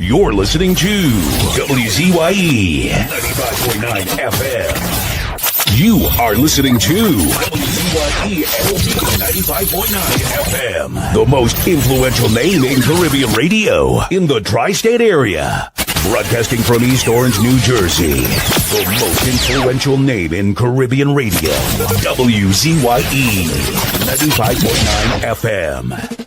You're listening to WZYE 95.9 FM. You are listening to WZYE 95.9 FM, the most influential name in Caribbean radio in the tri-state area. Broadcasting from East Orange, New Jersey, the most influential name in Caribbean radio, WZYE 95.9 FM.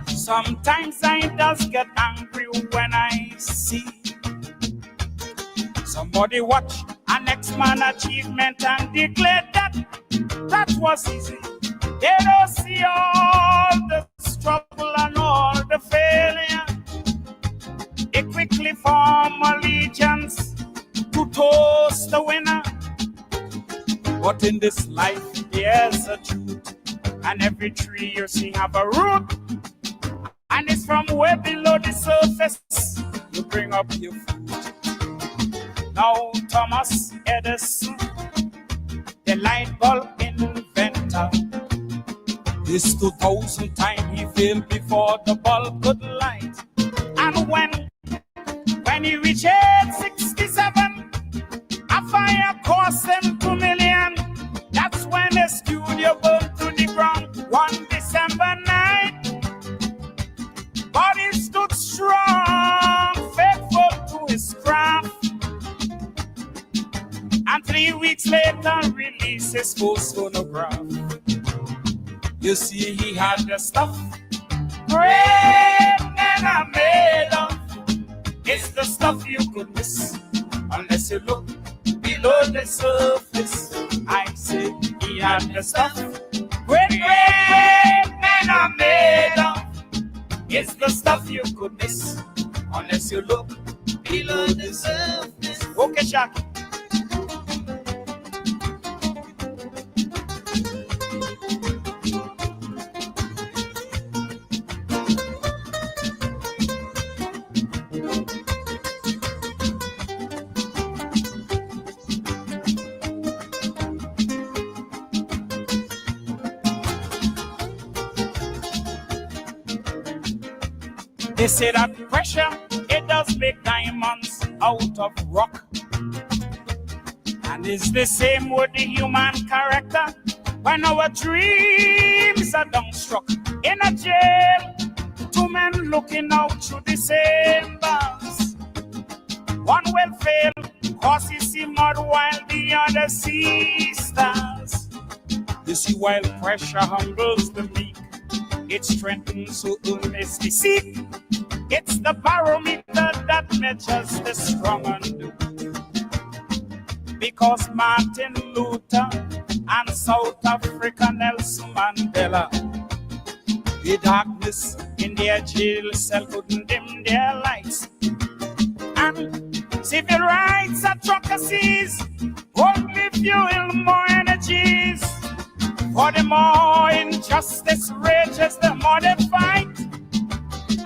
Sometimes I just get angry when I see somebody watch a next man achievement and declare that was easy. They don't see all the struggle and all the failure. They quickly form allegiance to toast the winner. But in this life there's a truth, and every tree you see have a root. And it's from way below the surface you bring up your food. Now Thomas Edison, the light bulb inventor, this 2000 times he failed before the bulb could light. And when he reached age 67, a fire cost him 2 million. That's when the studio burned to the ground one December night. But he stood strong, faithful to his craft. And 3 weeks later, released his first phonograph. You see, he had the stuff great men are made of. It's the stuff you could miss unless you look below the surface. I say he had the stuff great men are made of. It's the stuff you could miss unless you look below the surface. Okay, Shaki. They say that pressure, it does make diamonds out of rock. And it's the same with the human character. When our dreams are dumbstruck in a jail, 2 men looking out through the same bars. One will fail, cause he see mud while the other sees stars. You see, while pressure humbles the meek, it strengthens who earnestly seek. It's the barometer that measures the strong and the weak. Because Martin Luther and South Africa Nelson Mandela, the darkness in their jail cell couldn't dim their lights. And civil rights advocacies only fuel more energies. For the more injustice rages, the more they fight.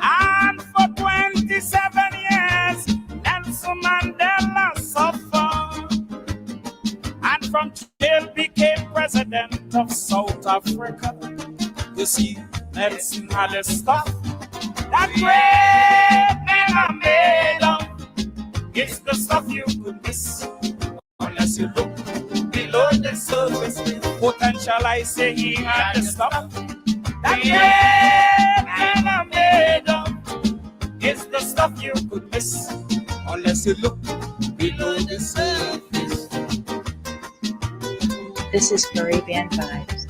And for 27 years, Nelson Mandela suffered. And from jail became president of South Africa. You see, Nelson had the stuff that great men are made of. It's the stuff you could miss unless you look below the surface. Potential, I say he had the stuff that great men are made of. It's the stuff you could miss unless you look below the surface. This is Caribbean Vibes.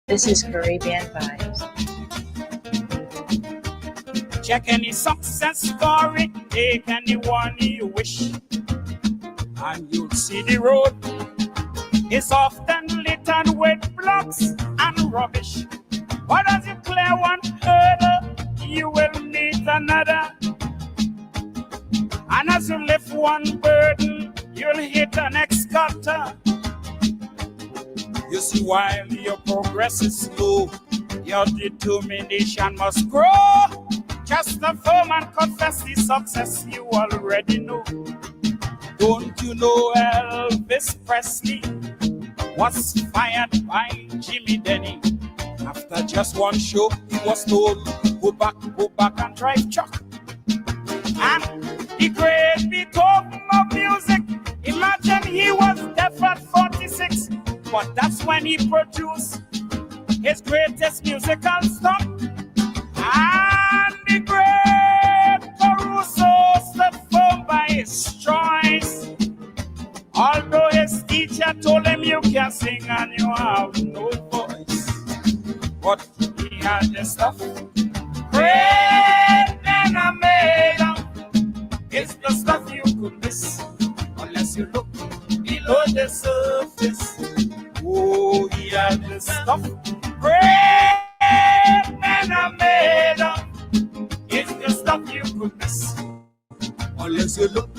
This is Caribbean Vibes. Check any success story, take anyone you wish. and you'll see the road is often littered with blocks and rubbish. But as you clear one hurdle, you will meet another. And as you lift one burden, you'll hit an excavator. You see, while your progress is slow, your determination must grow. Just affirm and confess the success you already know. Don't you know Elvis Presley was fired by Jimmy Denny? After just one show, he was told, go back and drive truck. And the great Beethoven of music, imagine he was deaf at 46, but that's when he produced his greatest musical stuff. And the great Caruso stood firm by his choice, although his teacher told him you can sing and you have no voice. But he had the stuff. Great men are made of. It's the stuff you could miss unless you look below the surface. Oh, he had the stuff. Great men are made of. It's the stuff you could miss unless you look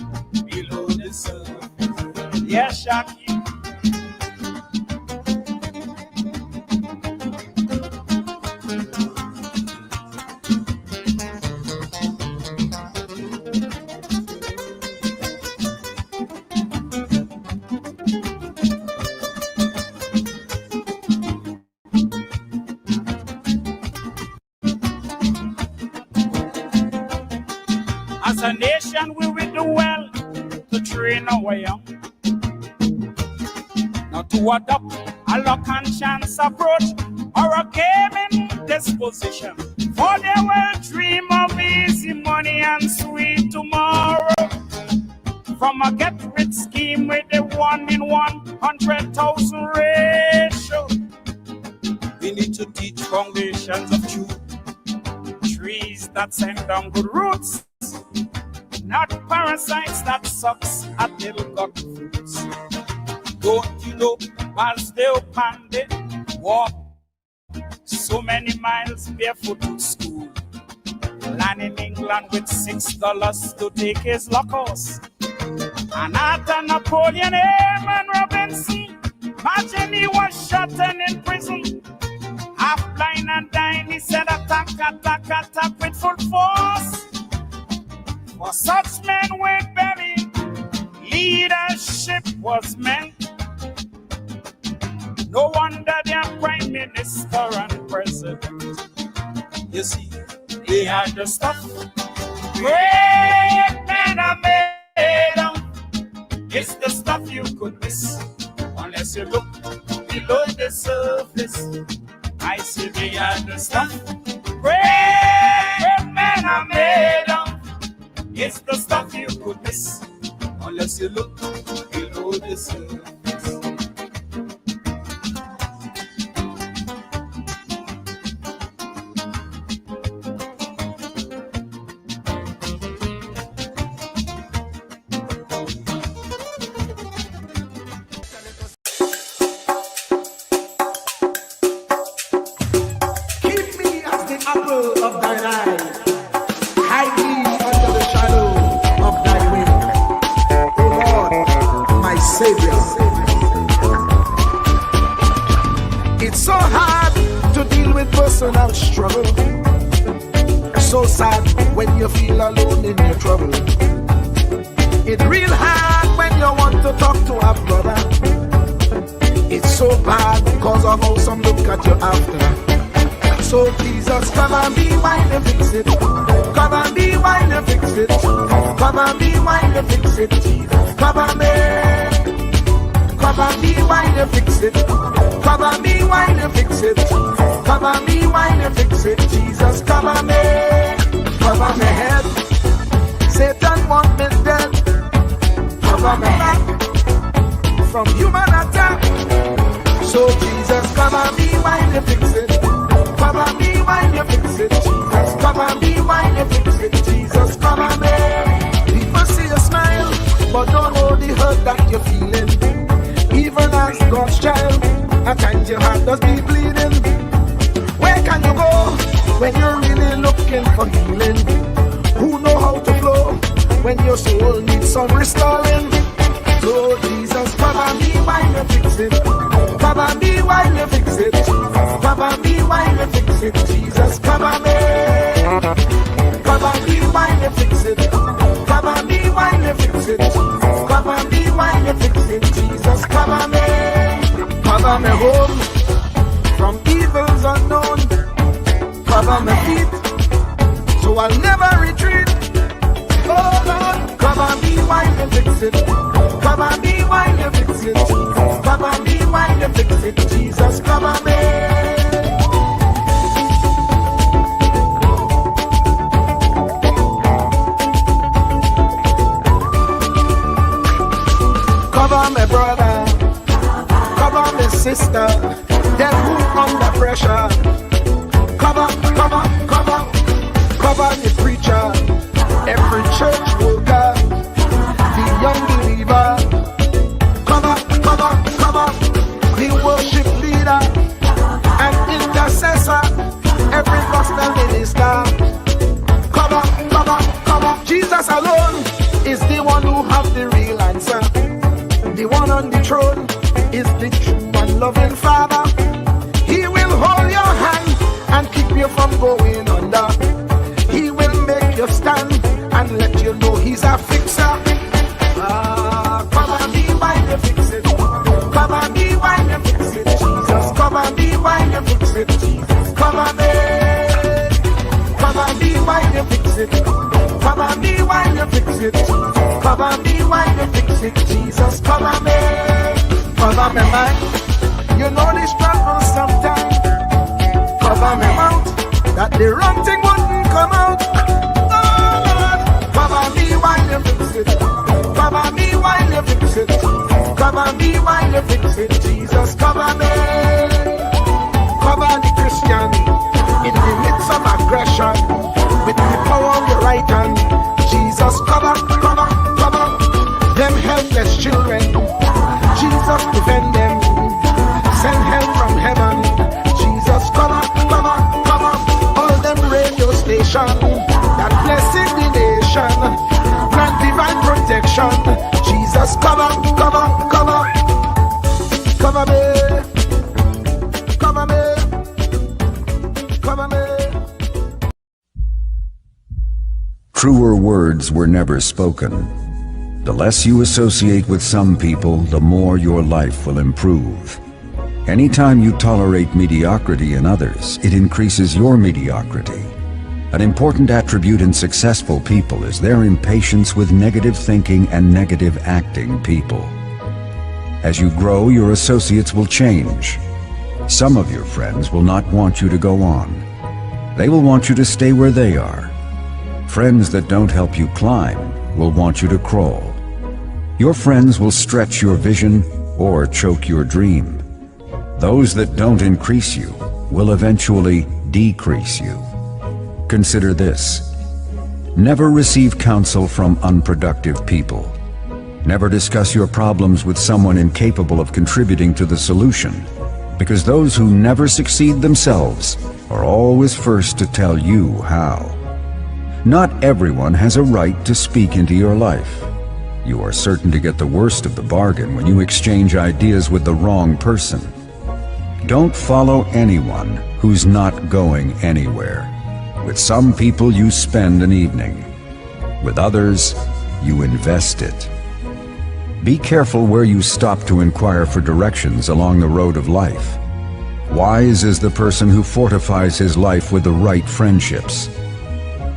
below the surface. Yeah, Shaki. As a nation, we will do well to train our young, not to adopt a luck and chance approach or a gaming disposition, for they will dream of easy money and sweet tomorrow. From a get-rich scheme with a 1 in 100,000 ratio, we need to teach foundations of truth, trees that send down good roots, not parasites that sucks at little gut fruits. Don't you know, as they Pandey walk so many miles barefoot to school, land in England with $6 to take his lockers. And after Napoleon Airman Robinson, imagine he was shot and in prison, half blind and dying. He said attack with full force. For such men with belly, leadership was meant. No wonder they're prime minister and president. You see, they had the stuff. Great men are made of. It's the stuff you could miss unless you look below the surface. I say they had the stuff. Great men are made of. It's the stuff you could miss unless you look below the surface. Keep me as the apple of thine eye. Hide me under the shadow of thy wing. O Lord, my Savior. It's so hard to deal with personal struggle. So sad when you feel alone in your trouble. It's real hard when you want to talk to a brother. It's so bad because of how some look at you after. So Jesus, come and be while you fix it. Come and be while you fix it. Come and be while you fix it. Jesus, come and be. Come and be while you fix it. Come and be while you fix it. Come and be while you fix it. Jesus, come and be. Cover my head. Satan want me dead. Cover my back from human attack. So Jesus, come and be while you fix it. Come and be while you fix it. Jesus, come and be while you fix it. Jesus, come and be. People see a smile, but don't know the hurt that bleeding? Where can you go when you're really looking for healing? Who know how to flow when your soul needs some restoring? So Jesus, cover me while you fix it. Cover me while you fix it. Cover me while you fix it. Jesus, cover me. Cover me while you fix it. Cover me while you fix it. Cover me while you fix it. Jesus, cover me. Cover me home from evils unknown. Cover my feet so I'll never retreat. Oh Lord, cover me while you fix it. Cover me while you fix it. Cover me while you fix it. Jesus, cover me. Cover my brother, cover my sister, them who under pressure. Cover, cover, cover, cover the preacher, every church worker, the young believer. Cover, cover, cover, the worship leader and intercessor, every gospel minister. Cover, cover, cover. Jesus alone is the one who has the real answer. The one on the throne is the true and loving Father. He will hold your hand and keep you from going under. He will make you stand and let you know he's a fixer. Cover me while you fix it. Cover me while you fix it. Jesus, cover me while you fix it. Jesus, cover me. Cover me while you fix it. Cover me while you fix it. Cover me while you fix it. Jesus, cover me. Cover me, man. You know the struggle sometimes. Cover me mouth, that the wrong thing wouldn't come out. Oh Lord, cover me while you fix it. Cover me while you fix it. Cover me while you fix it. Jesus, cover me. Cover the Christian in the midst of aggression with the power of your right hand. Jesus, cover, cover, cover them helpless children. Jesus, defend them. Send help from heaven. Jesus, cover, cover, cover all them radio stations that blessing the nation. Grant divine protection. Jesus, cover, cover, cover. Cover me. Cover me. Cover me. Truer words were never spoken. The less you associate with some people, the more your life will improve. Anytime you tolerate mediocrity in others, it increases your mediocrity. An important attribute in successful people is their impatience with negative thinking and negative acting people. As you grow, your associates will change. Some of your friends will not want you to go on. They will want you to stay where they are. Friends that don't help you climb will want you to crawl. Your friends will stretch your vision or choke your dream. Those that don't increase you will eventually decrease you. Consider this. Never receive counsel from unproductive people. Never discuss your problems with someone incapable of contributing to the solution, because those who never succeed themselves are always first to tell you how. Not everyone has a right to speak into your life. You are certain to get the worst of the bargain when you exchange ideas with the wrong person. Don't follow anyone who's not going anywhere. With some people you spend an evening. With others, you invest it. Be careful where you stop to inquire for directions along the road of life. Wise is the person who fortifies his life with the right friendships.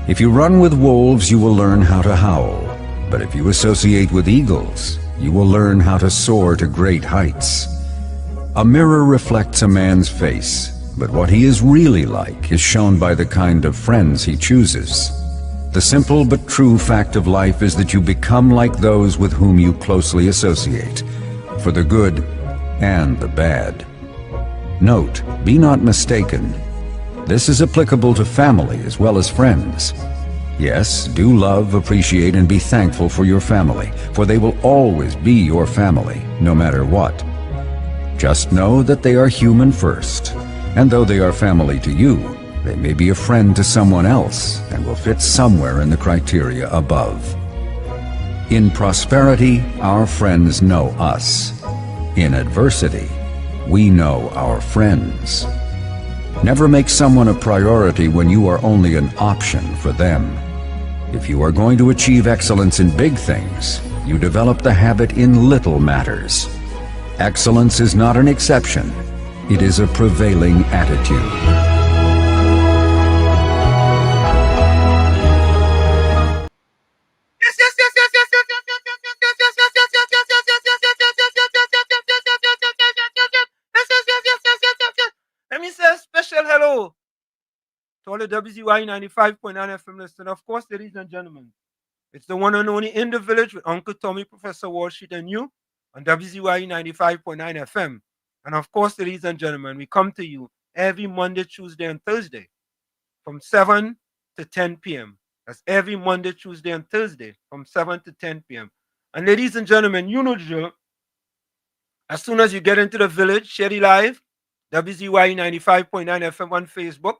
If you run with wolves, you will learn how to howl. But if you associate with eagles, you will learn how to soar to great heights. A mirror reflects a man's face, but what he is really like is shown by the kind of friends he chooses. The simple but true fact of life is that you become like those with whom you closely associate, for the good and the bad. Note, be not mistaken. This is applicable to family as well as friends. Yes, do love, appreciate, and be thankful for your family, for they will always be your family, no matter what. Just know that they are human first, And though they are family to you, they may be a friend to someone else and will fit somewhere in the criteria above. In prosperity, our friends know us. In adversity, we know our friends. Never make someone a priority when you are only an option for them. If you are going to achieve excellence in big things, you develop the habit in little matters. Excellence is not an exception. It is a prevailing attitude. Let me say a special hello to all the WZYE 95.9 FM listeners. Of course, ladies and gentlemen, it's the one and only In the Village with Uncle Tommy, Professor Walsheet, and you on WZYE 95.9 FM. And of course, ladies and gentlemen, we come to you every Monday, Tuesday, and Thursday from 7 to 10 p.m. That's every Monday, Tuesday, and Thursday from 7 to 10 p.m. And ladies and gentlemen, you know the drill. As soon as you get into the village, share the live, WZYE 95.9 FM on Facebook.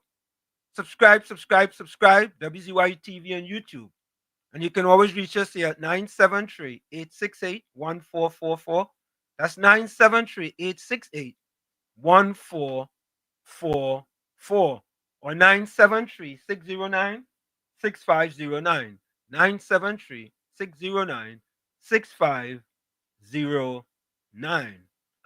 Subscribe, WZYE TV and YouTube. And you can always reach us here at 973-868-1444. That's 973-868-1444 or 973-609-6509. 973-609-6509.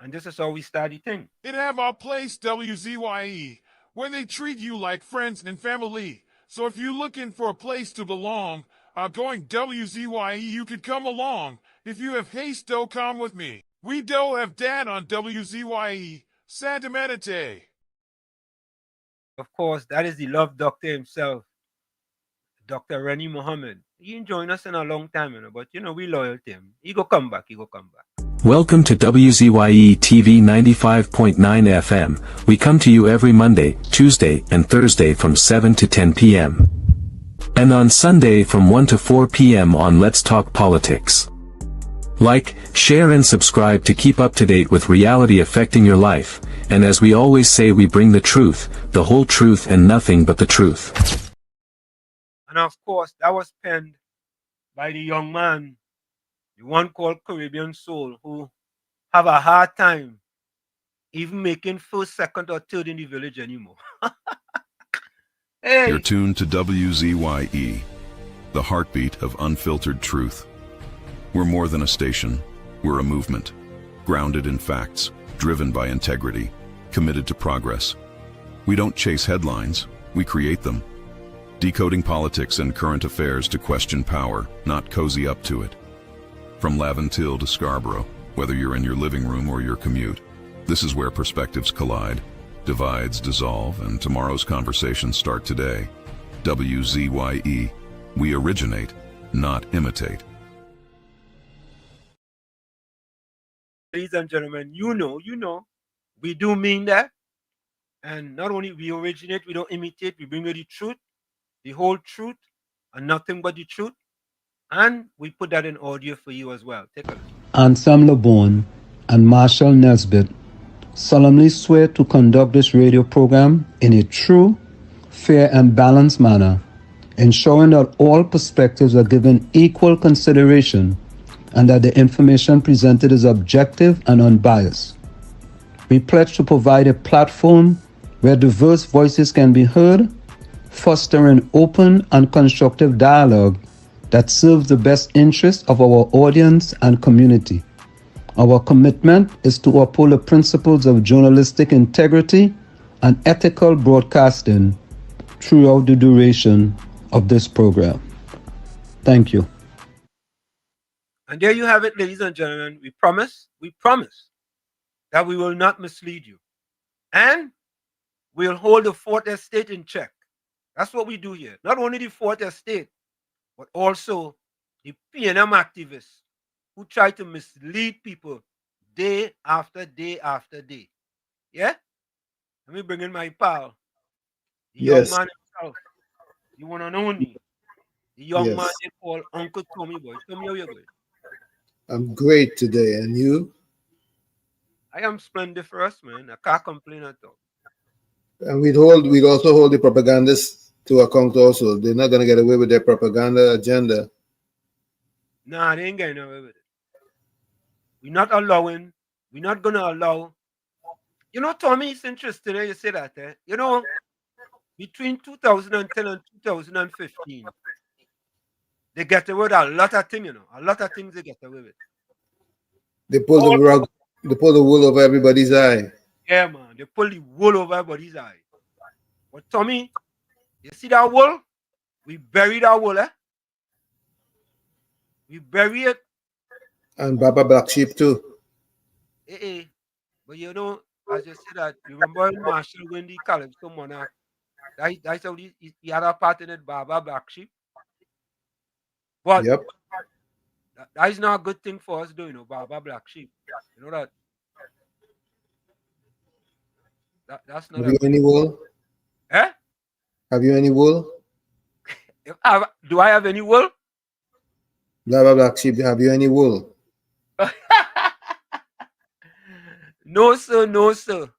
And this is how we start the thing. It have our place, WZYE, where they treat you like friends and family. So if you're looking for a place to belong, going WZYE, you could come along. If you have haste, though, come with me. We do have dad on WZYE, Santa Meditate. Of course, that is the love doctor himself, Dr. Rennie Muhammad. He ain't joined us in a long time, but we loyal to him. He go come back. Welcome to WZYE TV 95.9 FM. We come to you every Monday, Tuesday, and Thursday from 7 to 10 p.m. And on Sunday from 1 to 4 p.m. on Let's Talk Politics. Like, share and subscribe to keep up to date with reality affecting your life. And as we always say, we bring the truth, the whole truth, and nothing but the truth. And of course, that was penned by the young man, the one called Caribbean Soul, who have a hard time even making first, second, or third in the village anymore. Hey. You're tuned to WZYE, the heartbeat of unfiltered truth. We're more than a station, we're a movement, grounded in facts, driven by integrity, committed to progress. We don't chase headlines, we create them. Decoding politics and current affairs to question power, not cozy up to it. From Laventille to Scarborough, whether you're in your living room or your commute, this is where perspectives collide, divides dissolve, and tomorrow's conversations start today. WZYE, we originate, not imitate. Ladies and gentlemen, you know, we do mean that. And not only we originate, we don't imitate, we bring you the truth, the whole truth, and nothing but the truth. And we put that in audio for you as well. Take a look. Ansam LeBon and Marshall Nesbitt solemnly swear to conduct this radio program in a true, fair, and balanced manner, ensuring that all perspectives are given equal consideration and that the information presented is objective and unbiased. We pledge to provide a platform where diverse voices can be heard, fostering open and constructive dialogue that serves the best interests of our audience and community. Our commitment is to uphold the principles of journalistic integrity and ethical broadcasting throughout the duration of this program. Thank you. And there you have it, ladies and gentlemen. We promise that we will not mislead you. And we'll hold the Fourth Estate in check. That's what we do here. Not only the Fourth Estate, but also the P&M activists who try to mislead people day after day after day. Yeah? Let me bring in my pal. The young man himself. You want to know me? The young man they call Uncle Tommy Boy. Tommy, how you going? I'm great today. And you? I am splendid for us, man. I can't complain at all. And we'd also hold the propagandists to account also. They're not gonna get away with their propaganda agenda. Nah, they ain't getting away with it. We're not gonna allow. You know, Tommy, it's interesting you say that. You know, between 2010 and 2015, they get away with a lot of things, you know. A lot of things they get away with. They pull the rug, they pull the wool over everybody's eye. Yeah, man. They pull the wool over everybody's eye. But Tommy, you see that wool? We bury that wool, eh? We bury it. And Baba Black Sheep too. But you know, as you said that, you remember when Marshall win the Calypso Monarch? That's how he had a part in it, Baba Black Sheep. But yep. That is not a good thing for us, though, you know, Baba Black Sheep. You know that? That's not. Have you any wool? Eh? Have you any wool? Do I have any wool? Baba Black Sheep, have you any wool? No, sir. No, sir.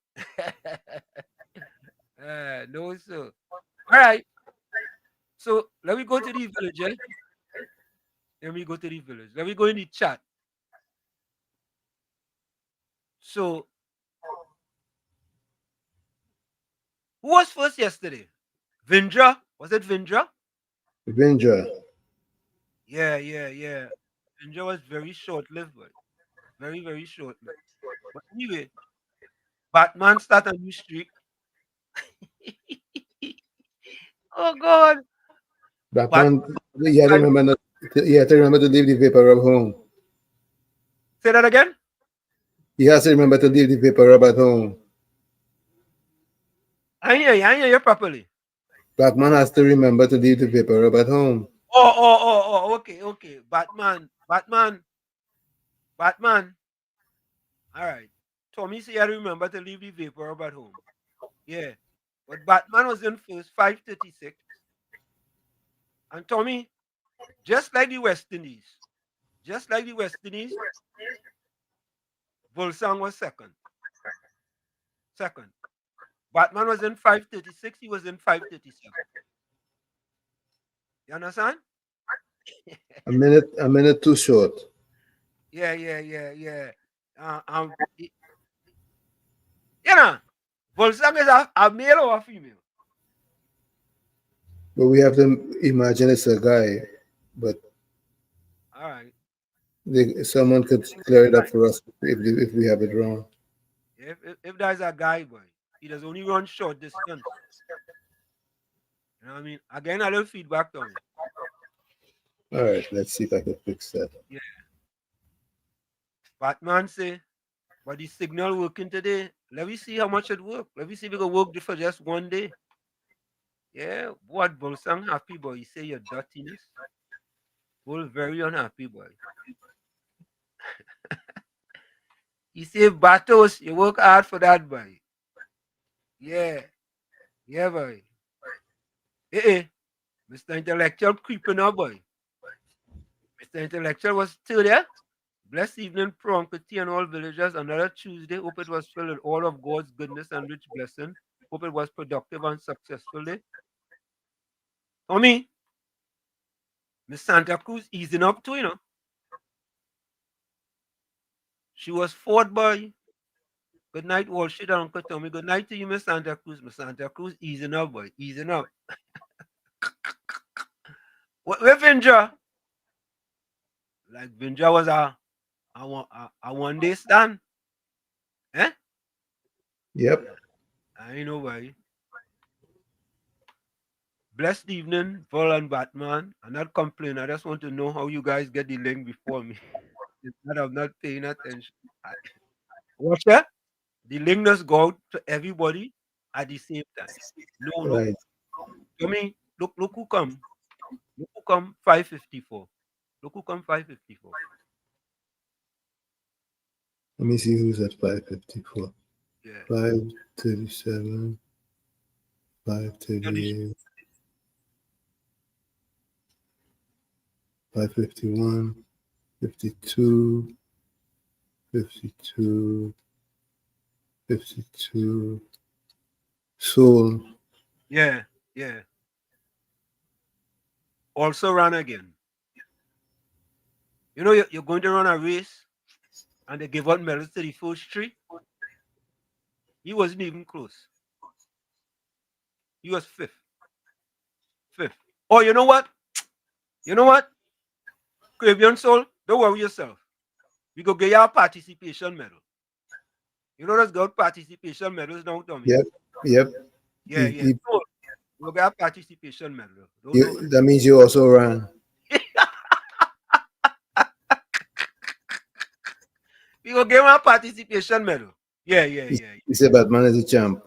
No, sir. All right. So let me go to the village. Eh? Let me go to the village. Let me go in the chat. So, who was first yesterday? Vindra? Was it Vindra? Vindra. Yeah. Vindra was very short-lived, but very, very short-lived. But anyway, Batman started a new streak. Oh God. Batman, you have to remember to leave the vapor rub home. Say that again? He has to remember to leave the vapor rub at home. I hear you properly. Batman has to remember to leave the vapor rub at home. Oh, okay. Batman. All right. Tommy said I remember to leave the vapor rub at home. Yeah. But Batman was in first, 536. And Tommy, just like the West Indies, Volsang was second. Batman was in 536, he was in 537. You understand? A minute too short. Yeah. You know, Volsang is a male or a female? But we have to imagine it's a guy. But all right. Someone could clear it up for us if we have it wrong. If there's a guy, boy, he does only run short distance. You know what I mean? Again, a little feedback, Tommy. All right, let's see if I can fix that. Yeah. Batman say, but the signal working today. Let me see how much it works. Let me see if we can work for just one day. Yeah, what Bolsang happy boy. He say your dirtiness. Bull very unhappy boy. He say Batos, you work hard for that boy. Yeah, boy. Mr. Intellectual creeping up, boy. Mr. Intellectual was still there. Blessed evening, Pronkety and all villagers. Another Tuesday. Hope it was filled with all of God's goodness and rich blessing. Hope it was productive and successful day. Tommy, Miss Santa Cruz easing up too, you know. She was fought by. Good night, Wall Street and Uncle Tommy. Good night to you, Miss Santa Cruz. Miss Santa Cruz easing up, boy. Easing up. Where Vindra? Like Vindra was a one-day stand. Eh? Yep. I know, boy. Blessed evening, Vol and Batman. I'm not complaining. I just want to know how you guys get the link before me. It's not I'm not paying attention. Watch that. The link does go out to everybody at the same time. No. Right. I mean, look who come. Look who come 554. Look who come 554. Let me see who's at 554. Yeah. 537, 538, 551, 52, 52, 52, Soul. Yeah, yeah. Also ran again. You know, you're going to run a race and they give out medals to the first three. He wasn't even close. He was fifth. Fifth. Oh, you know what? You know what? Caribbean Soul, don't worry yourself. We go get you a participation medal. You know those good participation medals now, Tommy? Yep. Yep. Yeah, yeah. So, we'll get a participation medal. That means you also ran. We go get him a participation medal. Yeah, yeah, yeah. You say Batman is a champ.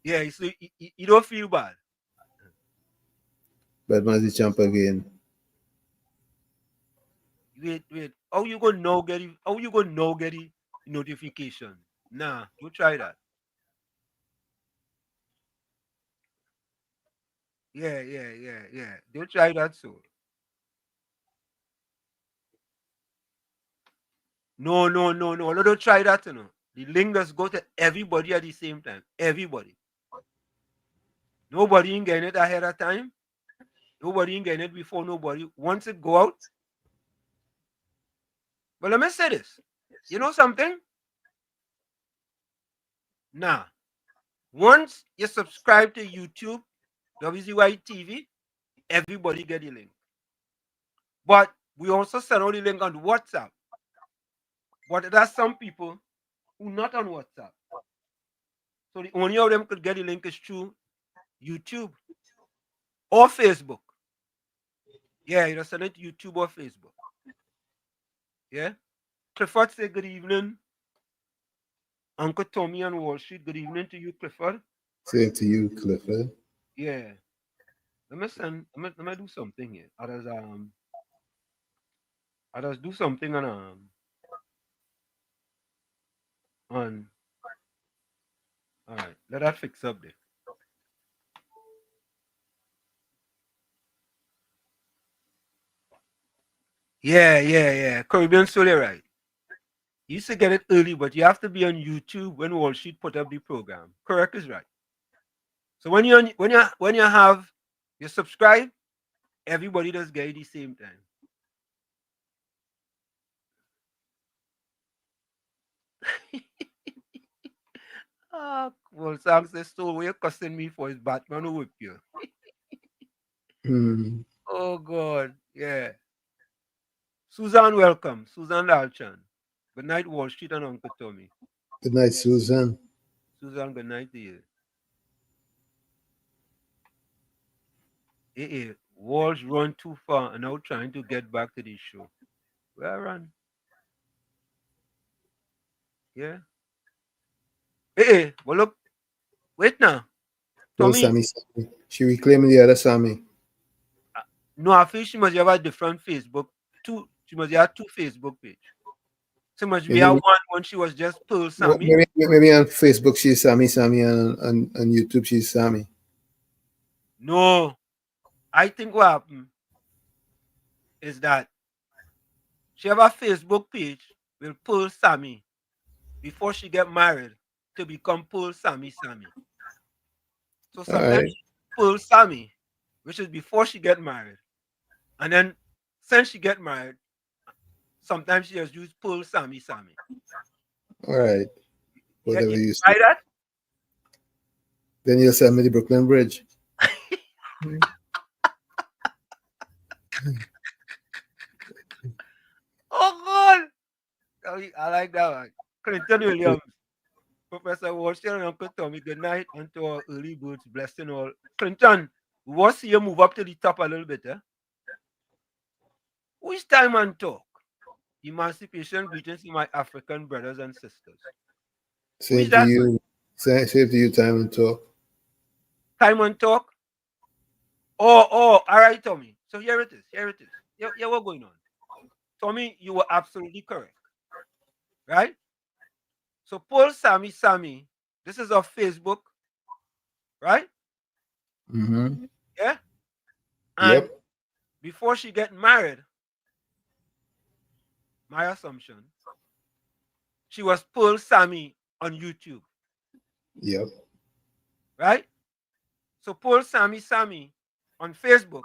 Yeah, so you don't feel bad. Batman is a champ again. Wait. How you gonna know get it? How you gonna know get the notification? Nah, don't try that. Yeah. Don't try that, so. No. Don't try that, you know. The link does go to everybody at the same time. Everybody. Nobody ain't getting it ahead of time. Nobody ain't getting it before nobody. Once it go out. But let me say this. You know something? Nah. Once you subscribe to YouTube, WZYE TV, everybody get the link. But we also send out the link on WhatsApp. But there are some people who not on WhatsApp. So the only of them could get the link is through YouTube or Facebook. Yeah, you just send it to YouTube or Facebook. Yeah. Clifford say good evening. Uncle Tommy on Wall Street. Good evening to you, Clifford. Same to you, Clifford. Yeah. Let me do something here. Others do something on all right, let that fix up there. Yeah. Caribbean Soul, right. You used to get it early, but you have to be on YouTube when Wall Street put up the program. Correct is right. So when you have you subscribe, everybody does get it the same time. Well, Sam says, so what you're cussing me for is Batman who whip you. Oh God, yeah. Susan, welcome. Susan Dalchan. Good night, Wall Street and Uncle Tommy. Good night, Susan. Susan, good night to you. Hey, Walls run too far and now trying to get back to this show. Where I run? Yeah. Hey, well look, wait now. Tommy. Sammy. She reclaiming the other Sammy. No, I feel she must have a different Facebook. She must have two Facebook pages. She must be one when she was just Pearl Sammy. Maybe on Facebook she's Sammy, and on YouTube she's Sammy. No. I think what happened is that she have a Facebook page with Pearl Sammy before she get married to become Pearl Sammy. So sometimes Pearl Sammy, which is before she get married. And then since she get married, sometimes she just use Pearl Sammy. All right. Whatever you try that? Then you'll send me the Brooklyn Bridge. Oh God! I like that one. Clinton Williams, Professor Walshall and Uncle Tommy, good night, and to our early birds, blessing all. Clinton, we want to see you move up to the top a little bit, eh? Which time and talk? Emancipation greetings to my African brothers and sisters. Same to you. Same to you, time and talk. Time and talk? Oh, all right, Tommy. So here it is. Yeah, what's going on? Tommy, you were absolutely correct. Right? So Paul Sammy, this is off Facebook, right? Mm-hmm. Yeah? And before she get married, my assumption, she was Paul Sammy on YouTube. Yep. right? So Paul Sammy on Facebook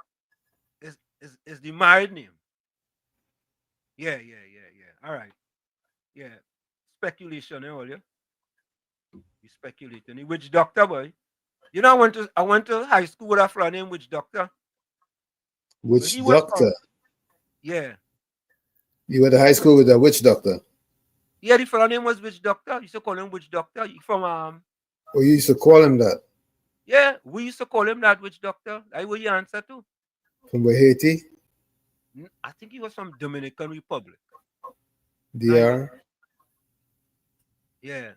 is the married name. Yeah. All right. Yeah. Speculation, all yeah. You speculating. The witch doctor, boy. You know, I went to high school with a friend named Witch Doctor. Witch He was doctor? Yeah. You went to high school with a witch doctor? Yeah, the friend name was Witch Doctor. You used to call him Witch Doctor. He from Oh, you used to call him that? Yeah, we used to call him that Witch Doctor. That's what he answered to. From Haiti? I think he was from Dominican Republic. DR? Yeah.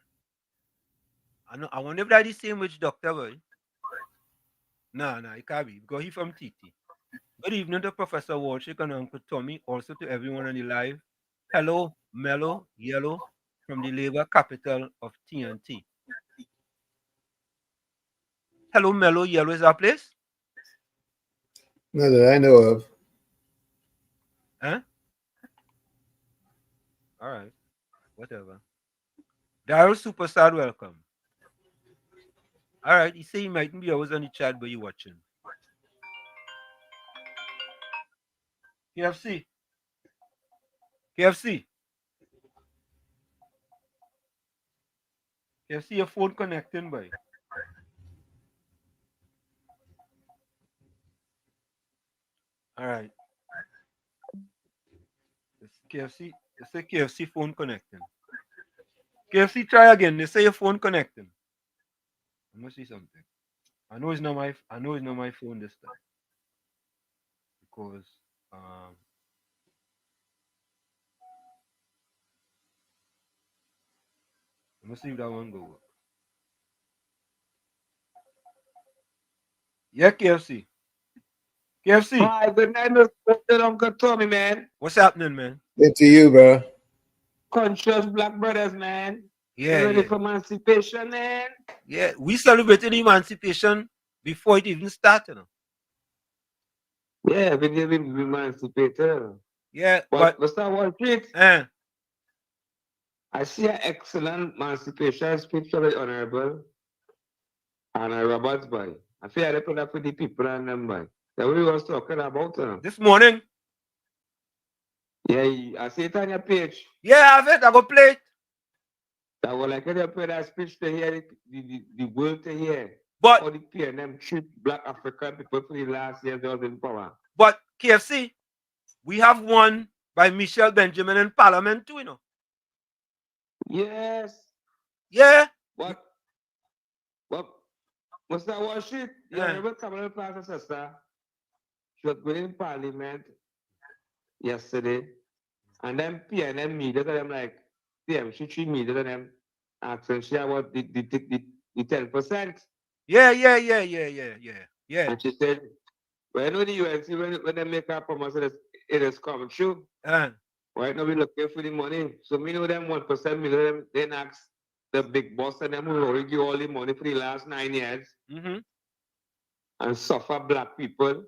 I wonder if that's the same Witch Doctor, boy. No, it can't be because he's from TT. Good evening to Professor Walshik and Uncle Tommy, also to everyone on the live. Hello, Mellow Yellow from the labor capital of TNT. Hello, Mellow Yellow, is that place? No, that I know of. Huh? All right. Whatever. Daryl Superstar, welcome. All right. He say he mightn't be always on the chat, but you watching. KFC. KFC, your phone connecting, boy. All right. KFC, they say KFC phone connecting. KFC, try again. They say your phone connecting. I must see something. I know it's not my phone this time. Because let me see if that one go work. Yeah, KFC. Hi, good night, Mr. Uncle Tommy, man. What's happening, man? Good to you, bro. Conscious Black Brothers, man. Yeah, you ready for emancipation, man? Yeah, we celebrated emancipation before it even started. Yeah, we did emancipated. Yeah, but Mr. Walshik, I see an excellent emancipation speech from the Honorable Anna Roberts, boy. I feel I put up with the people and them, boy. That we was talking about this morning. Yeah, I see it on your page. Yeah, I have it. I go play it. I would like to play that speech to hear the world to hear. But how the PNM treat Black African people for the last years they was in power. But KFC, we have one by Michelle Benjamin in Parliament too, you know. Yes. Yeah. But Mr. Walshik, you remember Kamala Plaza sister? She was going in Parliament yesterday, and then PNM media to them like, she treat media to them asking she about the 10%. Yeah. And she said, well, you know the UNC when they make a promise it is coming true. Right now we looking for the money. So me know them 1%, me know them then ask the big boss and them who already give all the money for the last 9 years and suffer Black people.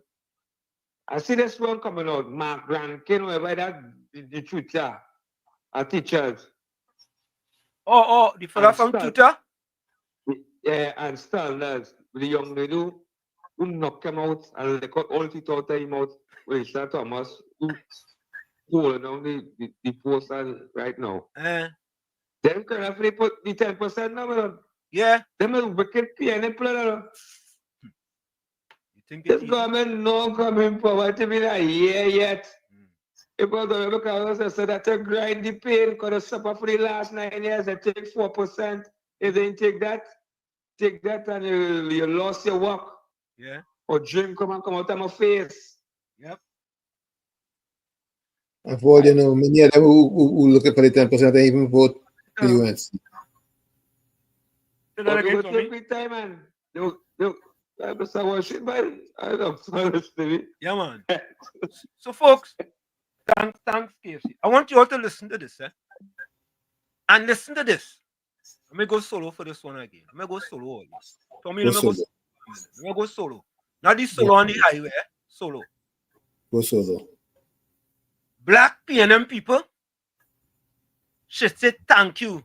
I see this one coming out, Mark Rankin, whoever that the tutor, teachers. Oh, the fellow from tutor? Yeah, and standards, the young lady who knock him out and they cut all teeth out of him out with Mr. Thomas, who holding down the post right now. Them currently put the 10% number. Yeah. Them is wicked PNM plan. This government no coming forward to be a year yet. Because the Republicans said that they grind the pain because they suffer for the last 9 years. They take 4%. If they didn't take that and you lost your work. Yeah. Or dream come out of my face. Yep. And for all you know, many of them who looking for the 10%, they even vote for UNC. Time, man. Yeah, man. So, folks, thanks, KFC. I want you all to listen to this, and listen to this. Let me go solo for this one again. Let me go solo. Tommy, let me go solo. Not this solo on the highway, solo. Go solo. Black PNM people should say thank you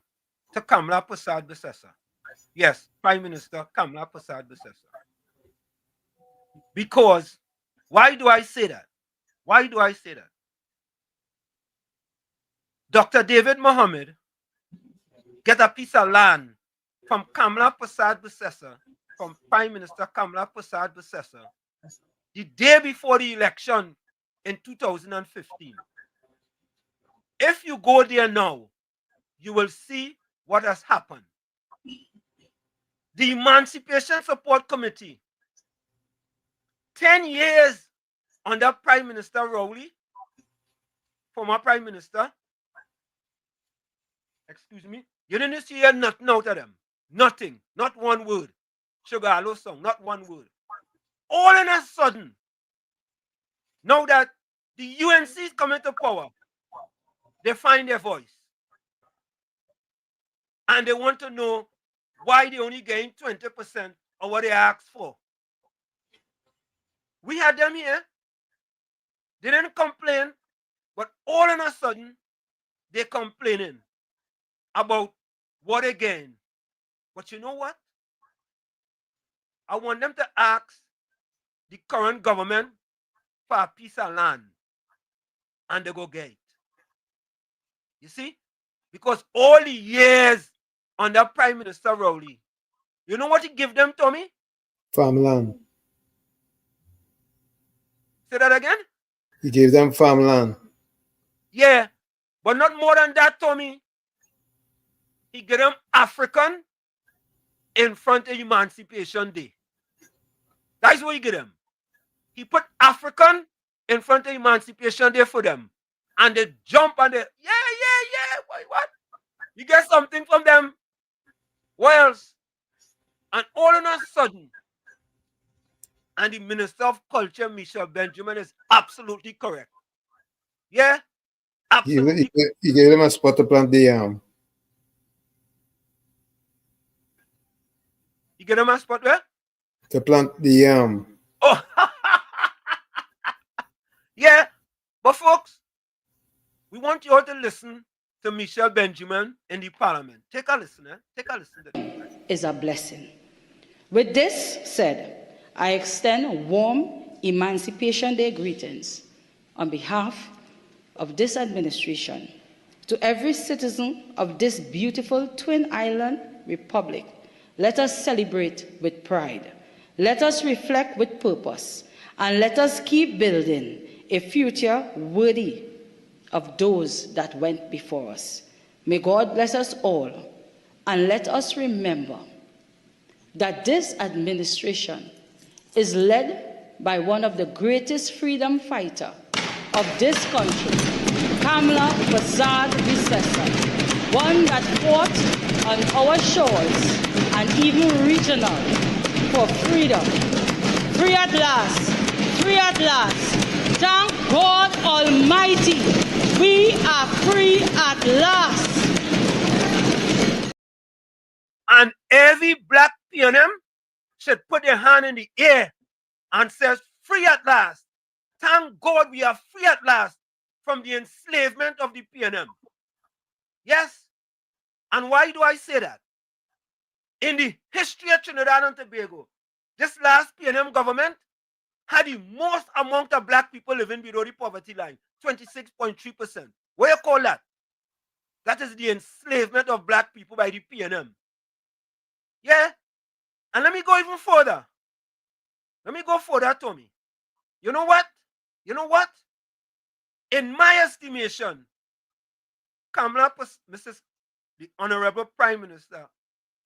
to Kamala Prasad Besessa. Yes, Prime Minister Kamla Persad-Bissessar. Because, why do I say that? Why do I say that? Dr. David Mohammed get a piece of land from Kamla Persad-Bissessar, from Prime Minister Kamla Persad-Bissessar, the day before the election in 2015. If you go there now, you will see what has happened. The Emancipation Support Committee, 10 years under Prime Minister Rowley, former Prime Minister, excuse me, you didn't see nothing out of them. Nothing, not one word. Sugar Aloe song, not one word. All in a sudden, now that the UNC is coming to power, they find their voice. And they want to know why they only gain 20% of what they asked for. We had them here. They didn't complain, but all in a sudden, they're complaining about what they gain. But you know what? I want them to ask the current government for a piece of land, and they go get it. You see? Because all the years under Prime Minister Rowley, you know what he gave them, Tommy? Farmland. Say that again? He gave them farmland. Yeah, but not more than that, Tommy. He gave them African in front of Emancipation Day. That's what he gave them. He put African in front of Emancipation Day for them. And they jump and they, yeah. What? You get something from them? What else? And all of a sudden, and the Minister of Culture, Michelle Benjamin, is absolutely correct. Yeah? Absolutely. He gave them a spot to plant the yam. You get them a spot where? To plant the yam. Oh, yeah. But folks, we want you all to listen to Michelle Benjamin in the Parliament. Take a listen, eh? Take a listen to this. Is a blessing. With this said, I extend warm Emancipation Day greetings on behalf of this administration to every citizen of this beautiful Twin Island Republic. Let us celebrate with pride. Let us reflect with purpose. And let us keep building a future worthy of those that went before us. May God bless us all. And let us remember that this administration is led by one of the greatest freedom fighters of this country, Kamla Persad-Bissessar, one that fought on our shores and even regional for freedom. Free at last, free at last. Thank God Almighty, we are free at last. And every black PNM should put their hand in the air and says, free at last. Thank God we are free at last from the enslavement of the PNM. Yes? And why do I say that? In the history of Trinidad and Tobago, this last PNM government had the most amount of black people living below the poverty line, 26.3%. What do you call that? That is the enslavement of black people by the PNM. Yeah? And let me go even further. Let me go further, Tommy. You know what? You know what? In my estimation, Mrs. the Honorable Prime Minister,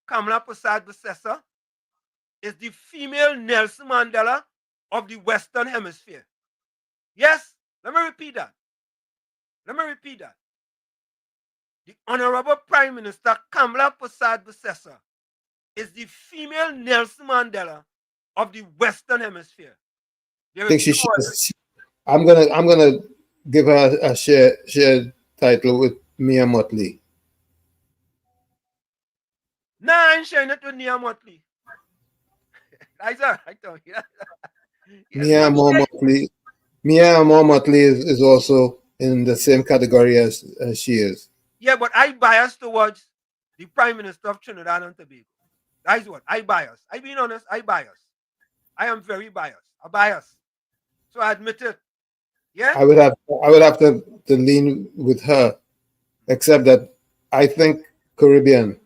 Kamla Persad-Bissessar, is the female Nelson Mandela of the Western Hemisphere. Yes, let me repeat that. Let me repeat that. The Honorable Prime Minister, Kamla Persad-Bissessar, is the female Nelson Mandela of the Western Hemisphere. I think I'm gonna give her a shared title with Mia Motley. Nah, I ain't sharing it with Mia Motley. I told you. Mia Motley is also in the same category as she is. Yeah, but I bias towards the Prime Minister of Trinidad and Tobago. That is what I bias. I being honest, I bias. I am very biased. A bias. So I admit it. Yeah. I would have to lean with her, except that I think Caribbean.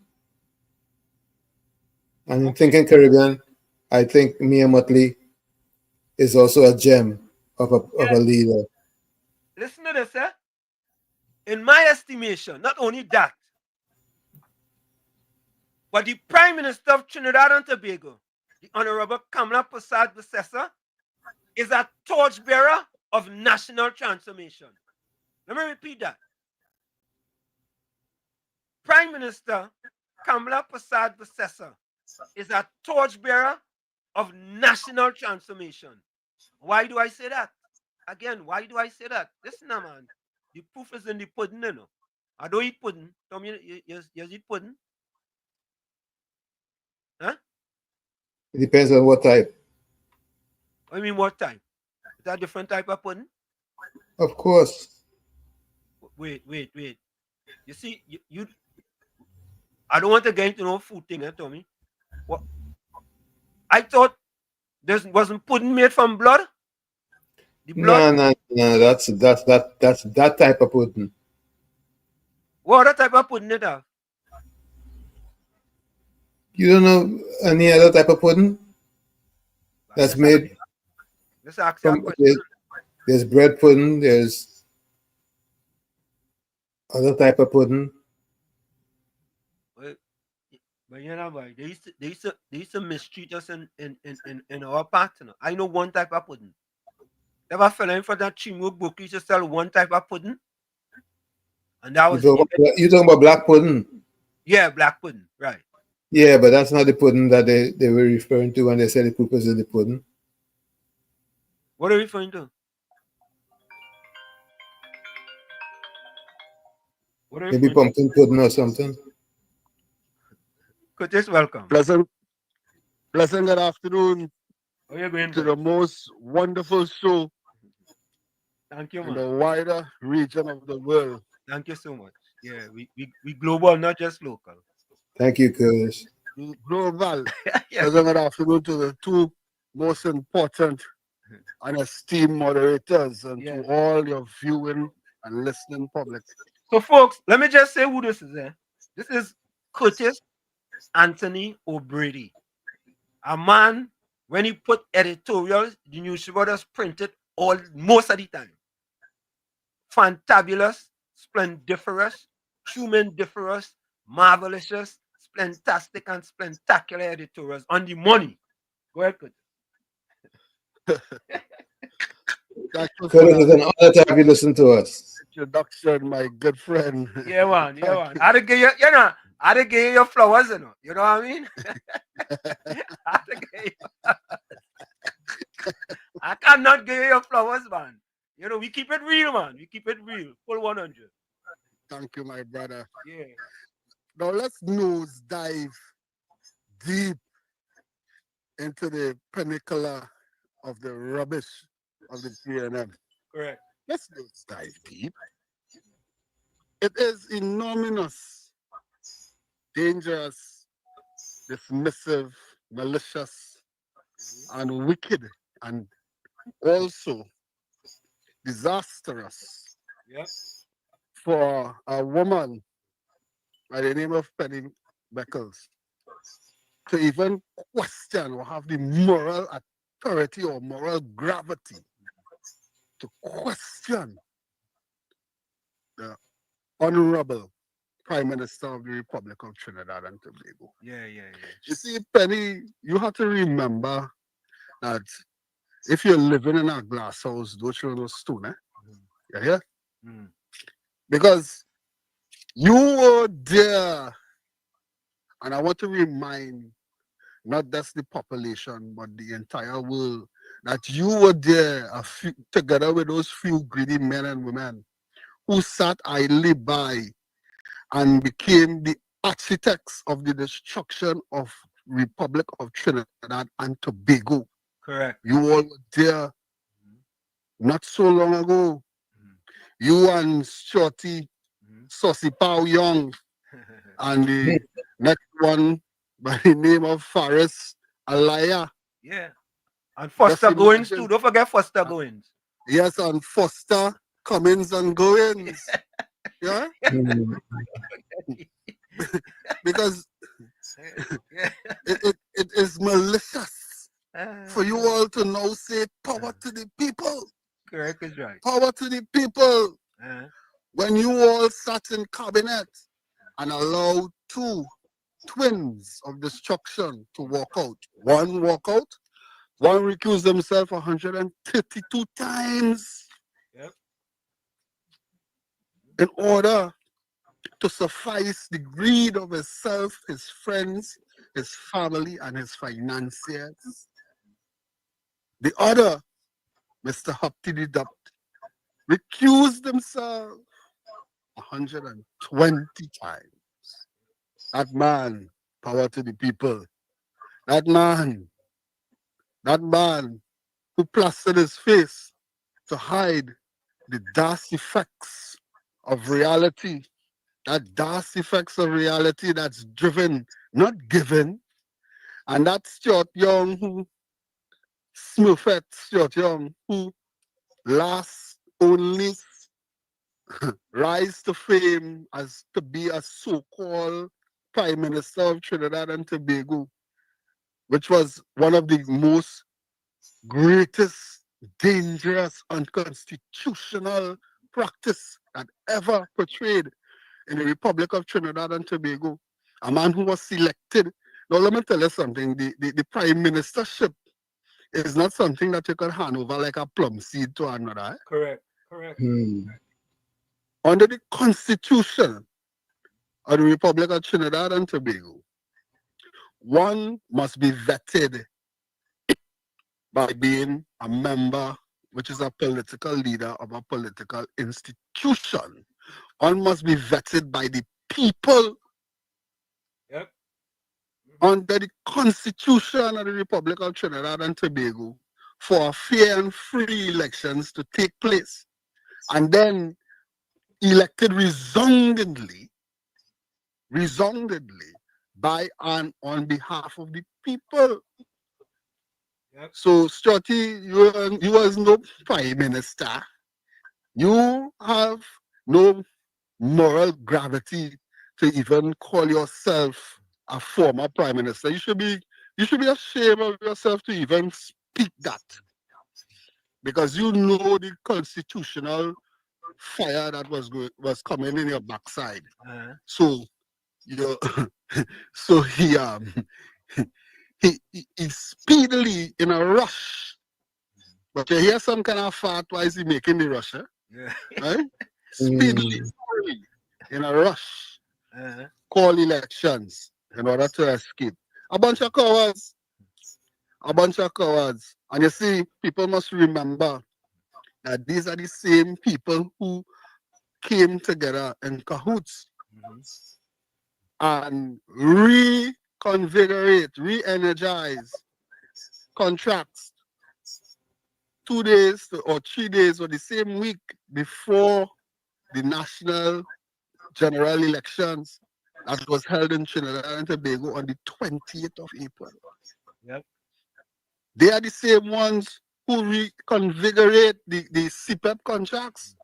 And in thinking Caribbean, I Think Mia Motley is also a gem of a leader. Listen to this, eh? In my estimation, not only that, but the Prime Minister of Trinidad and Tobago, the Honorable Kamala Persad-Bissessar, is a torchbearer of national transformation. Let me repeat that. Prime Minister Kamala Persad-Bissessar is a torchbearer of national transformation. Why do I say that? Again, why do I say that? Listen, man. The proof is in the pudding, you know. I don't eat pudding. Tell me, you eat pudding? Huh? It depends on what type. I mean, what type? Is that a different type of pudding? Of course. Wait. You see, you I don't want to get into no food thing, Tommy. What? I thought there wasn't pudding made from blood. The blood? No. That's that type of pudding. What other type of pudding it have? You don't know any other type of pudding that's made from? There's bread pudding. There's other type of pudding. But you know, boy, they used to mistreat us in our partner. I know one type of pudding. Never fell in for that Chimo book. Used to sell one type of pudding, and that was you talking about black pudding? Yeah, black pudding, right? Yeah, but that's not the pudding that they were referring to when they said the purpose of the pudding. What are you referring to? Maybe pumpkin pudding or something. Curtis, welcome. Pleasant good afternoon. How are you going to the most wonderful show. Thank you, man. In the wider region of the world. Thank you so much. Yeah, we global, not just local. Thank you, Curtis. Global. Pleasant good afternoon to the two most important and esteemed moderators and to all your viewing and listening public. So, folks, let me just say who this is. This is Curtis Anthony O'Brady, a man. When he put editorials, the newspaper just printed most of the time. Fantabulous, splendiferous, humaniferous, marvelous, splentastic, and spectacular editorials on the money. Go ahead, Curtis. Curtis, it's an honor to have you listen to us. Introduction, my good friend. Yeah, man. I'd give you, I'd give you your flowers, you know. You know what I mean? I cannot give you your flowers, man. You know, we keep it real, man. We keep it real. Full 100. Thank you, my brother. Yeah. Now let's nose dive deep into the pinnacle of the rubbish of the PNM. Correct. Let's nose dive deep. It is enormous, dangerous, dismissive, malicious, and wicked, and also disastrous for a woman by the name of Penny Beckles to even question or have the moral authority or moral gravity to question the Honorable Prime Minister of the Republic of Trinidad and Tobago. Yeah. You see, Penny, you have to remember that if you're living in a glass house, don't throw no stone, eh? You hear? Because you were there, and I want to remind not just the population, but the entire world, that you were there together with those few greedy men and women who sat idly by and became the architects of the destruction of Republic of Trinidad and Tobago. Correct. You all were there not so long ago. You and Shorty, Saucy Pow Young, and the next one, by the name of Faris Alaya. Yeah. And Foster Goins too. Don't forget Foster Goins. Yes, and Foster Cummins and Goins. Yeah? Because it is malicious for you all to now say power to the people. Correct is right. Power to the people. When you all sat in cabinet and allowed two twins of destruction to walk out. One walk out, one recused himself 132 times. Yep. In order to suffice the greed of himself, his friends, his family, and his financiers. The other, Mr. Hupty Dupt, recused himself 120 times. That man, power to the people. That man who plastered his face to hide the dark effects of reality. That dark effects of reality that's driven, not given. And that Stuart Young who, Smurfette Stuart Young, who last only rise to fame as to be a so-called Prime Minister of Trinidad and Tobago, which was one of the most greatest, dangerous, unconstitutional practice that ever portrayed in the Republic of Trinidad and Tobago. A man who was selected. Now, let me tell you something. The Prime Ministership is not something that you can hand over like a plum seed to another. Correct, correct. Under the Constitution of the Republic of Trinidad and Tobago, one must be vetted by being a member, which is a political leader of a political institution. One must be vetted by the people. Yep. Under the Constitution of the Republic of Trinidad and Tobago, for fair and free elections to take place, and then elected resoundingly by and on behalf of the people. Yep. So, Stuarty, you was no Prime Minister. You have no moral gravity to even call yourself a former Prime Minister. You should be ashamed of yourself to even speak that. Because you know the constitutional fire that was coming in your backside. So he speedily in a rush. But you hear some kind of fart, why is he making the rush? Yeah. Right? Speedily in a rush. Call elections in order to escape. A bunch of cowards. And you see, people must remember that these are the same people who came together in cahoots and reconfigurate, re-energize contracts 2 days or 3 days or the same week before the national general elections that was held in Trinidad and Tobago on the 20th of April. Yep. They are the same ones who reconfigurate the CPEP contracts.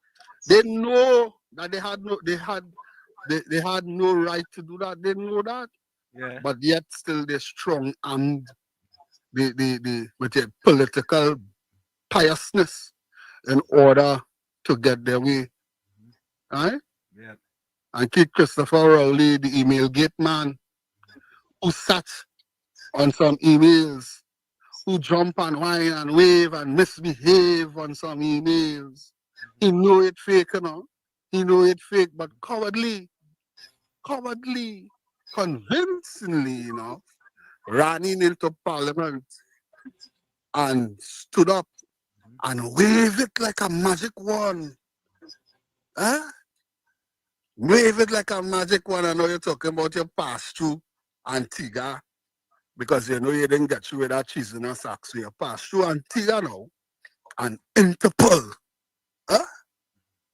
They know that they had no right to do that. They know that. Yeah. But yet still they're strong and with their political piousness in order to get their way. Right? Yeah. And Keith Christopher Rowley, the email gate man, who sat on some emails, who jump and whine and wave and misbehave on some emails. He know it fake, you know. He know it fake, but cowardly, convincingly, you know, running into Parliament and stood up and waved it like a magic wand. Wave it like a magic wand. I know you're talking about your pass through Antigua, because you know you didn't get through with that cheese in a sack, so you pass through Antigua now and Interpol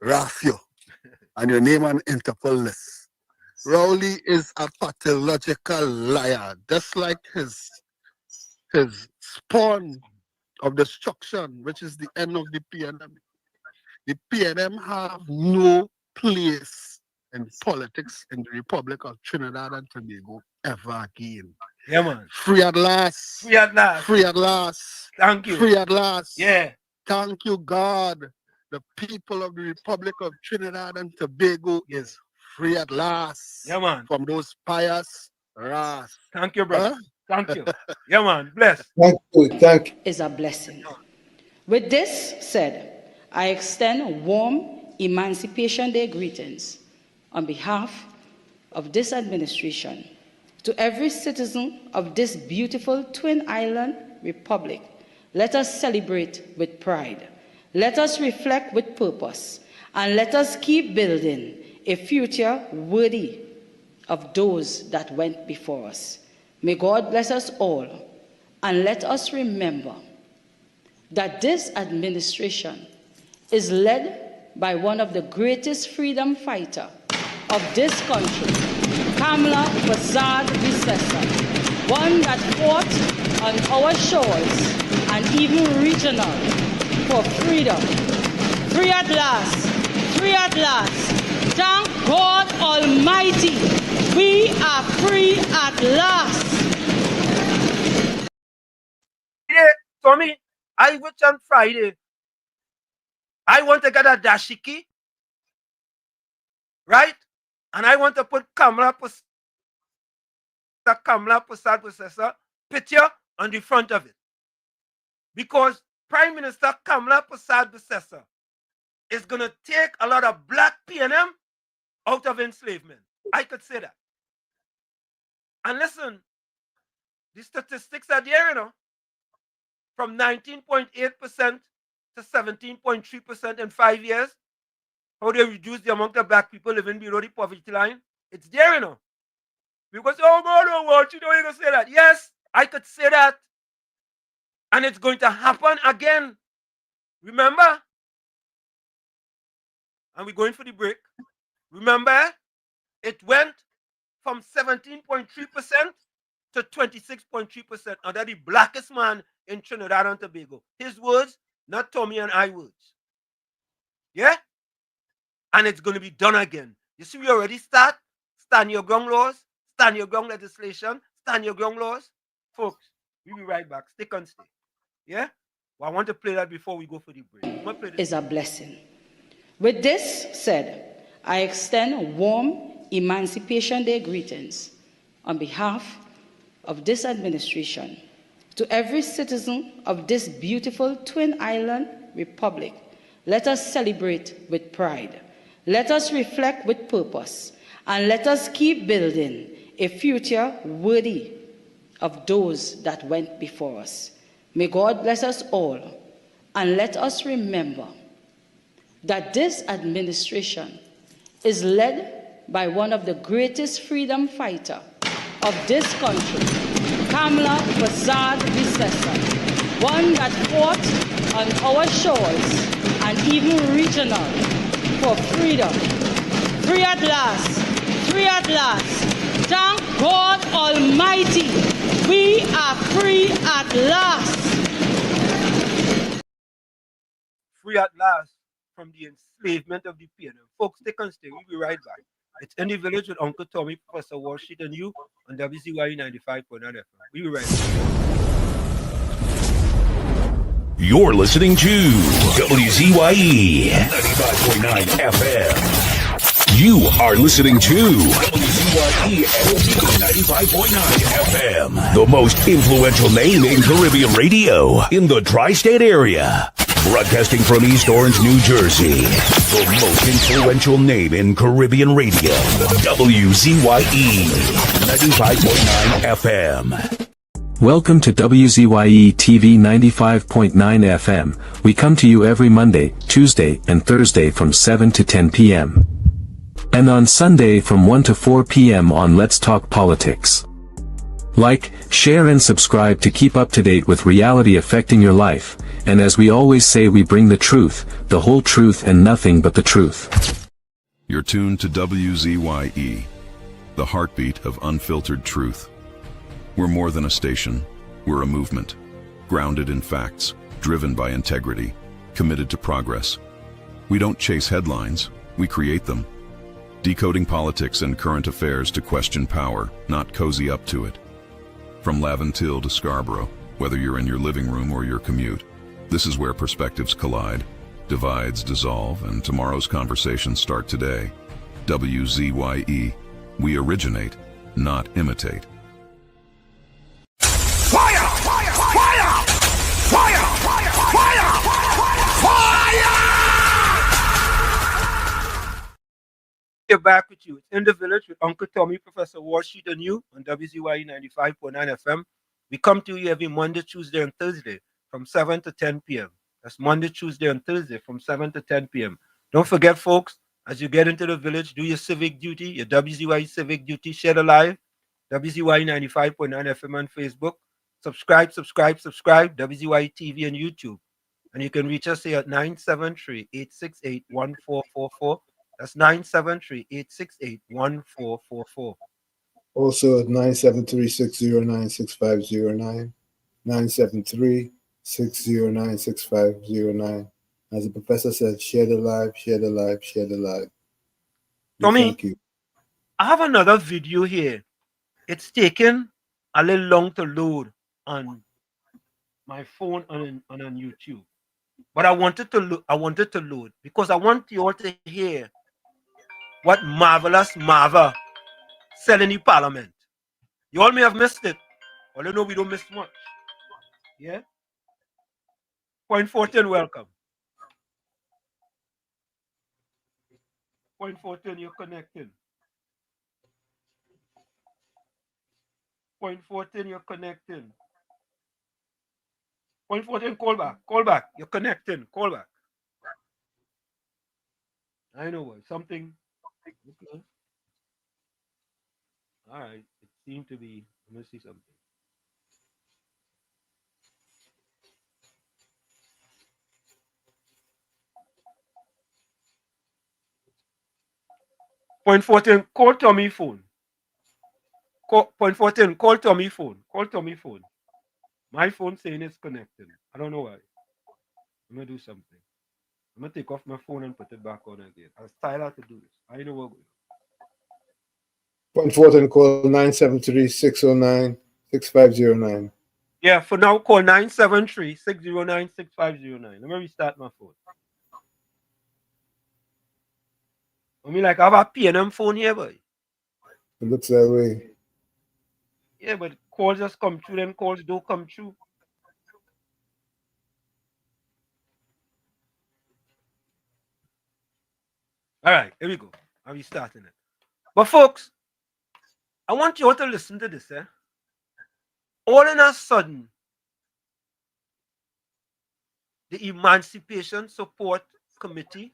wrath you and your name on Interpol list. Rowley is a pathological liar, just like his spawn of destruction, which is the end of the PNM. The PNM have no place in politics in the Republic of Trinidad and Tobago ever again. Yeah, man. Free at last. Free at last. Free at last. Thank you. Free at last. Yeah. Thank you, God. The people of the Republic of Trinidad and Tobago is free at last. Yeah, man. From those pious wrath. Thank you, brother. Thank you. Yeah, man. Bless. Thank you. Thank you. Is a blessing. With this said, I extend warm Emancipation Day greetings on behalf of this administration to every citizen of this beautiful Twin Island Republic. Let us celebrate with pride. Let us reflect with purpose. And let us keep building a future worthy of those that went before us. May God bless us all. And let us remember that this administration is led by one of the greatest freedom fighters of this country, Kamala WZYE, one that fought on our shores and even regional for freedom. Free at last, free at last. Thank God Almighty, we are free at last. Tommy, I went on Friday. I want to get a dashiki, right? And I want to put Kamala Prasad picture on the front of it. Because Prime Minister Kamala Prasad is going to take a lot of black PNM out of enslavement. I could say that. And listen, the statistics are there, you know. From 19.8% to 17.3% in 5 years. How they reduce the amount of black people living below the poverty line. It's there, you know. Because, oh God, oh what, you know you're going to say that. Yes, I could say that. And it's going to happen again. Remember? And we're going for the break. Remember? It went from 17.3% to 26.3% under the blackest man in Trinidad and Tobago. His words, not Tommy and I words. Yeah? And it's going to be done again. You see, we already stand your ground laws, stand your ground legislation, stand your ground laws. Folks, we'll be right back. Stick and stay. Yeah? Well, I want to play that before we go for the break. Is a blessing. With this said, I extend warm Emancipation Day greetings on behalf of this administration to every citizen of this beautiful Twin Island Republic. Let us celebrate with pride. Let us reflect with purpose. And let us keep building a future worthy of those that went before us. May God bless us all. And let us remember that this administration is led by one of the greatest freedom fighters of this country, Kamala WZYE, one that fought on our shores and even regional for freedom. Free at last, free at last. Thank God Almighty, we are free at last. Free at last from the enslavement of the PNM. Folks, stay and stay. We'll be right back. It's In the Village with Uncle Tommy, Professor Warsheet, and you on WZYE 95.9 FM. We'll be right back. You're listening to WZYE 95.9 FM. You are listening to WZYE 95.9 FM, the most influential name in Caribbean radio in the tri-state area. Broadcasting from East Orange, New Jersey, the most influential name in Caribbean radio, WZYE 95.9 FM. Welcome to WZYE TV 95.9 FM. We come to you every Monday, Tuesday, and Thursday from 7 to 10 p.m. And on Sunday from 1 to 4 p.m. on Let's Talk Politics. Like, share and subscribe to keep up to date with reality affecting your life. And as we always say, we bring the truth, the whole truth and nothing but the truth. You're tuned to WZYE, the heartbeat of unfiltered truth. We're more than a station, we're a movement, grounded in facts, driven by integrity, committed to progress. We don't chase headlines, we create them. Decoding politics and current affairs to question power, not cozy up to it. From Laventille to Scarborough, whether you're in your living room or your commute, this is where perspectives collide, divides dissolve, and tomorrow's conversations start today. WZYE. We originate, not imitate. Fire! Fire! Fire! Fire! Fire! Fire! We're back with you. It's In the Village with Uncle Tommy, Professor Walsheet, and you on WZYE 95.9 FM. We come to you every Monday, Tuesday, and Thursday from 7 to 10 p.m. That's Monday, Tuesday, and Thursday from 7 to 10 p.m. Don't forget, folks, as you get into the village, do your civic duty, your WZYE civic duty, share the live, WZYE 95.9 FM on Facebook. Subscribe, WZYE TV and YouTube. And you can reach us here at 973-868-1444. That's 973-868-1444. Also at 973-609-6509. 973-609-6509. As the professor said, share the live, share the live, share the live. Tommy, thank you. I have another video here. It's taken a little long to load on my phone and on YouTube. But I wanted to load because I want you all to hear what marvelous Marva said in the parliament. You all may have missed it. All you know, we don't miss much. Yeah? Point 14, welcome. Point 14, you're connecting. Point 14, you're connecting. Point 14, call back. You're connecting, call back. I know what, something. Okay. All right, it seemed to be, let me see something. Point 14, call Tommy phone. Point 14, call Tommy phone. Call Tommy phone. My phone saying it's connected. I don't know why. I'm going to do something. I'm going to take off my phone and put it back on again. I'll style to do this. I know what going on. Point 14, call 973-609-6509. Yeah, for now, call 973-609-6509. Let me restart my phone. I mean, like, I have a P&M phone here, boy. It looks that way. Yeah, but calls just come through, then calls don't come through. All right, here we go. I'll be starting it. But folks, I want you all to listen to this. All in a sudden, the Emancipation Support Committee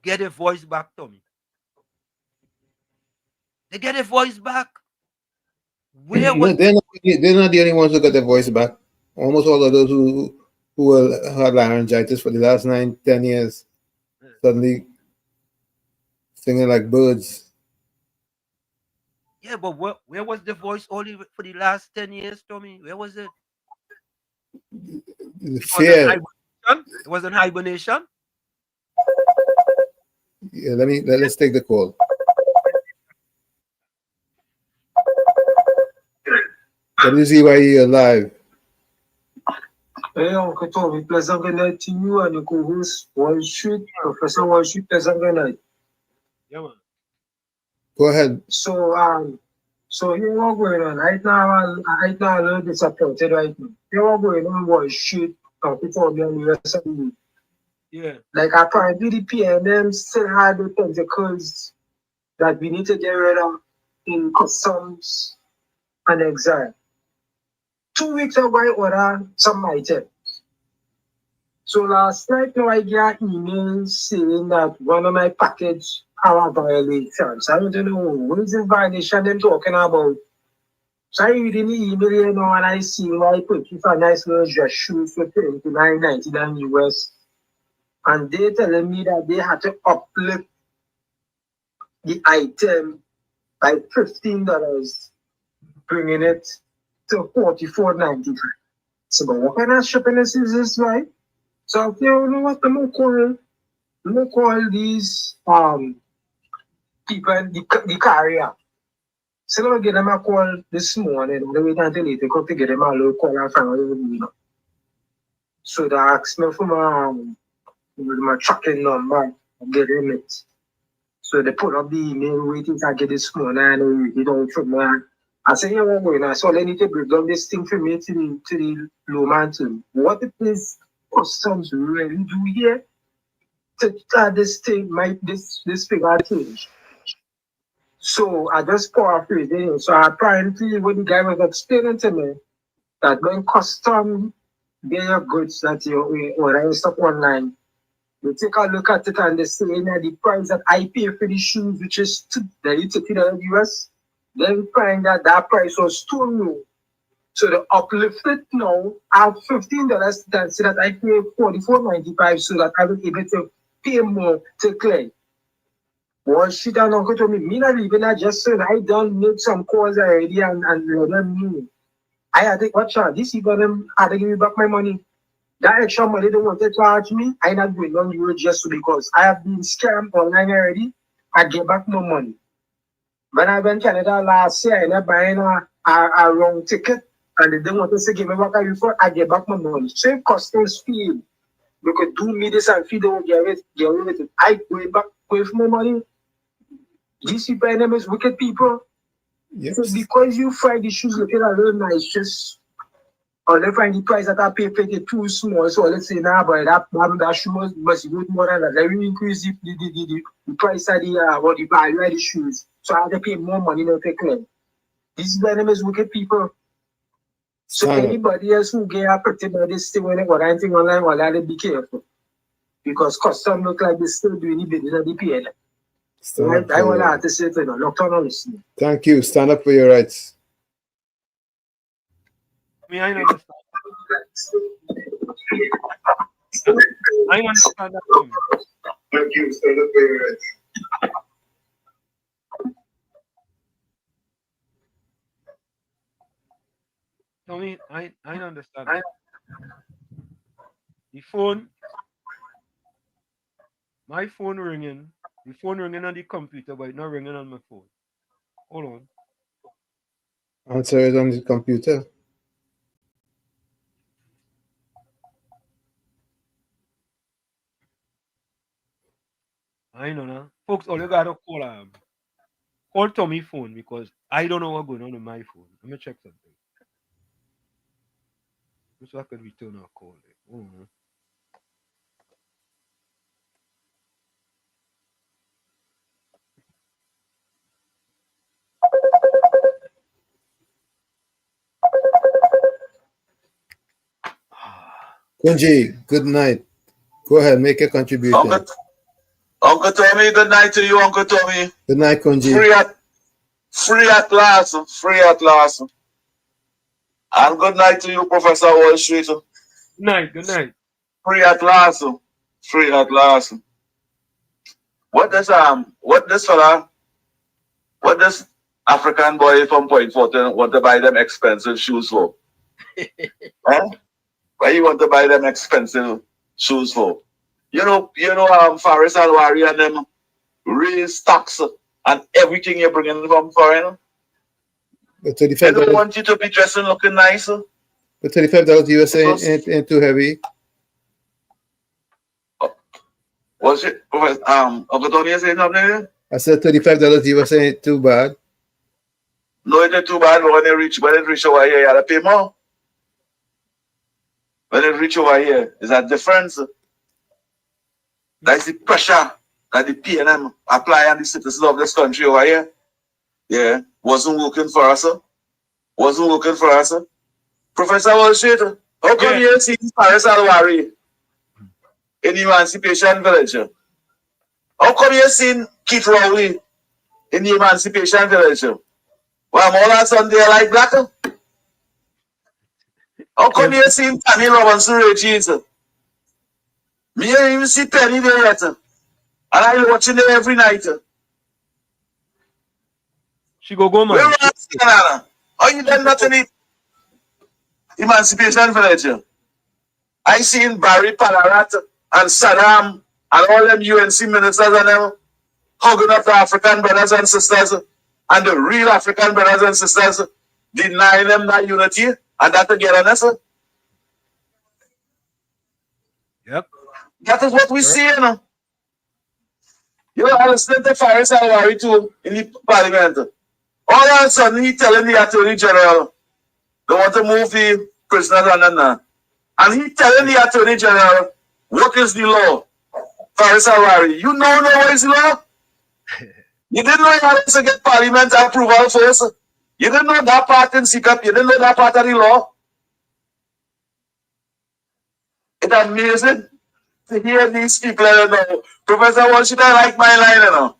get a voice back, Tommy. They get a voice back. They're not the only ones who got their voice back. Almost all of those who had laryngitis for the last 9-10 years suddenly singing like birds. Yeah, but where was the voice only for the last 10 years, Tommy? Where was it? Fear. It was in hibernation. Yeah, let's take the call. WZYE live. Hey, Uncle Tommy, pleasant good night to you and your co-host, Walsheet, Professor Walsheet, pleasant good night. Yeah, man. Go ahead. So here what going on? Right now, I'm a little disappointed right now. Here what going on, Walsheet, Uncle Tommy, and the rest of you. Yeah. Like, apparently the PNM still had the tentacles that we need to get rid of in customs and exile. 2 weeks ago, I ordered some items. So last night, I got emails saying that one of my packages are violations. I don't know what is this violation they're talking about. So I read in the email, you know, and I see I purchased a nice little dress shoes for $29.99 US. And they're telling me that they had to uplift the item by $15, bringing it to $44.95. So, but what kind of shipping is this, right? So, you know what, I'm gonna call these people, the carrier. So, I'm gonna get them a call this morning. They wait until later to get them a little call and find out what you know. So, they asked me for my tracking number and get them it. So, they put up the email waiting to get this morning and they don't from me. I say, yeah, what going on? So, they need to break down this thing for me to the low man to what it is customs really do here to this thing, this figure change. So I just paraphrasing. So apparently, when the guy was explaining to me that when custom get your goods that you order stuff online, you take a look at it and they say the price that I pay for the shoes, which is $30 US, then find that price was too low. So they uplifted now at $15 than say that I pay $44.95 so that I will be able to pay more to claim. Well, she done uncle to me not even adjusted. I done made some calls already and them knew. I had to watch out. This even them had to give me back my money. That extra money they want to charge me, I not going on you just because I have been scammed online already. I get back my money. When I went to Canada last year, I ended up buying a wrong ticket. And they didn't want to say, give me back a refund, I get back my money. So if customs feel they could do me this and feel they won't get away with it, I go back with my money. These people name is wicked people. Yes. So because you find the shoes looking a little nice, just or they find the price that I pay for it too small. So let's say now, but that shoe must be worth more than that. They will increase the price of the value of the shoes. So I have to pay more money to take them. These name is wicked people. So anybody else who get affected by this thing when they got anything online, well, I be careful. Because custom look like they still doing the business of the PN. I want to have to say to you, look on listening. Thank you. Stand up for your rights. I understand. I understand that. Thank you. Stand up for your rights. Tommy, I understand. The phone, my phone ringing, the phone ringing on the computer, but it's not ringing on my phone. Hold on. Answer it on the computer. I know now. Folks, all you gotta call Tommy's phone because I don't know what's going on with my phone. Let me check something. So I could return our call. Kunji, good night. Go ahead, make a contribution. Uncle Tommy, good night to you, Uncle Tommy. Good night, Kunji. Free at last. And good night to you, Professor Wall Street. Good night. Free at last. What this African boy from Point Fortin want to buy them expensive shoes for? Huh? Why you want to buy them expensive shoes for? You know, Faris Alwari and them raise tax and everything you're bringing from foreign. But I don't want you to be dressing looking nice. But $35 US ain't too heavy. Was it? Uncle Tony saying something? I said $35 US ain't too bad. No, it ain't too bad. But when it reach over here, you gotta pay more. When it reach over here, is that difference? That's the pressure that the PNM apply on the citizens of this country over here. Yeah, wasn't working for us. Professor Wall Street, how come you see Faris Alwari in Emancipation Village? How come you seen Keith Rowley in the Emancipation Village? Well, I'm all on Sunday like black. How come you seen Penny Robinson Regis? Me ain't even see Penny there yet. And I watching them every night. She go, man. Where are you done nothing in Emancipation Village? I seen Barry Palarat and Saddam and all them UNC ministers and them hugging up the African brothers and sisters, and the real African brothers and sisters denying them that unity and that togetherness. Yep. That is what we see, you know. You know, I listened to Faris Alwari too in the parliament. All of a sudden, he telling the Attorney General they want to move the prisoners and he telling the Attorney General what is the law. Faris Alwari, you know what is the law? You didn't know you had to get Parliament approval first. You didn't know that part in SICAP. You didn't know that part of the law. It's amazing to hear these people, you know. Professor Walsh, I like my line, you know.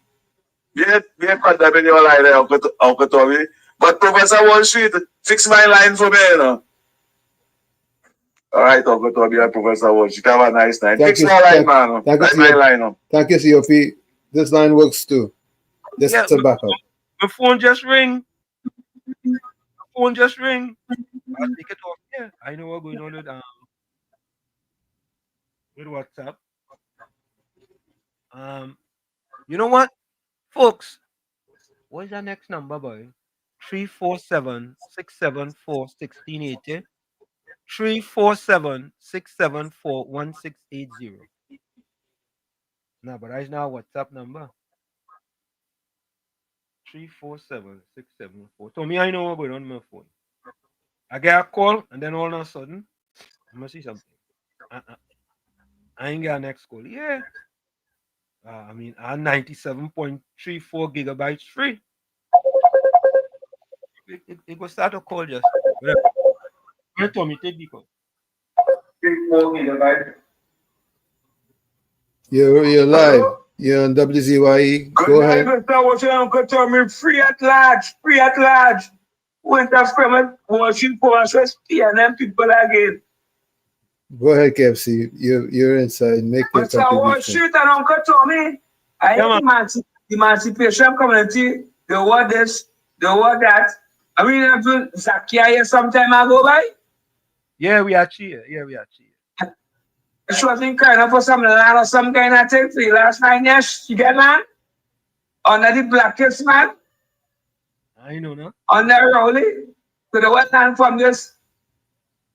We ain't condemning your line there, Uncle Tommy. But Professor Wall Street, fix my line for me, you know. All right, Uncle Tommy and Professor Wall Street, have a nice night. Fix my line, man. Like my line. Thank you, COP. This line works too. This is a backup. My phone just ring. I'll take it off. Yeah, I know what's going on with WhatsApp. You know what, folks? What is our next number, boy? 347-674-1680. 347-674-1680. No, but that's not WhatsApp number. 347-674. So me, I know what's going on my phone. I get a call, and then all of a sudden, I must see something. I ain't got a next call. Yeah. I mean, I 97.34 gigabytes free. It will start a call just. Wait for me, take the call. 34 gigabytes. You're live. You're on WZYE. Go ahead. Uncle Tommy, free at large. Winter from washing forces, PNM people again. Go ahead, KFC. You're inside. Make your contribution. But I want to shoot and Uncle Tommy. I hate Emancipation community. They want this, they want that. I mean, Zakia some time ago, by? Yeah, we are cheer. She was in kind of for some land or some kind of thing for the last 9 years. You get man? Under the blackest man. I know, no? Under Rowley. So the one land from this,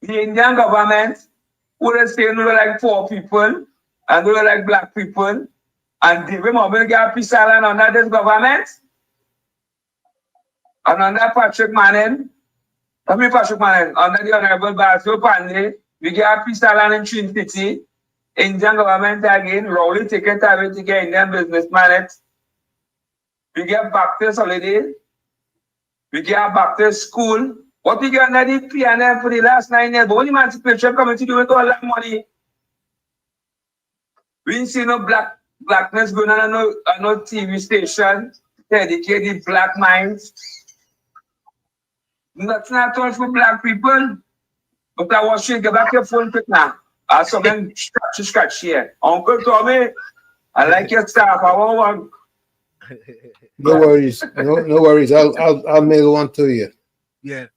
the Indian government, who they say no like poor people and no like black people, and they will get peace island under this government. And under Patrick Manning, under the Honorable Basil Pandey, we get peace island in Trinity. Indian government again, Rowley take it away to get Indian businessman. We get Baptist holiday. We get Baptist school. What we get under the PNM for the last 9 years, but when Emancipation committee doing all that money, we didn't see no blackness going on no TV station dedicated black minds. That's not all for black people. But I want you to get back your phone quick now. I saw them scratch here. Uncle Tommy, I like your stuff. I want one. No worries. No worries. I'll mail one to you. Yeah.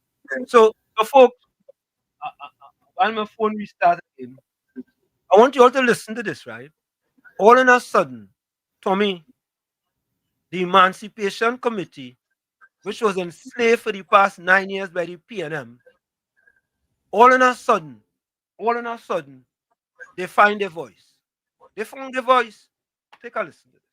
So folks, while my phone restarted again, I want you all to listen to this, right? All of a sudden, Tommy, the Emancipation Committee, which was enslaved for the past 9 years by the PNM, all of a sudden, they find their voice. They found their voice. Take a listen to this.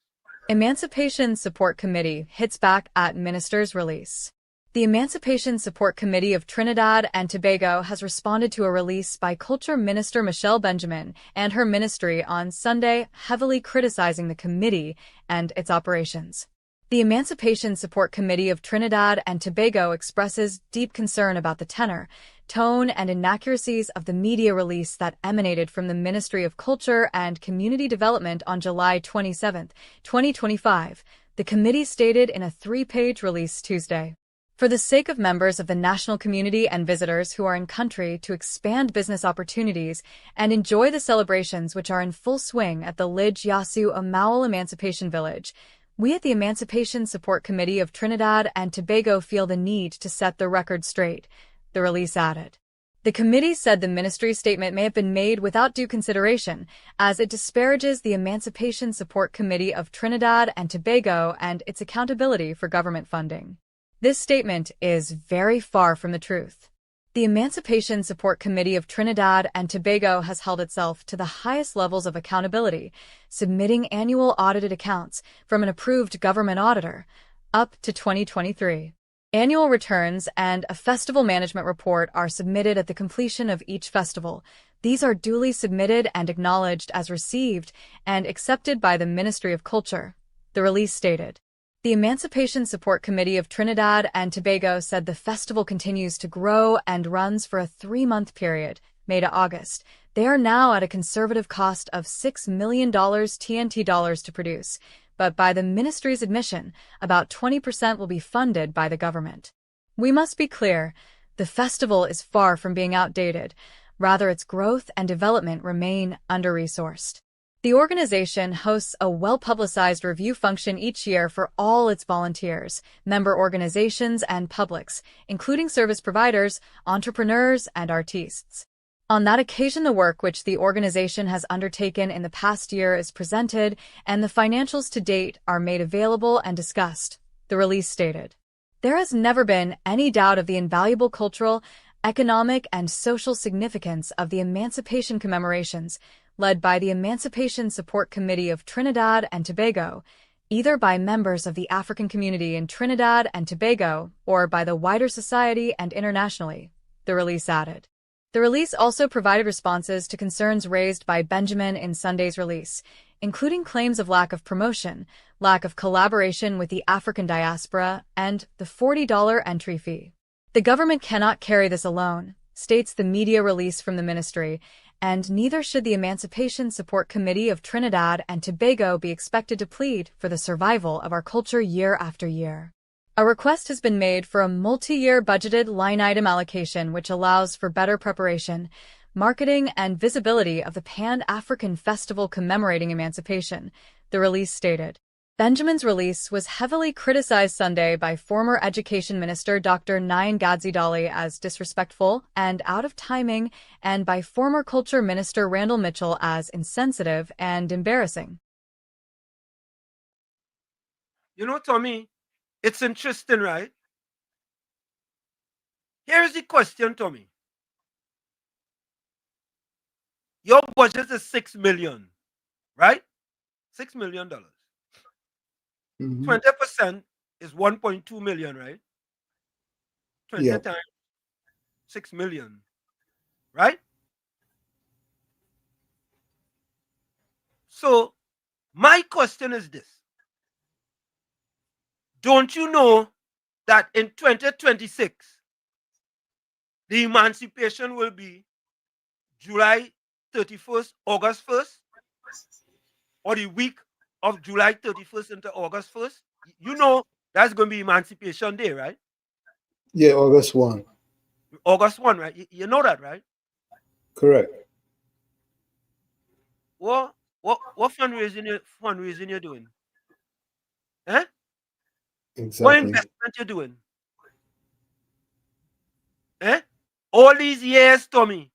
Emancipation Support Committee hits back at minister's release. The Emancipation Support Committee of Trinidad and Tobago has responded to a release by Culture Minister Michelle Benjamin and her ministry on Sunday, heavily criticizing the committee and its operations. The Emancipation Support Committee of Trinidad and Tobago expresses deep concern about the tenor, tone, and inaccuracies of the media release that emanated from the Ministry of Culture and Community Development on July 27, 2025, the committee stated in a 3-page release Tuesday. For the sake of members of the national community and visitors who are in country to expand business opportunities and enjoy the celebrations which are in full swing at the Lidj Yasu Amawal Emancipation Village, We at the Emancipation Support Committee of Trinidad and Tobago feel the need to set the record straight, the release added. The committee said the ministry's statement may have been made without due consideration, as it disparages the Emancipation Support Committee of Trinidad and Tobago and its accountability for government funding. This statement is very far from the truth. The Emancipation Support Committee of Trinidad and Tobago has held itself to the highest levels of accountability, submitting annual audited accounts from an approved government auditor up to 2023. Annual returns and a festival management report are submitted at the completion of each festival. These are duly submitted and acknowledged as received and accepted by the Ministry of Culture, the release stated. The Emancipation Support Committee of Trinidad and Tobago said the festival continues to grow and runs for a 3-month period, May to August. They are now at a conservative cost of $6 million TNT dollars to produce, but by the ministry's admission, about 20% will be funded by the government. We must be clear, the festival is far from being outdated. Rather, its growth and development remain under-resourced. The organization hosts a well-publicized review function each year for all its volunteers, member organizations, and publics, including service providers, entrepreneurs, and artists. On that occasion, the work which the organization has undertaken in the past year is presented, and the financials to date are made available and discussed, the release stated. There has never been any doubt of the invaluable cultural, economic, and social significance of the Emancipation commemorations, led by the Emancipation Support Committee of Trinidad and Tobago, either by members of the African community in Trinidad and Tobago or by the wider society and internationally, the release added. The release also provided responses to concerns raised by Benjamin in Sunday's release, including claims of lack of promotion, lack of collaboration with the African diaspora, and the $40 entry fee. The government cannot carry this alone, states the media release from the ministry, and neither should the Emancipation Support Committee of Trinidad and Tobago be expected to plead for the survival of our culture year after year. A request has been made for a multi-year budgeted line-item allocation which allows for better preparation, marketing, and visibility of the Pan-African Festival commemorating emancipation, the release stated. Benjamin's release was heavily criticized Sunday by former Education Minister Dr. Nyan Gadzidali as disrespectful and out of timing, and by former Culture Minister Randall Mitchell as insensitive and embarrassing. You know, Tommy, it's interesting, right? Here's the question, Tommy. Your budget is $6 million, right? $6 million. 20% is 1.2 million, right? 20 times 6 million, right? So my question is this. Don't you know that in 2026, the emancipation will be July 31st, August 1st, or the week of July 31st into August 1st? You know that's going to be Emancipation Day, right? Yeah, August 1. August 1, right? You know that, right? Correct. What fundraising you're doing? Eh? Exactly. What investment you're doing? Eh? All these years, Tommy,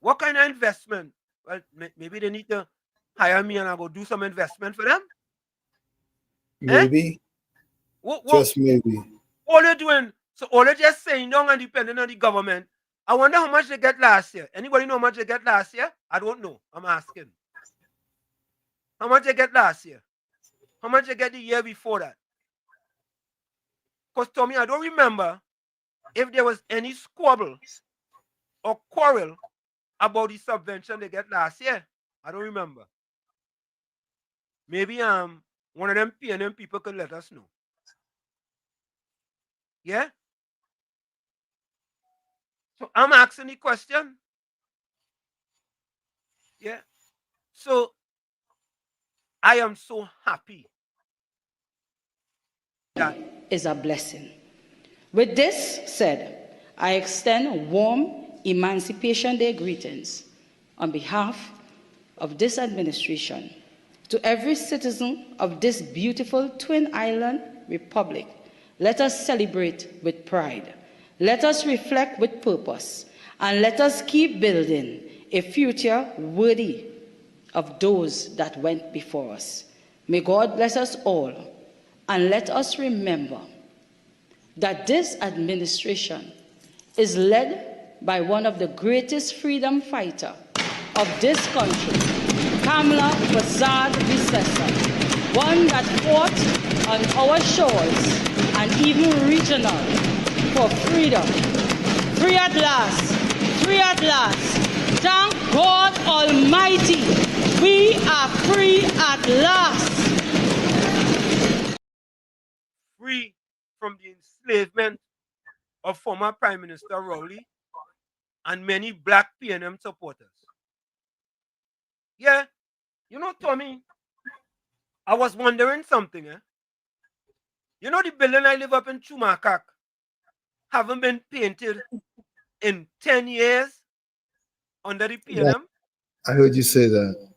what kind of investment? Well, maybe they need to hire me and I go do some investment for them. Maybe. Eh? Just maybe. All you're doing, so all you're just saying down and depending on the government. I wonder how much they get last year. Anybody know how much they get last year? I don't know. I'm asking. How much they get last year? How much they get the year before that? Because, Tommy, I don't remember if there was any squabble or quarrel about the subvention they get last year. I don't remember. Maybe one of them PNM people could let us know. Yeah? So I'm asking the question. Yeah. So I am so happy. That is a blessing. With this said, I extend warm Emancipation Day greetings on behalf of this administration To every citizen of this beautiful Twin Island Republic, let us celebrate with pride. Let us reflect with purpose. And let us keep building a future worthy of those that went before us. May God bless us all. And let us remember that this administration is led by one of the greatest freedom fighters of this country, Kamala Persad-Bissessar, one that fought on our shores and even regional for freedom. Free at last, free at last. Thank God Almighty, we are free at last. Free from the enslavement of former Prime Minister Rowley and many black PNM supporters. Yeah, you know, Tommy, I was wondering something. You know, the building I live up in Chumakak haven't been painted in 10 years under the PNM? Yeah, I heard you say that.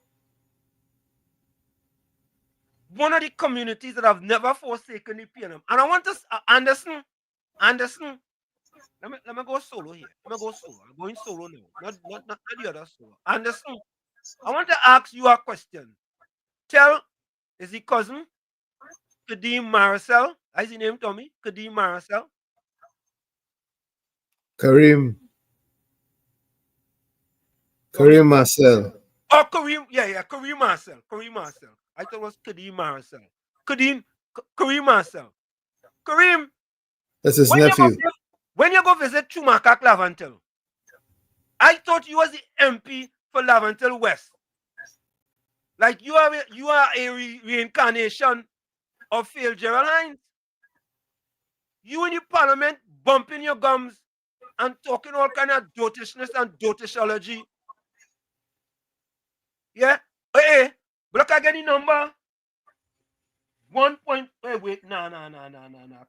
One of the communities that have never forsaken the PNM. And I want to, Anderson, let me go solo here. Let me go solo. I'm going solo now. Not the other solo. Anderson, I want to ask you a question. Is he cousin? Kadeem Marcel? Is his name, Tommy? Kadeem Marcel? Kareem Marcel. Oh, Kareem, yeah, Kareem Marcel. I thought it was Kadeem Marcel. Kareem Marcel. Kareem. That's his nephew. When you go visit Chumakak Lavantel, I thought you was the MP for Lavantel West. Like you are a reincarnation of Phil Gerald Hines. You in the parliament bumping your gums and talking all kind of dotishness and dotishology. Yeah? Hey, look again the number. 1 point. Wait. Nah.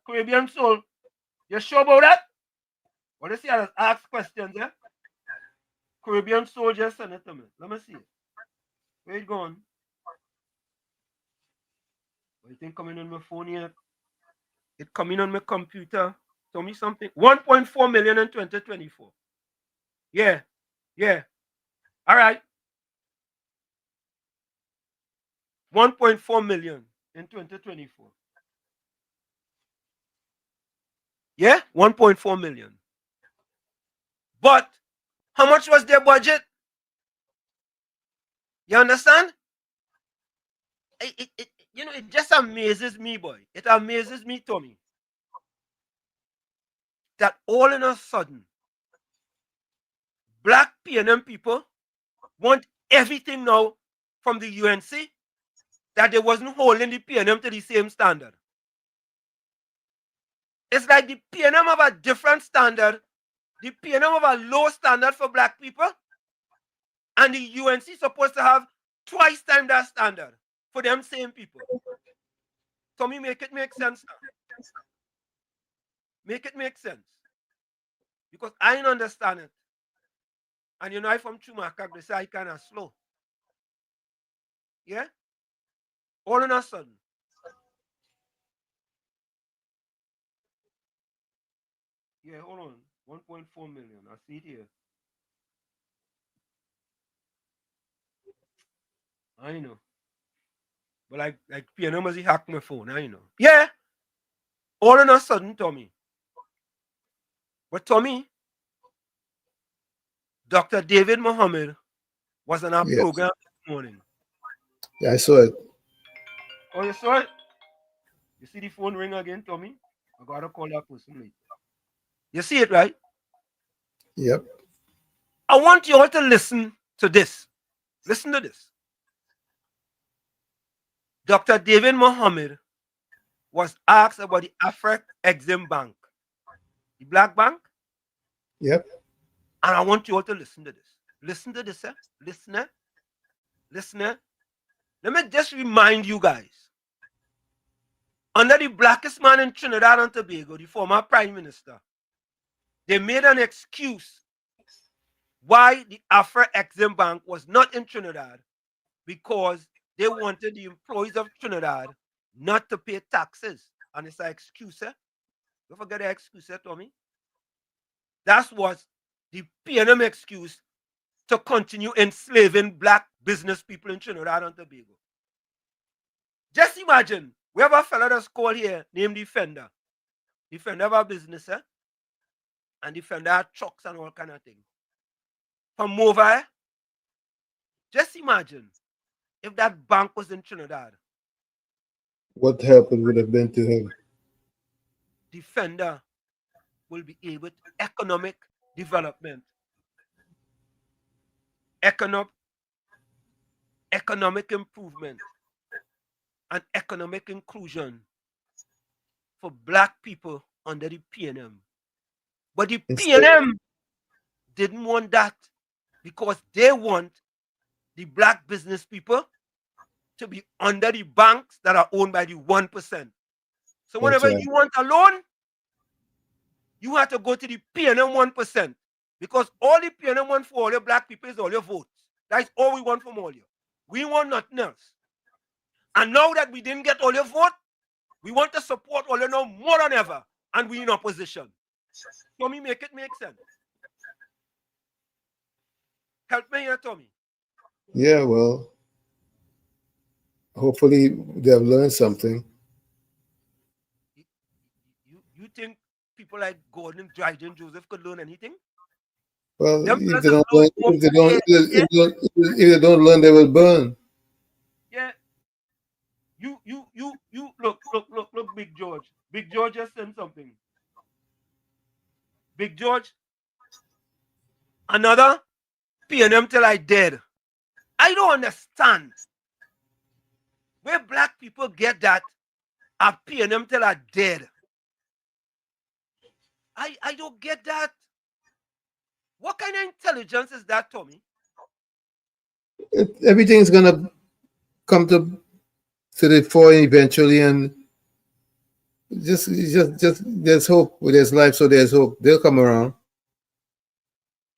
Caribbean Soul. You sure about that? What you see? I just ask questions, yeah? Caribbean Soul just send it to me. Let me see it. Where it going? What you think coming on my phone yet? It coming on my computer. Tell me something. 1.4 million in 2024. Yeah. All right. 1.4 million in 2024. Yeah, 1.4 million. But how much was their budget? You understand? It just amazes me, boy. It amazes me, Tommy, that all in a sudden, black PNM people want everything now from the UNC that they wasn't holding the PNM to the same standard. It's like the PNM have a different standard. The PNM have a low standard for black people. And the UNC is supposed to have twice time that standard for them same people. So me make it make sense now. Make it make sense. Because I don't understand it. And I from Chumakak, they say I kind of slow. Yeah? All in a sudden. Yeah, hold on. 1.4 million. I see it here. I know. But like PNM must hack my phone, I know. Yeah. All in a sudden, Tommy. But Tommy, Dr. David Mohammed was on our program this morning. Yeah, I saw it. Oh, you saw it? You see the phone ring again, Tommy? I gotta call that person later. You see it, right? Yep. I want you all to listen to this. Listen to this. Dr. David Mohammed was asked about the Afrexim Bank, the black bank. Yep. And I want you all to listen to this. Listen to this, Listener. Let me just remind you guys. Under the blackest man in Trinidad and Tobago, the former prime minister, they made an excuse why the Afrexim Bank was not in Trinidad, because they wanted the employees of Trinidad not to pay taxes. And it's an excuse, eh? Don't forget the excuse, Tommy. That was the PNM excuse to continue enslaving black business people in Trinidad and Tobago. Just imagine, we have a fella that's called here named Defender. Defender have a business, eh? And Defender have trucks and all kind of things. From over, eh? Just imagine if that bank was in Trinidad. What help it would have been to him? Defender will be able to economic development, economic improvement, and economic inclusion for black people under the PNM. But the PNM didn't want that because they want the black business people to be under the banks that are owned by the 1%. So whenever you want a loan, you have to go to the PNM 1%, because all the PNM want for all your black people is all your votes. That's all we want from all you. We want nothing else. And now that we didn't get all your vote, we want to support all you now more than ever, and we in opposition. Tommy, make it make sense. Help me here, Tommy. Yeah, well, hopefully they have learned something. You think people like Gordon, Dryden, Joseph could learn anything? Well, if they don't learn, they will burn. Yeah. You look, Big George. Big George just said something. Big George, another PNM till I dead. I don't understand where black people get that a PNM till I dead. I don't get that. What kind of intelligence is that, Tommy? Everything's gonna come to the fore eventually, and just there's hope. There's life, so there's hope. They'll come around.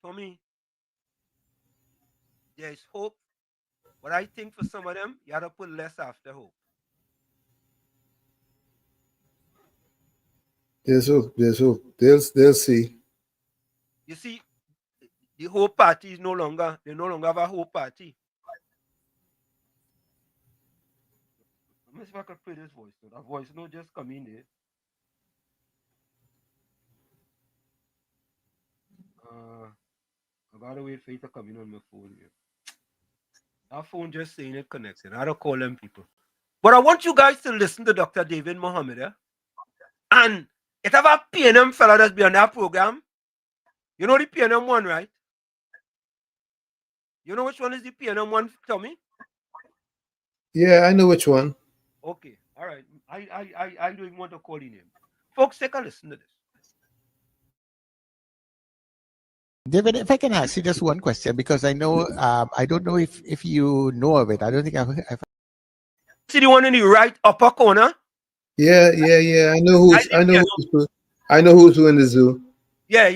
Tommy, there's hope, but I think for some of them, you have to put less after hope. There's hope. There's hope. They'll see. You see, the Hope Party is no longer. They no longer have a Hope Party. Let me see if I can play this voice. That voice no just come in there. I gotta wait for it to come in on my phone here. Our phone just saying it connected. I don't call them people. But I want you guys to listen to Dr. David Mohammed. Eh? And it have a PNM fella that's been on that program. You know the PNM one, right? You know which one is the PNM one, Tommy? Yeah, I know which one. Okay, all right. I don't even want to call the name. Folks, take a listen to this. David, if I can ask you just one question, because I know I don't know if you know of it. I don't think I've See the one in the right upper corner? Yeah. I know who's who in the zoo. Yeah.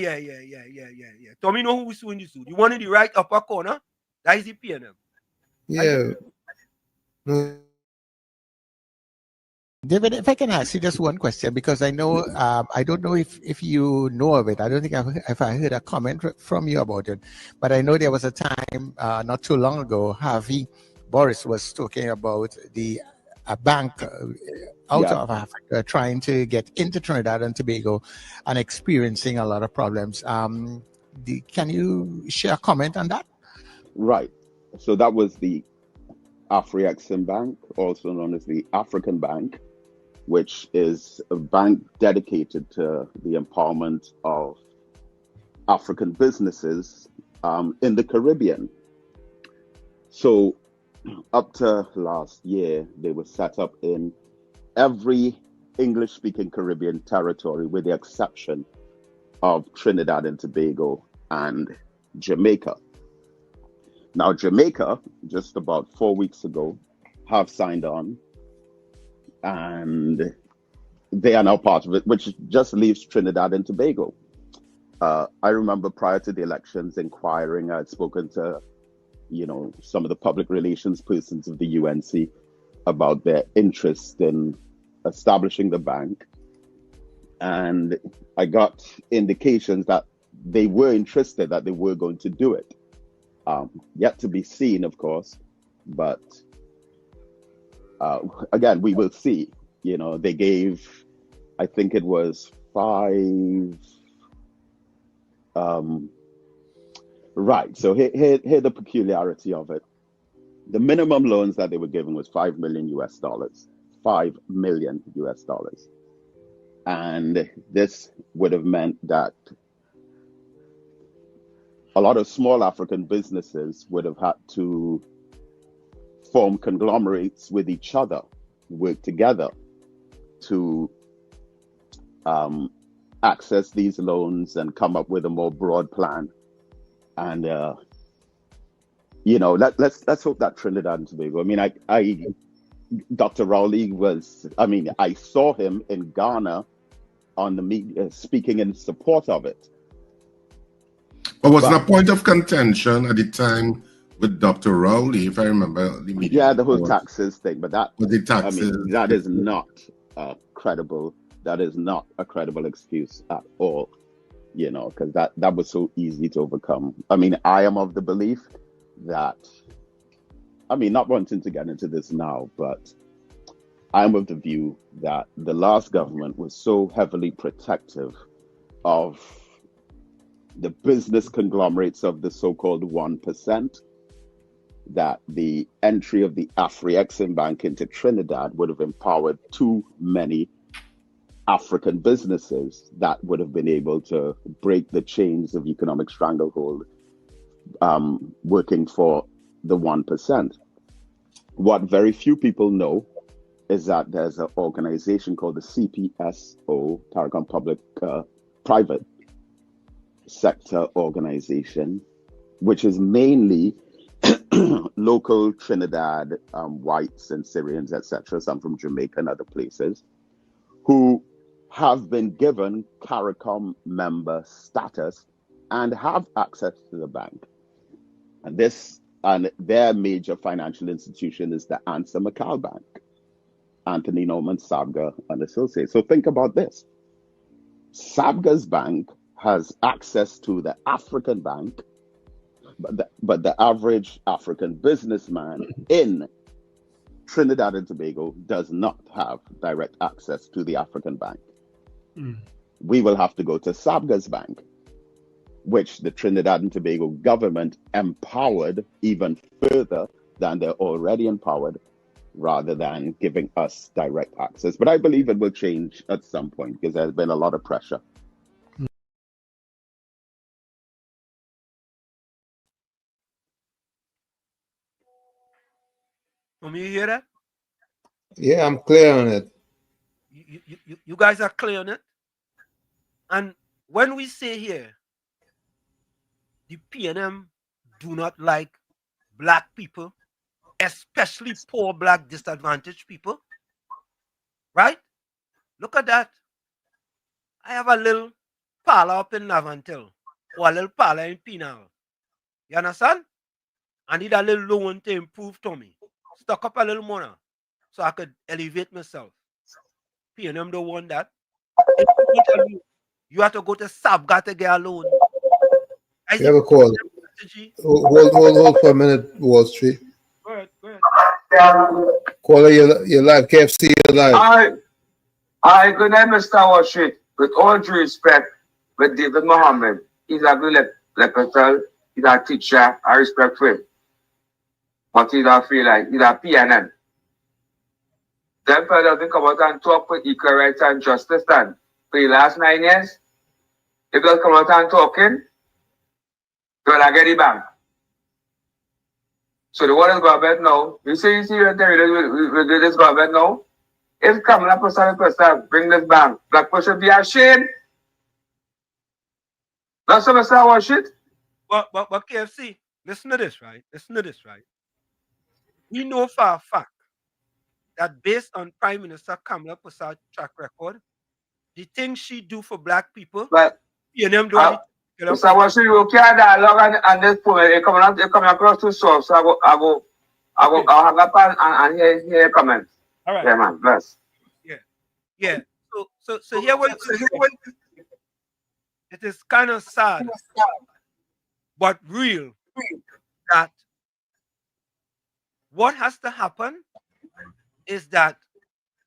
Tommy know who's who in the zoo. The one in the right upper corner, that is the PNM. Yeah. No. David, if I can ask you just one question, because I know I don't know if you know of it. I don't think if I heard a comment from you about it, but I know there was a time not too long ago, Harvey Boris was talking about a bank out of Africa trying to get into Trinidad and Tobago and experiencing a lot of problems. Can you share a comment on that? Right. So that was the Afri-Exim Bank, also known as the African Bank, which is a bank dedicated to the empowerment of African businesses in the Caribbean. So up to last year, they were set up in every English-speaking Caribbean territory, with the exception of Trinidad and Tobago and Jamaica. Now, Jamaica, just about 4 weeks ago, have signed on, and they are now part of it, which just leaves Trinidad and Tobago. I remember prior to the elections inquiring, I had spoken to some of the public relations persons of the UNC about their interest in establishing the bank. And I got indications that they were interested, that they were going to do it. Yet to be seen, of course, but again, we will see. They gave, I think it was 5. Right. So here the peculiarity of it. The minimum loans that they were giving was $5 million US. $5 million US. And this would have meant that a lot of small African businesses would have had to form conglomerates with each other, work together to access these loans and come up with a more broad plan. And let's hope that Trinidad and Tobago. I mean, Dr. Rowley I saw him in Ghana on the media speaking in support of it. But was the point of contention at the time with Dr. Rowley, if I remember? The whole taxes thing, but that with the taxes, that is not credible. That is not a credible excuse at all. Because that was so easy to overcome. I mean, I am of the belief that, not wanting to get into this now, but I'm of the view that the last government was so heavily protective of the business conglomerates of the so-called 1% that the entry of the Afri-Exim Bank into Trinidad would have empowered too many African businesses that would have been able to break the chains of economic stranglehold working for the 1%. What very few people know is that there's an organization called the CPSO, Tarragona Public Private Sector Organization, which is mainly local Trinidad whites and Syrians, etc., some from Jamaica and other places, who have been given CARICOM member status and have access to the bank. And their major financial institution is the Ansa McCall Bank, Anthony Norman Sabga and Associates. So think about this. Sabga's bank has access to the African bank, but the average African businessman in Trinidad and Tobago does not have direct access to the African bank. We will have to go to Sabga's bank, which the Trinidad and Tobago government empowered even further than they're already empowered, rather than giving us direct access. But I believe it will change at some point because there's been a lot of pressure. You hear that? Yeah, I'm clear on it. You guys are clear on it? And when we say here, the PNM do not like black people, especially poor black disadvantaged people, right? Look at that. I have a little parlor up in Lavantil or a little parlor in Pinal. You understand? I need a little loan to improve to me. Stock up a little money so I could elevate myself. PNM don't want that. You have to go to Sabga to get a loan. You have a call. Hold for a minute, Wall Street. Go ahead. Caller, you're live. KFC, you're live. I good night, Mr. Wall Street. With all due respect, with David Mohammed, he's a good lecturer, he's a teacher, I respect him. But he don't feel like he's a PNM. Them fellas doesn't come out and talk for equal rights and justice then. For the last 9 years, if they come out and talking, they'll get the bank. So the one is government now. You see with this government now? If Kamala person bring this bank, black people should be ashamed. That's what I want shit. But KFC, listen to this, right? We know for a fact that based on Prime Minister Kamala Persaud's track record, the things she do for black people, PNM do So I was saying you carry dialogue and this point it coming across too soft. So I'll hang up and hear comments. All right. Yeah, man. Bless. Yeah. So here what it is kind of sad, but real that what has to happen is that,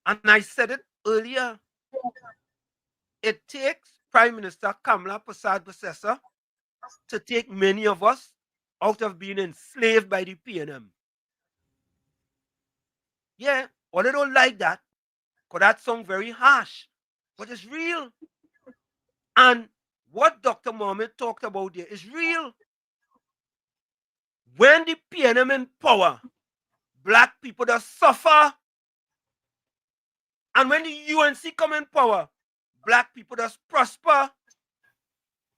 and I said it earlier, it takes Prime Minister Kamala Persad-Bissessar to take many of us out of being enslaved by the PNM. Yeah, well, they don't like that, because that sounds very harsh, but it's real. And what Dr. Mohammed talked about there is real. When the PNM in power, black people that suffer. And when the UNC come in power, black people that prosper.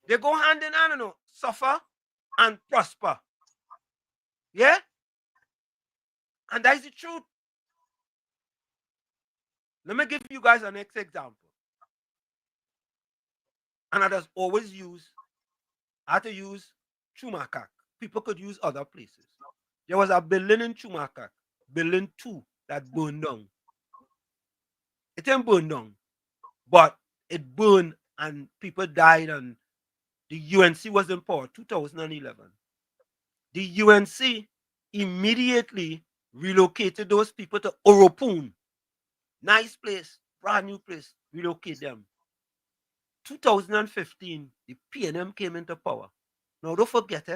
They go hand in hand, suffer and prosper. Yeah? And that is the truth. Let me give you guys an next example. And I just always I had to use Chumakak. People could use other places. There was a building in Chumakak, building 2, that burned down. It didn't burn down, but it burned and people died, and the UNC was in power, 2011. The UNC immediately relocated those people to Oropun. Nice place, brand new place, relocate them. 2015, the PNM came into power. Now don't forget,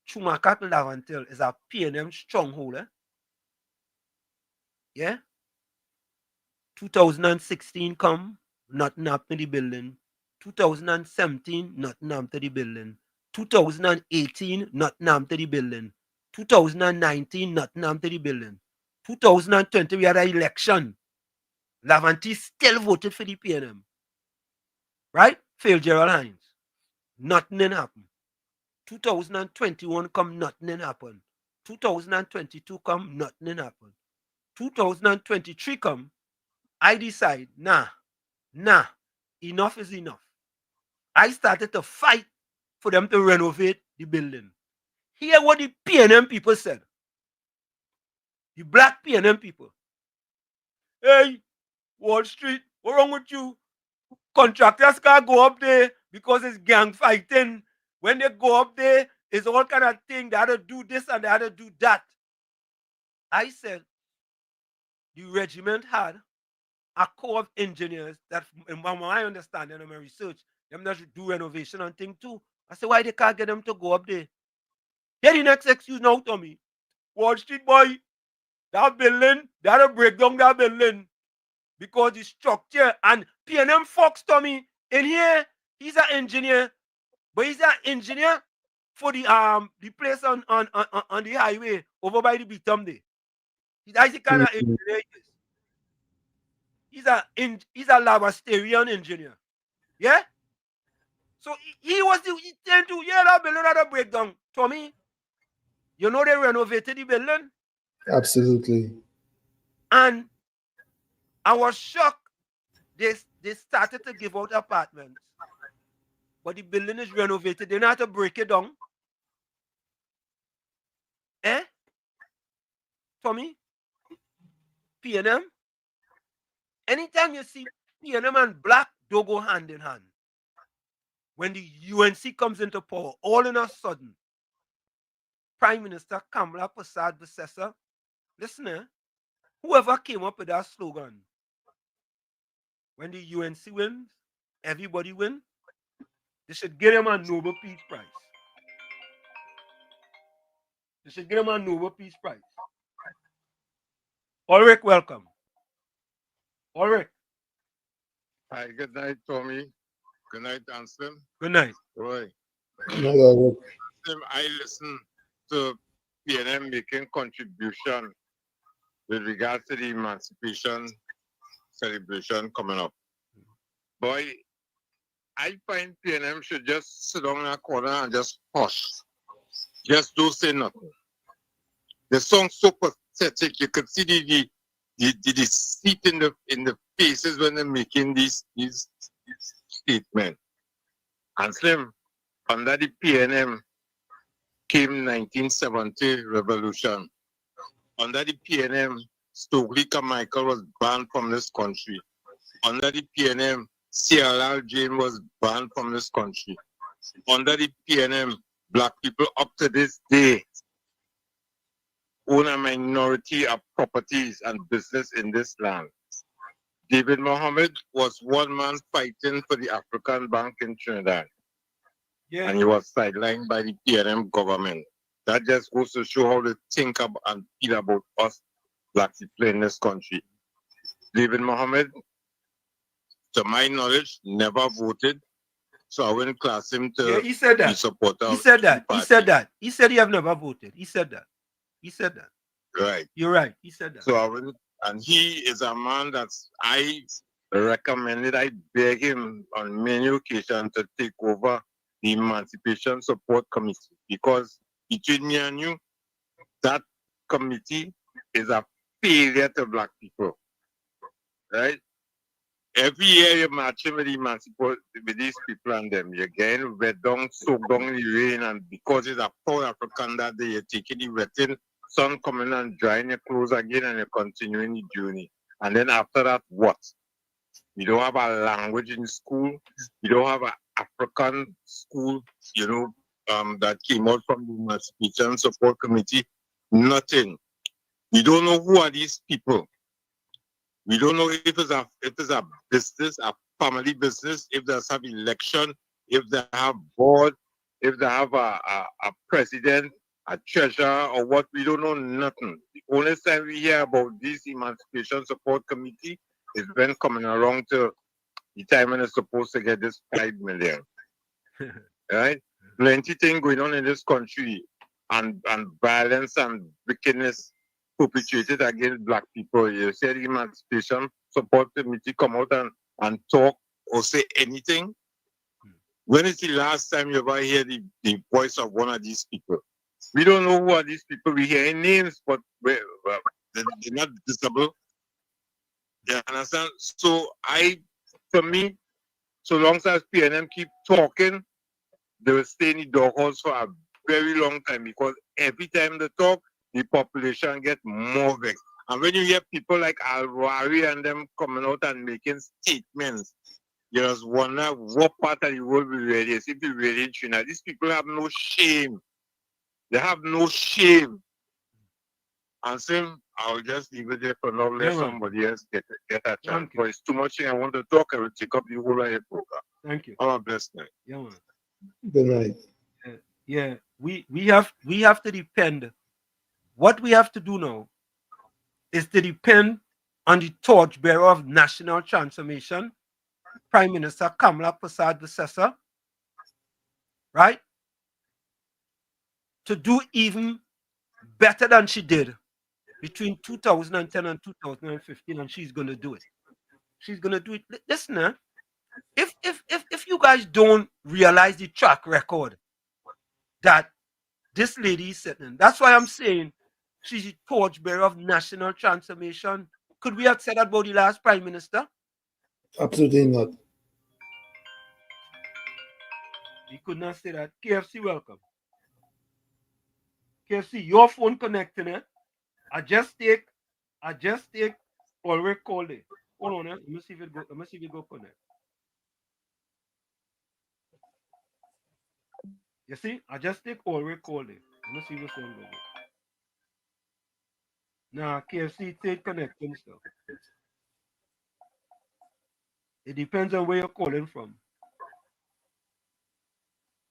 Chumakak Lavantil is a PNM stronghold. Yeah? 2016 come, nothing happened to the building. 2017, nothing happened to the building. 2018, nothing happened to the building. 2019, nothing happened to the building. 2020, we had an election. Lavanti still voted for the PNM. Right? Failed Gerald Hines. Nothing happened. 2021 come, nothing happened. 2022 come, nothing happened. 2023 come, I decide, nah, enough is enough. I started to fight for them to renovate the building. Hear what the PNM people said. The black PNM people. Hey, Wall Street, what's wrong with you? Contractors can't go up there because it's gang fighting. When they go up there, it's all kind of thing. They had to do this and they had to do that. I said, the regiment had a corps of engineers that, in my understanding and my research, them that should do renovation and thing too. I said, why they can't get them to go up there? Here the next excuse now, Tommy. Wall Street boy, that building, they had to break down that building because the structure and PNM Fox, Tommy, in here, he's an engineer, but he's an engineer for the place on the highway over by the Bitum there. That's the kind of engineer he is. He's a Lavasterian engineer. Yeah? So he was tend to, that building had a breakdown. Tommy, you know they renovated the building? Absolutely. And I was shocked. They started to give out apartments. But the building is renovated. They don't have to break it down. Tommy? PNM? Anytime you see PNM and black, don't go hand in hand. When the UNC comes into power, all in a sudden, Prime Minister Kamala Persad-Bissessar, listen, whoever came up with that slogan, when the UNC wins, everybody wins, they should give him a Nobel Peace Prize. They should give him a Nobel Peace Prize. Ulrich, welcome. Ulrich. Hi, good night, Tommy. Good night, Anselm. Good night. Roy. Good night, Ulrich. I listen to PNM making contribution with regards to the Emancipation celebration coming up. Boy, I find PNM should just sit down in a corner and just hush. Just don't say nothing. The song's so pathetic. You could see the deceit in the faces when they're making these statements. And Slim, Under the PNM came 1970 revolution. Under the PNM, Stokely Carmichael was banned from this country. Under the PNM, CLR Jane was banned from this country. Under the PNM, black people up to this day own a minority of properties and business in this land. David Mohammed was one man fighting for the African Bank in Trinidad. Yeah. And he was sidelined by the PNM government. That just goes to show how they think about and feel about us black people in this country. David Mohammed, to my knowledge, never voted. So I wouldn't class him to he said that. be supporter. He said that. He said that. He said he have never voted. He said that. He said that. Right. You're right. He said that. So I wouldn't, and he is a man that I recommended, I beg him on many occasions to take over the Emancipation Support Committee, because between me and you, that committee is a failure to black people. Right? Every year you're matching with with these people and them. You're getting wet down, soaked down in the rain, and because it's a poor African that day, you're taking the wetting, sun coming and drying your clothes again, and you're continuing the journey. And then after that, what? You don't have a language in school. You don't have an African school, you know, that came out from the Emancipation Support Committee. Nothing. You don't know who are these people. We don't know if it's a business, a family business, if they have election, if they have board, if they have a president, a treasurer, or what. We don't know nothing. The only time we hear about this Emancipation Support Committee is when coming around to the time when it's supposed to get this 5 million. Right? Plenty things going on in this country, and violence and wickedness perpetrated against black people. You say the Emancipation Support Committee come out and talk or say anything. When is the last time you ever hear the voice of one of these people? We don't know who are these people. We hear names, but they're not visible. You understand? So for me, so long as PNM keep talking, they will stay in the doghouse for a very long time, because every time they talk, the population get more vexed. And when you hear people like Alwari and them coming out and making statements, you just wonder what part of the world we really is. If we really in Trinidad, these people have no shame. They have no shame. And so I'll just leave it there for now. Let somebody else get a chance. But it's too much thing I want to talk. I will take up the whole of your program. Thank you. Have a blessed night. Yeah, man. Good night. Yeah, we have to depend. What we have to do now is to depend on the torchbearer of national transformation, Prime Minister Kamala Persad-Bissessar, right? To do even better than she did between 2010 and 2015, and she's going to do it. She's going to do it. Listen, man, if you guys don't realize the track record that this lady is setting, that's why I'm saying she's the torchbearer of national transformation. Could we have said that about the last Prime Minister? Absolutely not. We could not say that. KFC, welcome. KFC, your phone connecting it. I just take already called it. Hold on, let me see if it go connect. You see, I just take already called it. Let me see what's going on. Nah, KFC take connecting stuff. It depends on where you're calling from.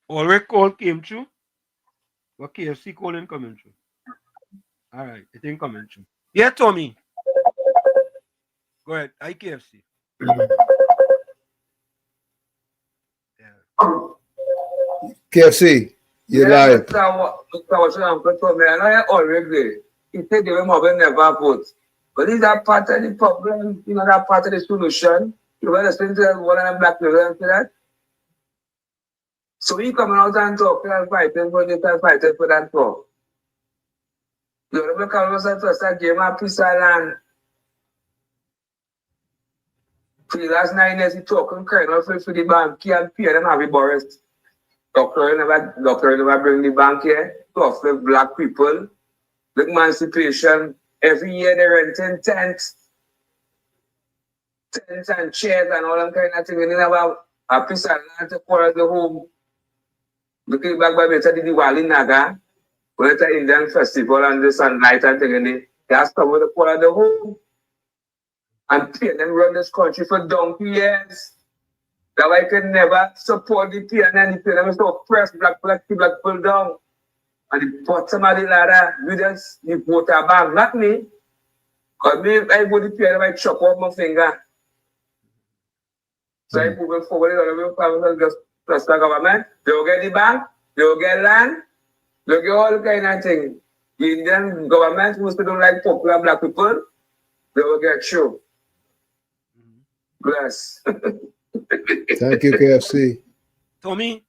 Already call came through. But KFC calling coming through. All right, it ain't coming through. Yeah, Tommy. Go ahead. Hi, KFC. KFC, you're live. He said the women never vote. But is that part of the problem? You know, that part of the solution? You want to listen to one of the black people and say that? So we coming out and talk and fighting for this and fighting for that for. You remember Carlos and first game of peace and for the last 9 years he talking crying out for the bank and pay them have Boris. Doctor never bring the bank here to offer black people the emancipation. Every year they renting tents and chairs and all that kind of thing. We didn't have a piece of land to call the home. Looking back by better the Diwali Naga, when it's an Indian festival and the sunlight and thing, they ask them to call the home. And PNM run this country for donkey years. That I can never support the PNM. The PNM is to oppress black people down. And the bottom of the ladder, we just the voter bank, not me. Because me, I go to the PNM, I chop off my finger. So I moving forward, just trust the government. They will get the bank, they will get land, they will get all kind of things. The Indian government, who don't like popular black people, they will get show. Bless. Thank you, KFC. Tommy,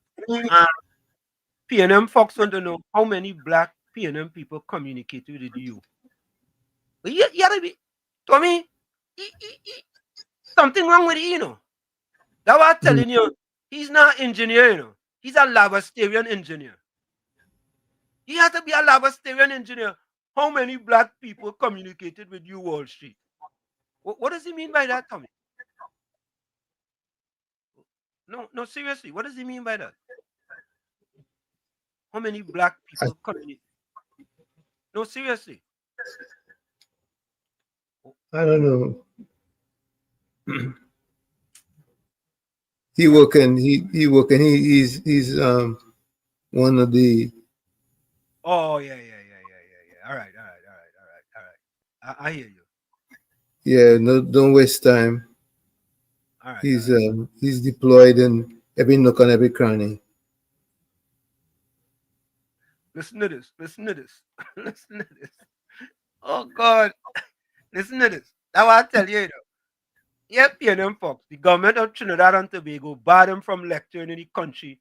PNM folks want to know how many black PNM people communicated with you. Tommy, something wrong with you, know. That's what I'm telling you. He's not an engineer, you know. He's a Labastarian engineer. He has to be a Labastarian engineer. How many black people communicated with you, Wall Street? What does he mean by that, Tommy? No, seriously. What does he mean by that? How many black people communicate? No, seriously. I don't know. He's one of the. Oh yeah. All right. I hear you. Yeah, no, don't waste time. All right. He's deployed in every nook and every cranny. Listen to this. Oh God. Listen to this. That's what I tell you, Yeah, PNM folks, the government of Trinidad and Tobago barred him from lecturing in the country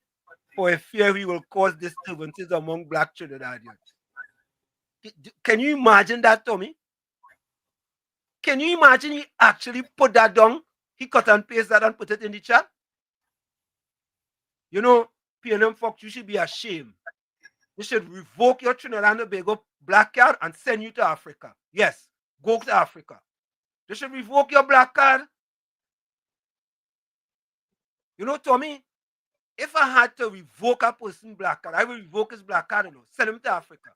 for a fear he will cause disturbances among black Trinidadians. Can you imagine that, Tommy? Can you imagine he actually put that down? He cut and paste that and put it in the chat? You know, PNM folks, you should be ashamed. You should revoke your Trinidad and Tobago black card and send you to Africa. Yes, go to Africa. They should revoke your black card. You know, Tommy, if I had to revoke a person's black card, I will revoke his black card, send him to Africa.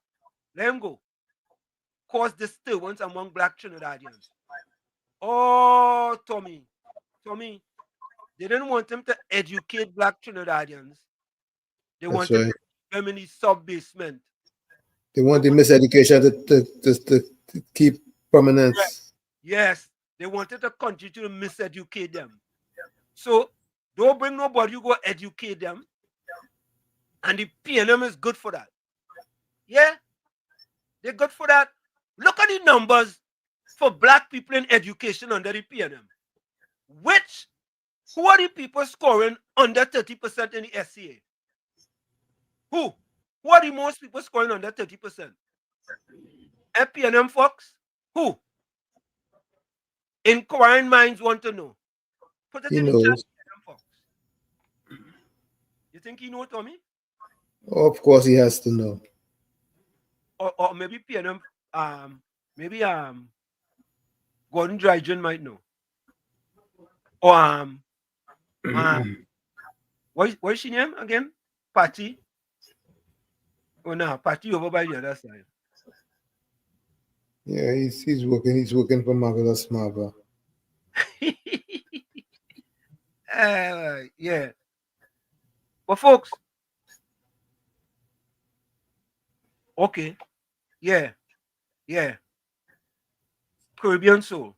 Let him go. Cause disturbance among black Trinidadians. Oh, Tommy, they didn't want him to educate black Trinidadians. They wanted to keep them in the sub-basement. They want the miseducation to keep prominence. Yes, they wanted to continue to miseducate them. So, don't bring nobody, you go educate them. And the PNM is good for that. Yeah, they're good for that. Look at the numbers for black people in education under the PNM. Who are the people scoring under 30% in the SCA? Who are the most people scoring under 30%? PNM folks? Who? Inquiring minds want to know. Put it in the chat, PNM folks. You think he knows, Tommy? Oh, of course he has to know. Or maybe PNM, Gordon Dryden might know. Or what is she name again? Patty. Oh no, Patty over by the other side. Yeah, he's working for Marvelous Marva. Yeah. But folks, okay. Yeah. Caribbean soul.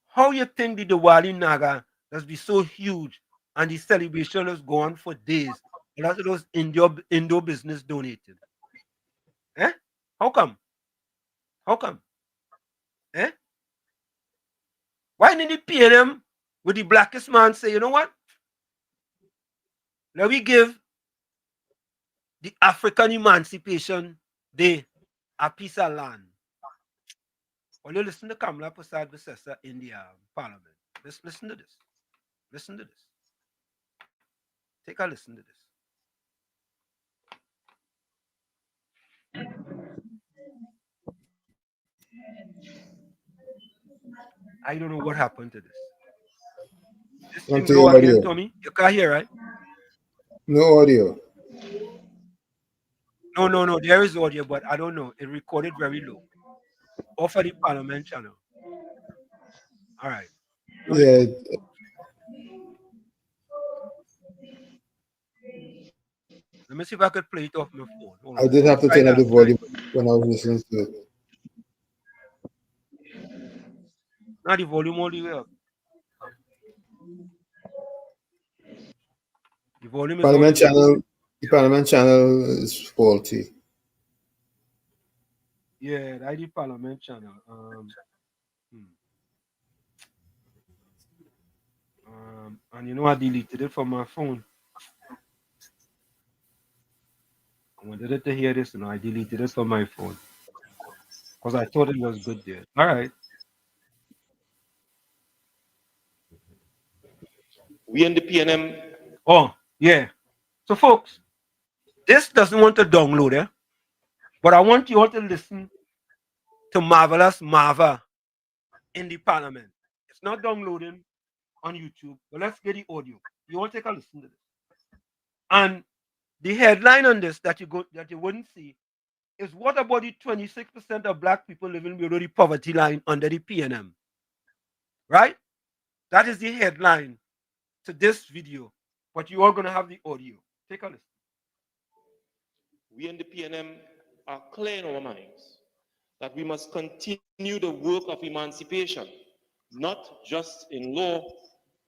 How you think the Diwali Naga has been so huge and the celebration has gone for days? A lot of those Indo business donated. How come? Why didn't the PNM with the blackest man say, you know what? Let me give the African Emancipation Day a piece of land. Well, you listen to Kamala Prasad Visesa in the parliament. Listen to this. Take a listen to this. I don't know what happened to this. This Don't thing low again, audio. Tommy. You can't hear, right? No audio. No. There is audio, but I don't know. It recorded very low. Off of the Parliament channel. All right. Yeah. Let me see if I could play it off my phone. Hold on. I did have to turn up the volume when I was listening to it. Now the volume all the way up. The volume is Parliament all the way channel. up. The Parliament channel is faulty. Yeah, that's the Parliament channel. And you know I deleted it from my phone. I wanted it to hear this, and I deleted it from my phone because I thought it was good there. All right. We in the PNM. Oh, yeah. So, folks, this doesn't want to download, but I want you all to listen to Marvelous Marva in the Parliament. It's not downloading on YouTube, but let's get the audio. You all take a listen to this. And the headline on this that you wouldn't see is, what about the 26% of black people living below the poverty line under the PNM? Right? That is the headline to this video, but you are going to have the audio. Take a listen. We in the PNM are clear in our minds that we must continue the work of emancipation, not just in law,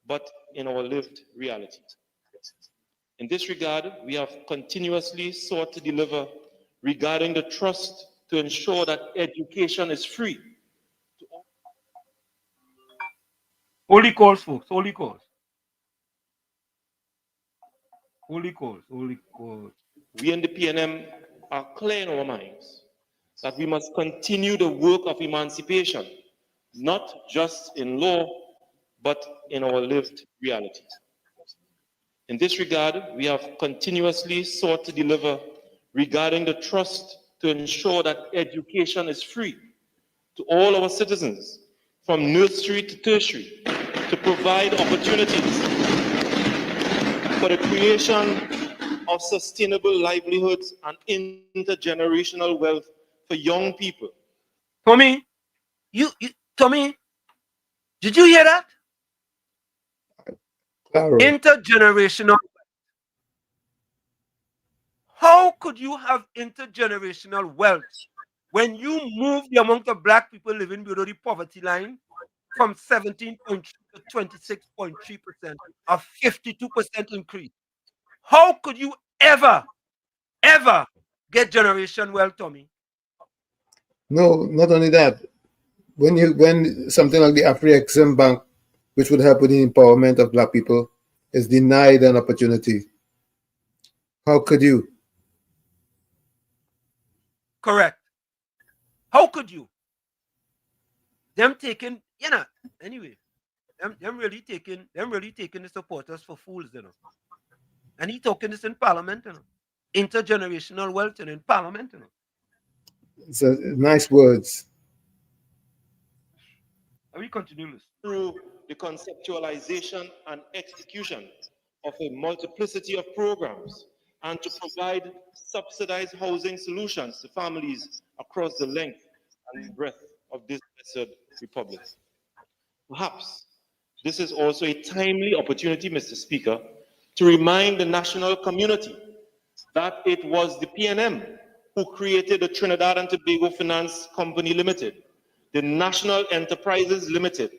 but in our lived reality. In this regard, we have continuously sought to deliver regarding the trust to ensure that education is free. Holy calls, folks, holy calls. Holy calls, holy calls. We in the PNM are clear in our minds that we must continue the work of emancipation, not just in law, but in our lived realities. In this regard, we have continuously sought to deliver regarding the trust to ensure that education is free to all our citizens, from nursery to tertiary, to provide opportunities for the creation of sustainable livelihoods and intergenerational wealth for young people. Tommy, Tommy, did you hear that? Intergenerational. How could you have intergenerational wealth when you move the amount of black people living below the poverty line from 17.3 to 26.3%, a 52% increase? How could you ever get generation wealth, Tommy? No, not only that. When something like the Afri-Exim Bank, which would help with the empowerment of black people, is denied an opportunity, how could you? Correct. How could you? Them taking, anyway, them really taking the supporters for fools, And he talking this in Parliament, intergenerational wealth in Parliament, It's nice words. We continue this. Through the conceptualization and execution of a multiplicity of programs, and to provide subsidized housing solutions to families across the length and breadth of this blessed republic. Perhaps this is also a timely opportunity, Mr. Speaker, to remind the national community that it was the PNM who created the Trinidad and Tobago Finance Company Limited, the National Enterprises Limited,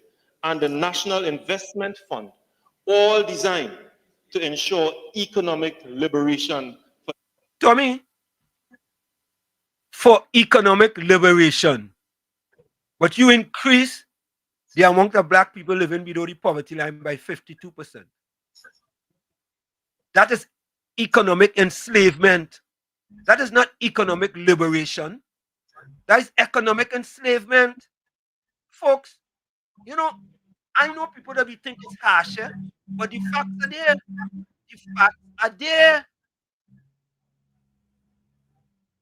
and the National Investment Fund, all designed to ensure economic liberation. Tommy, for economic liberation, but you increase the amount of black people living below the poverty line by 52%. That is economic enslavement. That is not economic liberation. That is economic enslavement. Folks, I know people that we think it's harsh, but the facts are there. The facts are there.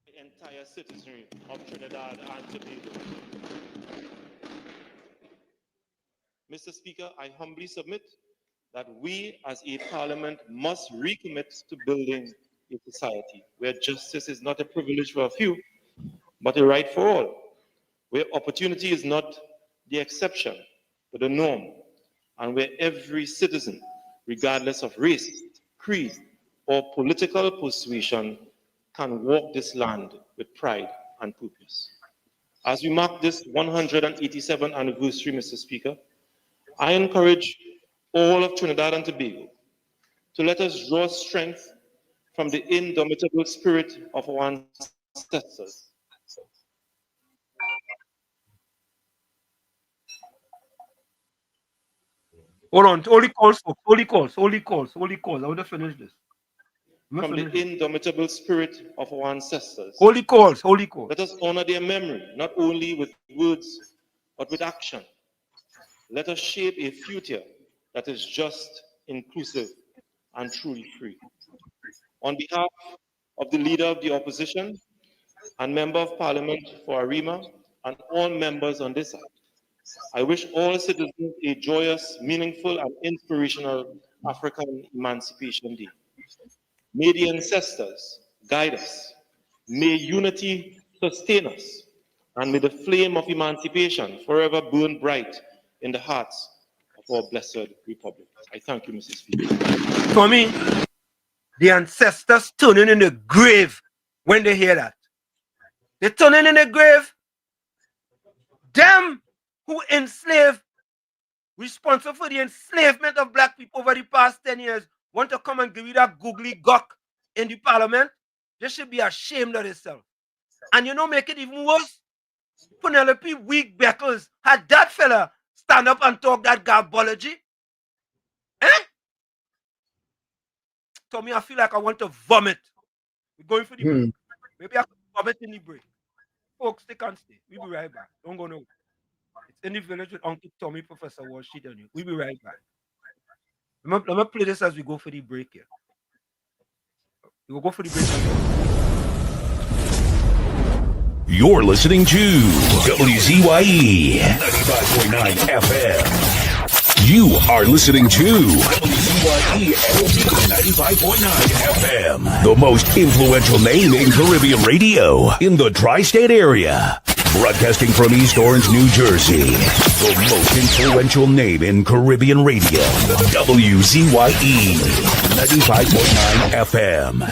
The entire citizenry of Trinidad and Tobago. Mr. Speaker, I humbly submit that we as a parliament must recommit to building a society where justice is not a privilege for a few, but a right for all, where opportunity is not the exception, but the norm, and where every citizen, regardless of race, creed, or political persuasion, can walk this land with pride and purpose. As we mark this 187th anniversary, Mr. Speaker, I encourage all of Trinidad and Tobago to let us draw strength from the indomitable spirit of our ancestors. Hold on, holy calls. I want to finish this. From the indomitable spirit of our ancestors. Holy calls. Let us honor their memory, not only with words, but with action. Let us shape a future that is just, inclusive, and truly free. On behalf of the Leader of the Opposition and Member of Parliament for Arima and all members on this side, I wish all citizens a joyous, meaningful, and inspirational African Emancipation Day. May the ancestors guide us. May unity sustain us. And may the flame of emancipation forever burn bright in the hearts of our blessed republic. I thank you, Mrs. Speaker. For me, the ancestors turning in the grave when they hear that. They're turning in the grave. Them who enslaved, responsible for the enslavement of black people over the past 10 years, want to come and give you that googly gawk in the parliament. They should be ashamed of themselves. And you know, make it even worse, Penelope Weak Beckles had that fella stand up and talk that garbology. To me, I feel like I want to vomit. We're going for the break. Maybe I could vomit in the break. Folks, they can't stay. We'll be right back. Don't go nowhere. It's in the village with Uncle Tommy, Professor Walsheet, and you. We'll be right back. Let me play this as we go for the break here. We will go for the break. You're listening to WZYE 95.9 FM. You are listening to WZYE 95.9 FM, the most influential name in Caribbean radio in the tri-state area. Broadcasting from East Orange, New Jersey, the most influential name in Caribbean radio, WZYE 95.9 FM.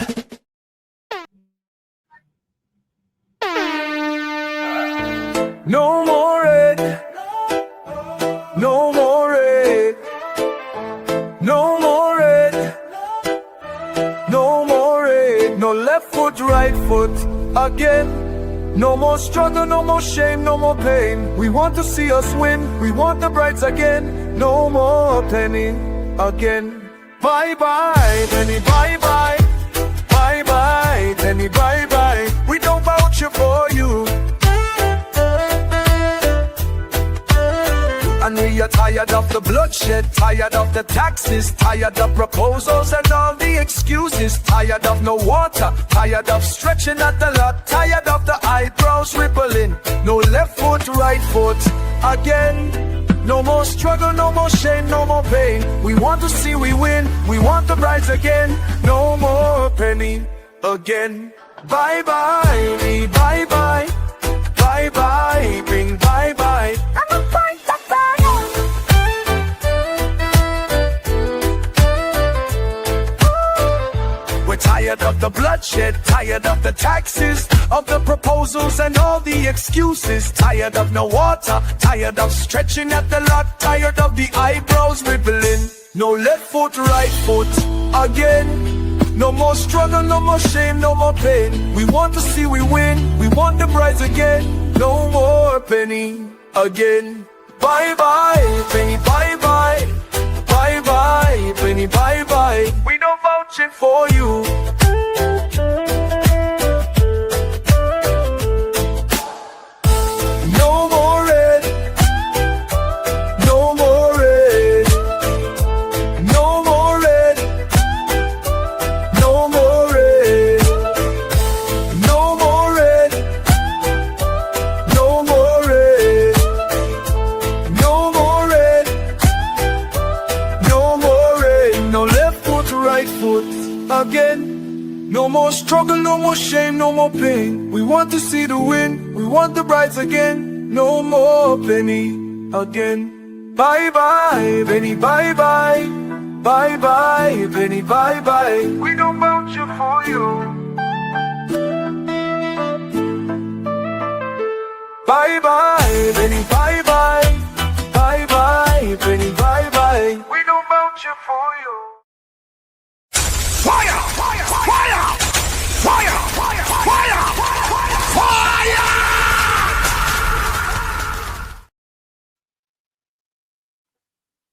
No more red, no more red, no more red, no more red, no left foot, right foot again. No more struggle, no more shame, no more pain. We want to see us win, we want the brights again. No more penny again. Bye bye, penny, bye bye. Bye bye, penny, bye bye. We don't vouch for you. And we are tired of the bloodshed, tired of the taxes, tired of proposals and all the excuses, tired of no water, tired of stretching at the lot, tired of the eyebrows rippling. No left foot, right foot again. No more struggle, no more shame, no more pain. We want to see we win, we want the brides again. No more penny again. Bye bye, me bye bye. Bye bye, bring bye bye. I'm a bye. Tired of the bloodshed, tired of the taxes, of the proposals and all the excuses, tired of no water, tired of stretching at the lot, tired of the eyebrows rippling. No left foot, right foot again. No more struggle, no more shame, no more pain. We want to see we win, we want the prize again. No more penny again. Bye bye, penny, bye bye. Bye bye, penny, bye bye. We don't vouching for you. No more red, no more red, no more red, no more red, no more red, no more red, no more red. No more struggle, no more shame, no more pain. We want to see the win, we want the brides again. No more penny again. Bye bye, penny, bye bye. Bye bye, penny, bye bye. We don't bounce you for you. Bye bye, penny, bye bye. Bye bye, penny, bye bye. We don't bounce you for you. Fire! Fire! Fire! Fire! Fire! Fire! Fire!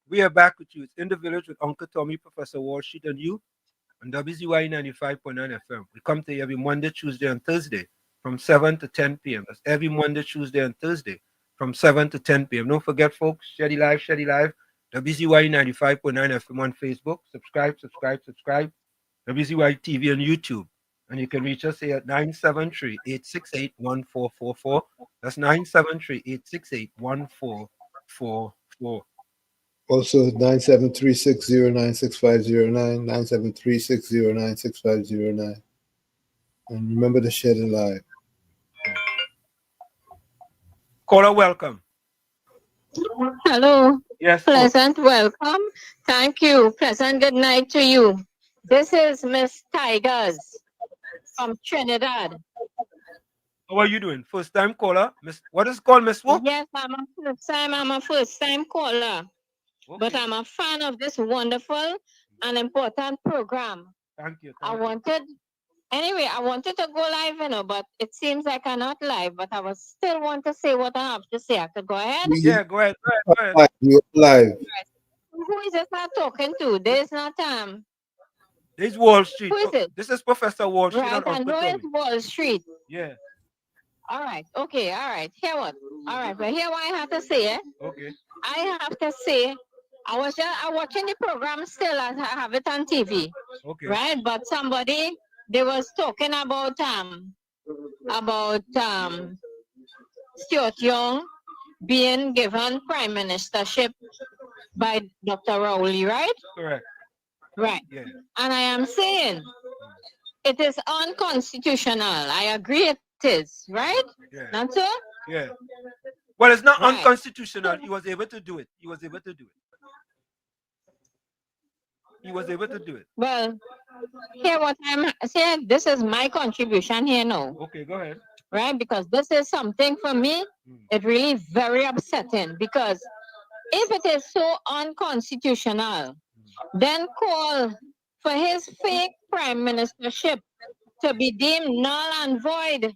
We are back with you. It's In the Village with Uncle Tommy, Professor Walsheet, and you on WZYE 95.9 FM. We come to you every Monday, Tuesday, and Thursday from 7 to 10 p.m. That's every Monday, Tuesday, and Thursday from 7 to 10 p.m. Don't forget, folks, Shady Live, WZYE 95.9 FM on Facebook. Subscribe. WZYE TV on YouTube. And you can reach us here at 973-868-1444. That's 973-868-1444. Also, 973-609-6509, 973-609-6509. And remember to share the live. Caller, welcome. Hello. Yes. Pleasant welcome. Thank you. Pleasant good night to you. This is Miss Tigers from Trinidad. How are you doing? First time caller? Miss, what is it called, Miss Wu? Yes, I'm a first time caller. Okay. But I'm a fan of this wonderful and important program. Thank you. I wanted to go live, but it seems I cannot live, but I still want to say what I have to say. I could go ahead? Yeah, go ahead. You're live. Who is this I'm talking to? There's not This is Wall Street. Who is it? This is Professor Walsheet. Right, I know it's Wall Street. Yeah. All right. Okay. All right. Hear what? All right. But hear what I have to say. Okay. I have to say, I watching the program still. I have it on TV. Okay. Right. But they was talking about Stuart Young being given prime ministership by Dr. Rowley, right? Correct. Right. Yeah. And I am saying it is unconstitutional. I agree it is, right? Yeah. Not so? Yeah. Well, it's not Right. unconstitutional. He was able to do it. Well, here what I'm saying, this is my contribution here now. Okay, go ahead. Right? Because this is something for me, it really very upsetting. Because if it is so unconstitutional, then call for his fake prime ministership to be deemed null and void.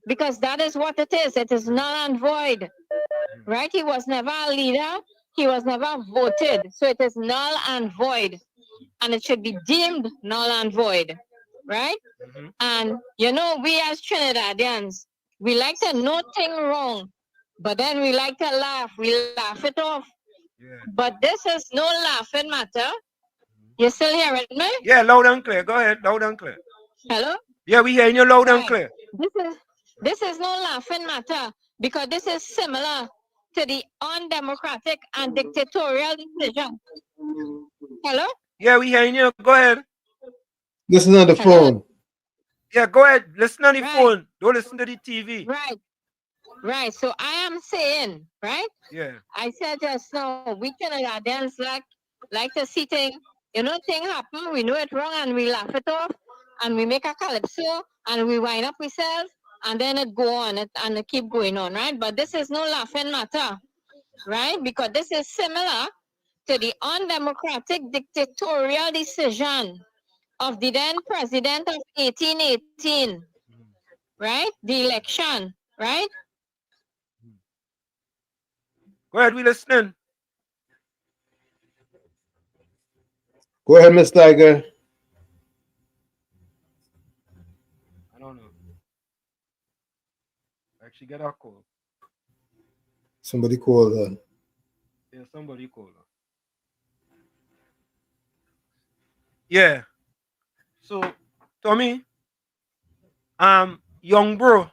Because that is what it is. It is null and void. Right? He was never a leader. He was never voted. So it is null and void. And it should be deemed null and void. Right? Mm-hmm. And, we as Trinidadians, we like to know things wrong. But then we like to laugh. We laugh it off. Yeah. But this is no laughing matter. You still hearing me? Yeah, loud and clear. Go ahead, loud and clear. Hello? Yeah, we hearing you loud and clear. This is no laughing matter because this is similar to the undemocratic and dictatorial decision. Hello? Yeah, we hearing you. Go ahead. Listen on the phone. Yeah, go ahead. Listen on the phone. Don't listen to the TV. Right. So I am saying, right? Yeah. I said just now, we Trinidadians like to see things, thing happen, we know it wrong and we laugh it off and we make a calypso and we wind up ourselves and then it go on and it keep going on, right? But this is no laughing matter, right? Because this is similar to the undemocratic dictatorial decision of the then president of 1818, right? The election, right? Go ahead, we listening. Go ahead, Miss Tiger. I don't know. Actually, get our call. Somebody called her. Yeah, somebody called her. Yeah. So, Tommy, young bro,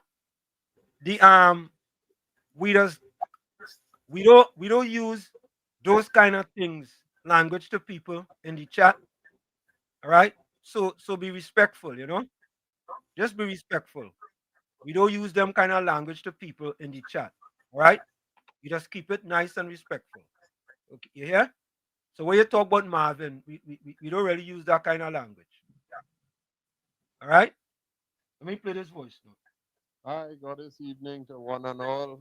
we don't use those kind of things, language to people in the chat. All right? So be respectful, you know? Just be respectful. We don't use them kind of language to people in the chat. All right? You just keep it nice and respectful. Okay, you hear? So when you talk about Marvin, we don't really use that kind of language. All right? Let me play this voice note. Hi, God this evening to one and all.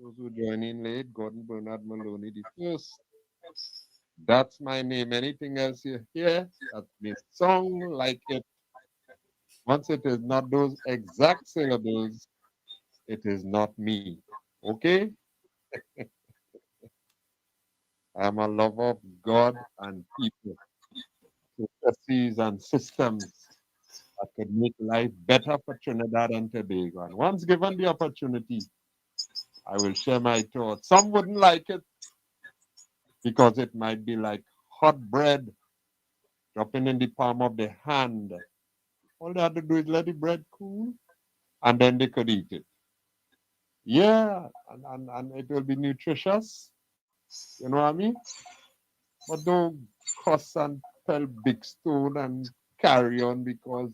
Those who join in late, Gordon Bernard Maloney the first. That's my name. Anything else you hear that may sound like it, once it is not those exact syllables, it is not me. Okay? I'm a lover of God and people, processes and systems that could make life better for Trinidad and Tobago. And once given the opportunity, I will share my thoughts. Some wouldn't like it because it might be like hot bread dropping in the palm of the hand. All they have to do is let the bread cool, and then they could eat it. Yeah, and it will be nutritious. You know what I mean? But don't cuss and tell big stone and carry on because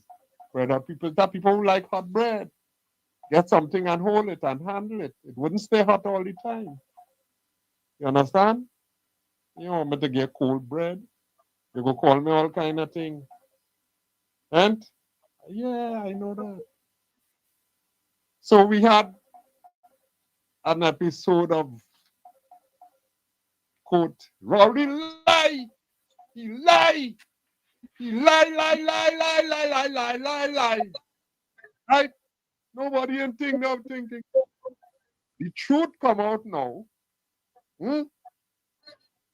there are people who like hot bread. Get something and hold it and handle it. It wouldn't stay hot all the time. You understand? You want me to get cold bread? You go call me all kind of thing. And yeah, I know that. So we had an episode of quote, Rowdy lie. He lie. He lie. Right? Nobody ain't thinking. The truth come out now.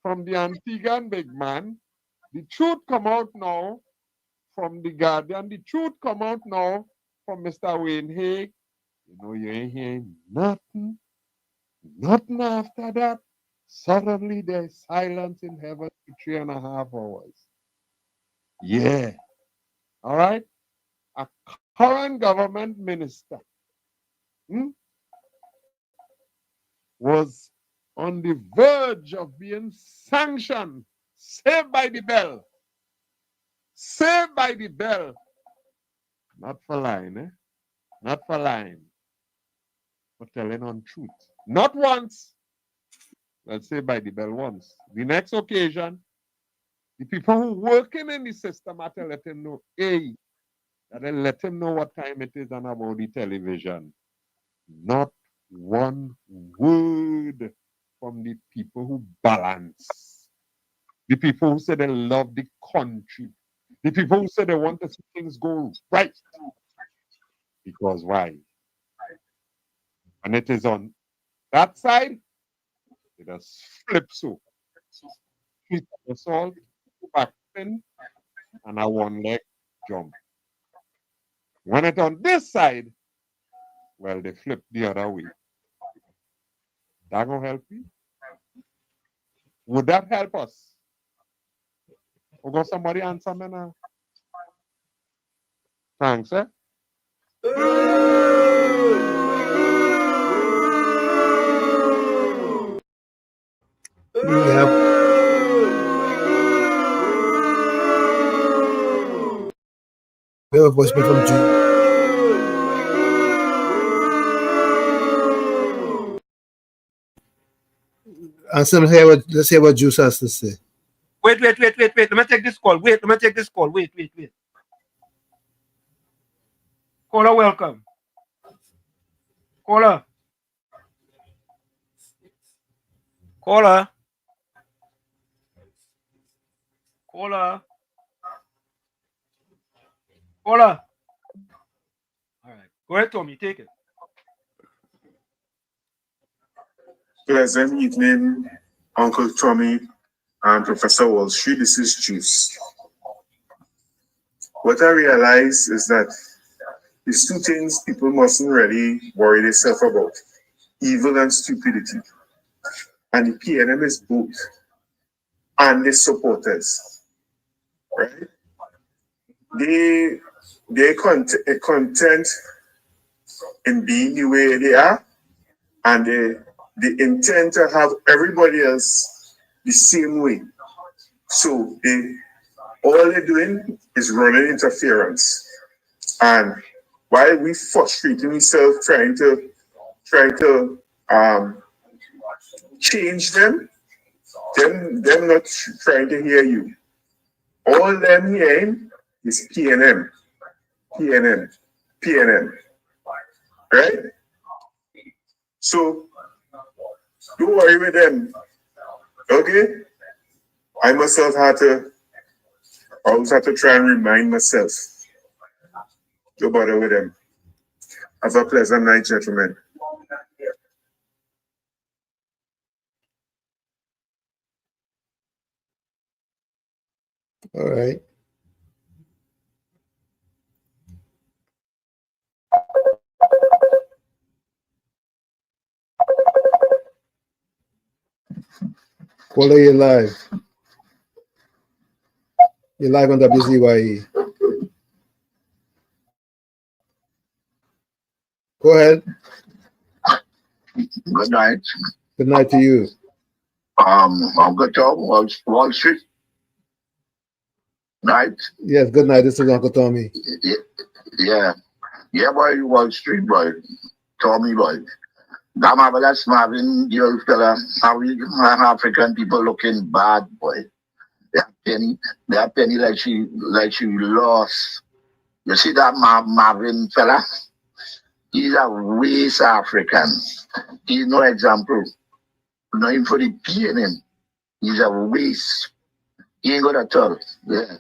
From the Antiguan big man. The truth come out now from the Guardian. The truth come out now from Mr. Wayne Hague. You know, you ain't hearing nothing. Nothing after that. Suddenly there's silence in heaven for 3.5 hours. Yeah. All right? A current government minister was on the verge of being sanctioned, saved by the bell. Saved by the bell. Not for lying, eh? Not for lying. But telling untruth. Not once. Let's say by the bell once. The next occasion, the people who working in the system have to let him know, hey, that they let him know what time it is and about the television. Not one word from the people who balance. The people who say they love the country. The people who say they want to see things go right. Because why? And it is on that side, it has flipped so. Assault, back spin, and a one leg jump. When it's on this side, well, they flip the other way. That gonna help you? Would that help us? Or got somebody answer me now? Thanks, eh? We have a voicemail from Juice. Let's hear what Juice has to say. Wait. Let me take this call. Wait. Caller, welcome. Caller. Caller. All right. Go ahead, Tommy. Take it. Pleasant evening, Uncle Tommy and Professor Wall Street. This is Juice. What I realize is that these two things people mustn't really worry themselves about. Evil and stupidity. And the PNM is both. And the supporters. Right? They're content in being the way they are. And they intend to have everybody else the same way. So All they're doing is running interference. And while we frustrating ourselves trying to change them not trying to hear you. All them hearing is PNM, PNM, PNM. Right? So don't worry with them. Okay? I myself always have to try and remind myself. Don't bother with them. Have a pleasant night, gentlemen. All right. Caller, you're live. You're live on WZYE. Go ahead. Good night. Good night to you. Uncle Tom, Wall Street. Night. Yes, good night. This is Uncle Tommy. Yeah. Yeah, boy, Wall Street, boy. Tommy, boy. That marvelous Marvin, your fella. How we African people looking bad, boy. They are penny like she lost. You see that Marvin fella? He's a race African. He's no example. Not even for the P in him. He's a race. He ain't good at all. Yeah.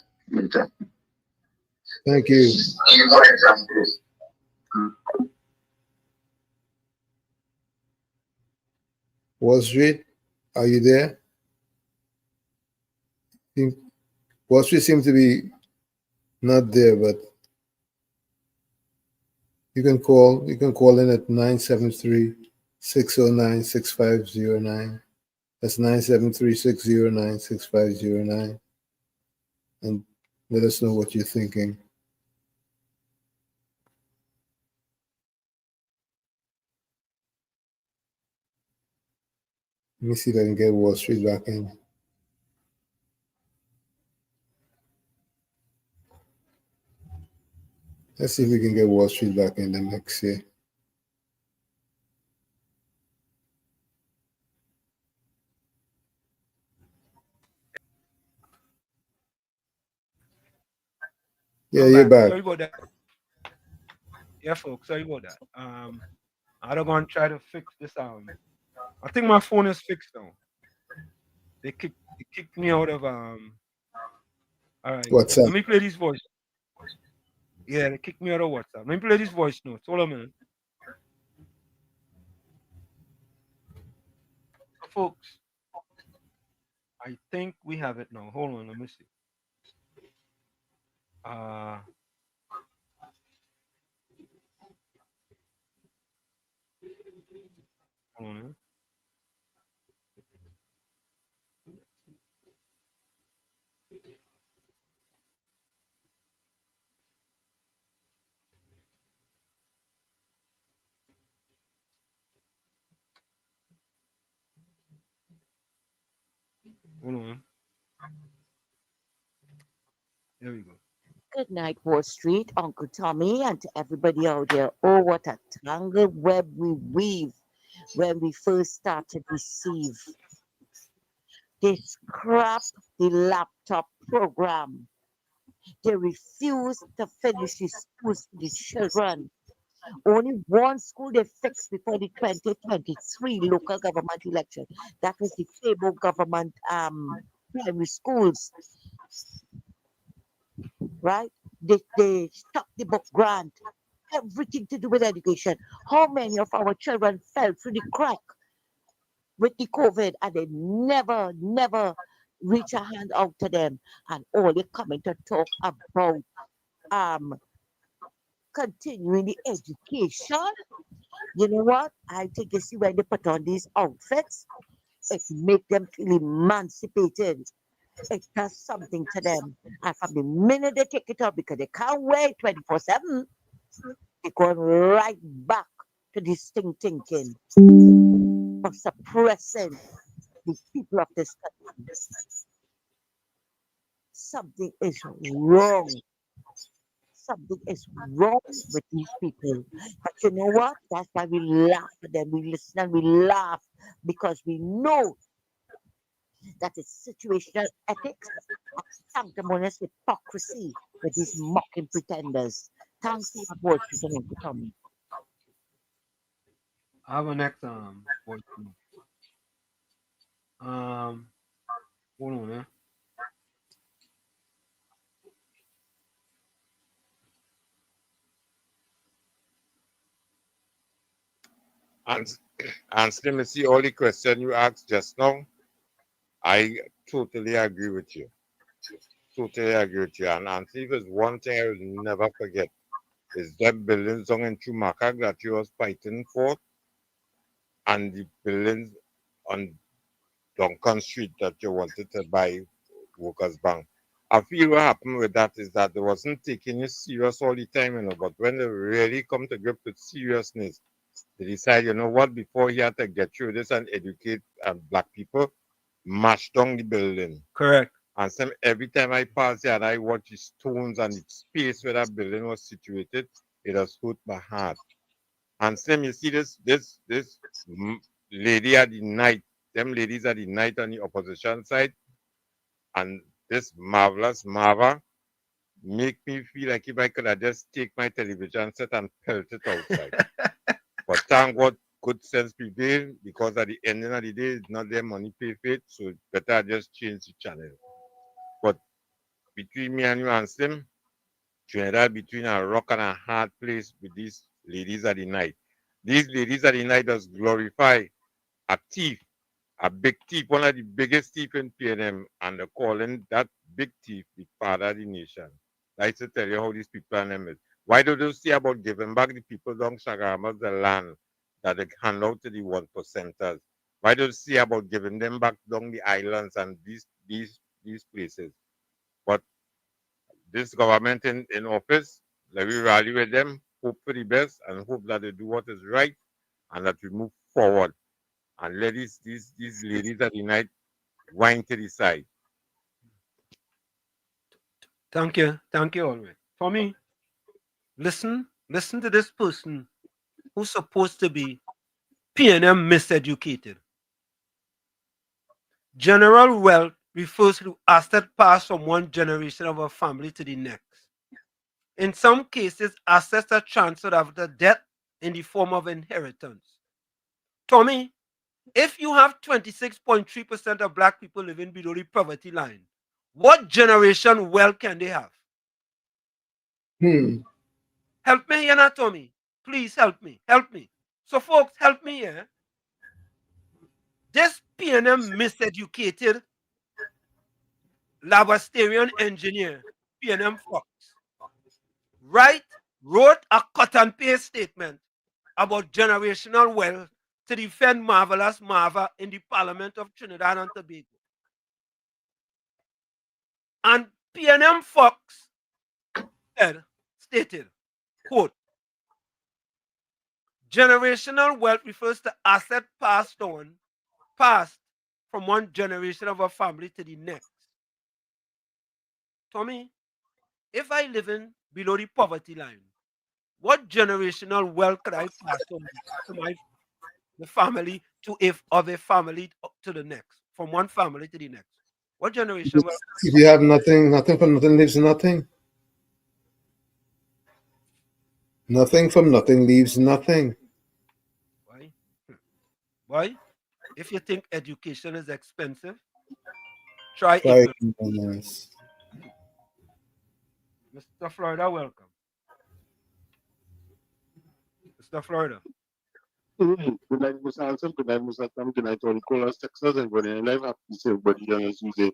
Thank you. He's no example. Wall Street, are you there? Wall Street seems to be not there, but you can call in at 973-609-6509. That's 973-609-6509. And let us know what you're thinking. Let me see if I can get Wall Street back in. Let's see if we can get Wall Street back in the mix here. Yeah, you're back. Sorry about that. Yeah, folks, sorry about that. I'm going to try to fix this out. I think my phone is fixed now. They kicked me out of all right. WhatsApp. Let me play this voice. Yeah, they kicked me out of WhatsApp. Let me play this voice note. Hold on a minute. So, folks, I think we have it now. Hold on, let me see. Hold on. Hold on. There we go. Good night, Wall Street, Uncle Tommy, and to everybody out there. Oh, what a tangled web we weave when we first started receive. They scrap the laptop program. They refuse to finish the schools for the children. Only one school they fixed before the 2023 local government election. That was the Fable government primary schools. Right? They stopped the book grant, everything to do with education. How many of our children fell through the crack with the COVID and they never reach a hand out to them? And all they coming to talk about continuing the education. You know what? I think you see when they put on these outfits, it make them feel emancipated. It does something to them. And from the minute they take it out, because they can't wait 24/7, they go right back to this thing thinking of suppressing the people of this country. something is wrong. Something is wrong with these people. But you know what? That's why we laugh at them. We listen and we laugh because we know that it's situational ethics and sanctimonious hypocrisy with these mocking pretenders. Thanks for your voice, President Tommy. I have a next voice. Hold on, eh? And let me see all the question you asked just now. I totally agree with you. Totally agree with you. And if there's one thing I will never forget is that buildings down in Chumaka that you was fighting for, and the buildings on Duncan Street that you wanted to buy Workers Bank. I feel what happened with that is that they wasn't taking it serious all the time, but when they really come to grip with seriousness, they decide, you know what, before he had to get through this and educate black people, mash down the building. Correct. And every time I pass here and I watch the stones and the space where that building was situated, it has hurt my heart. And Sam, you see this lady at the night, them ladies at the night on the opposition side, and this marvelous Marva make me feel like if I could have just take my television set and pelt it outside. But thank God, good sense prevail, because at the ending of the day, it's not their money pay for it, so better just change the channel. But between me and you and Sim, Trinidad between a rock and a hard place with these ladies at the night. These ladies at the night does glorify a thief, a big thief, one of the biggest thief in PNM, and they're calling that big thief the father of the nation. I to tell you how these people are named. Why do they say about giving back the people down Shagamas the land that they hand out to the 1%ers? Why do they say about giving them back down the islands and these places? But this government in office, let we rally with them, hope for the best, and hope that they do what is right, and that we move forward. And let these ladies at the night wind to the side. Thank you always. For me, listen to this person who's supposed to be PNM miseducated. General wealth refers to asset passed from one generation of a family to the next. In some cases, assets are transferred after death in the form of inheritance. Tommy, if you have 26.3% of black people living below the poverty line, what generation wealth can they have? Help me here, Tommy. Please help me. Help me. So, folks, help me here. This PNM miseducated Labasterian engineer, PNM Fox, wrote a cut and paste statement about generational wealth to defend marvelous Marva in the Parliament of Trinidad and Tobago. And PNM Fox stated, quote, generational wealth refers to asset passed from one generation of a family to the next. Tommy, if I live in below the poverty line, what generational wealth could I pass on to the family of a family to the next, from one family to the next? What generation wealth? If you have nothing from nothing leaves nothing. Nothing from nothing leaves nothing. Why? Why? If you think education is expensive, try ignorance. Mr. Florida, welcome. Mr. Florida. Good night, Mr. Hanson. Good night, Mr. Tam. Good night, all callers, Texas, everybody. And I've to say, everybody, as you say.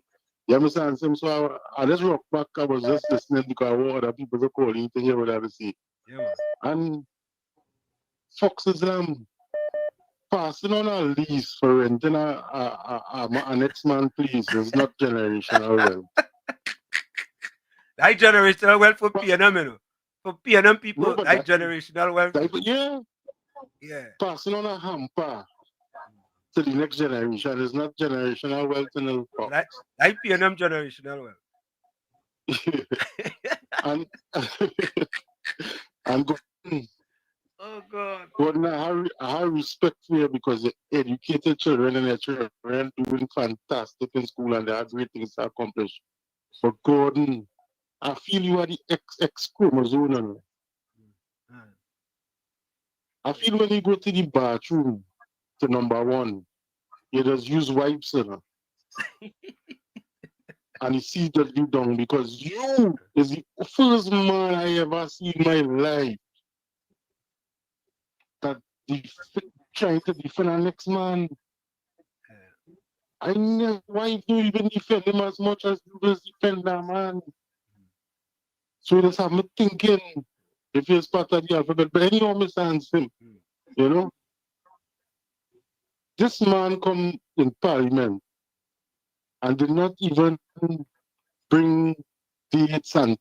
Yeah, Mr. Hanson. So I just rock back. I was just listening because other people were calling to hear what I have to say. Yeah, man. And Fox is passing on a lease for renting an ex-man place. It's not generational wealth. That generational wealth for PNM, you know. For PNM people, that generational wealth. Yeah. Passing on a hamper to the next generation is not generational wealth in the Fox. That PNM generational wealth. and and go, oh God. But now I have respect for you because the educated children and their children doing fantastic in school and they have great things to accomplish. But Gordon, I feel you are the X chromosome. I feel when you go to the bathroom to number one, you just use wipes and he sees that you down because you is the first man I ever see in my life that trying to defend our next man. I never wife don't even defend him as much as you just defend that man. So just have me thinking if he's part of the alphabet, but anyhow, Mr. Hanson, you know, this man come in parliament and did not even bring dates and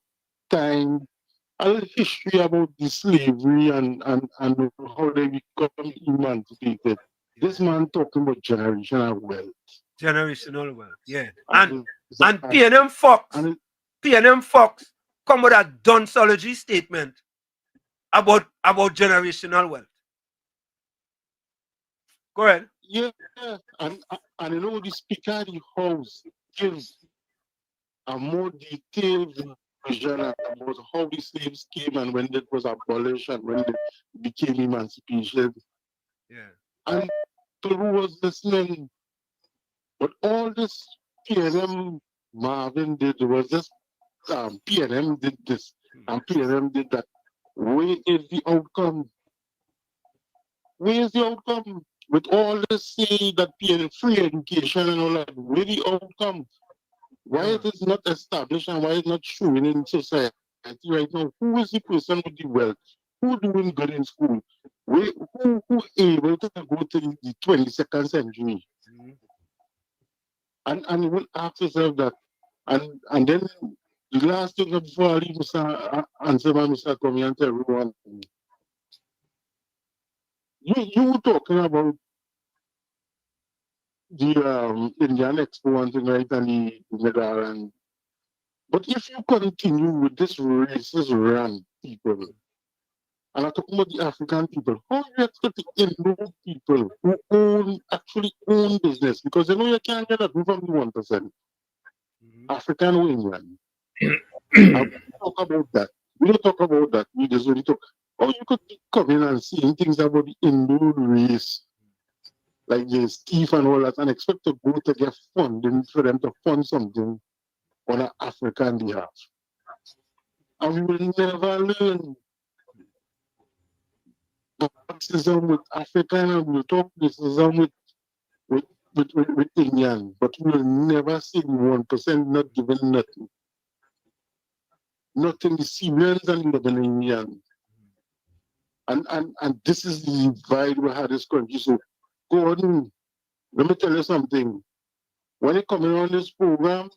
time, a little history about the slavery and how they become emancipated. This man talking about generational wealth. Generational wealth, yeah. And PNM Fox come with a doxology statement about generational wealth. Go ahead. Yeah, and you know the Speaker of the House gives a more detailed version about how the slaves came and when it was abolished and when it became emancipation. Yeah. And people who was listening, but all this PNM Marvin did was just PNM did this and PNM did that. Where is the outcome? Where is the outcome? With all this say that PNM free education and all that, where the outcome? Why it is not established and why it's not showing in society right now? Who is the person with the wealth? Who doing good in school? Who able to go to the 22nd century? And you will ask yourself that. And then the last thing before I leave Mr. Answer by Mr. Comey and tell everyone. You were talking about the Indian Expo and thing, right, and the medal and but if you continue with this racist run, people, and I'm talking about the African people, how do you expect the Indo people who actually own business? Because you know you can't get that from the 1%. African or Indian. We don't talk about that. We don't talk about that. We just really talk. Oh, you could come in and seeing things about the Indo race, like the Steve and all that, and expect to go to get funding for them to fund something on an African behalf. And we will never learn racism with African and we'll talk racism with Indian, but we will never see the 1% not giving nothing. Nothing the Syrians and the Lebanese. And this is the divide we had this country. So Gordon, let me tell you something. When you come in on this program,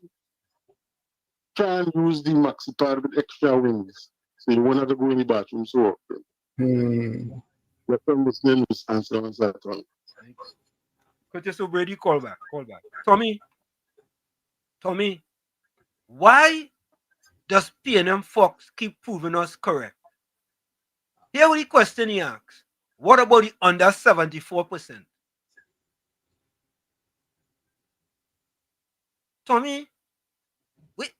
try and use the maxi pad with extra wings. So you won't have to go in the bathroom so often. Your friend listening is answer on that one. Curtis O'Brady, call back. Tommy, why does PNM Fox keep proving us correct? Here what the question he asks. What about the under 74%? Tommy, wait.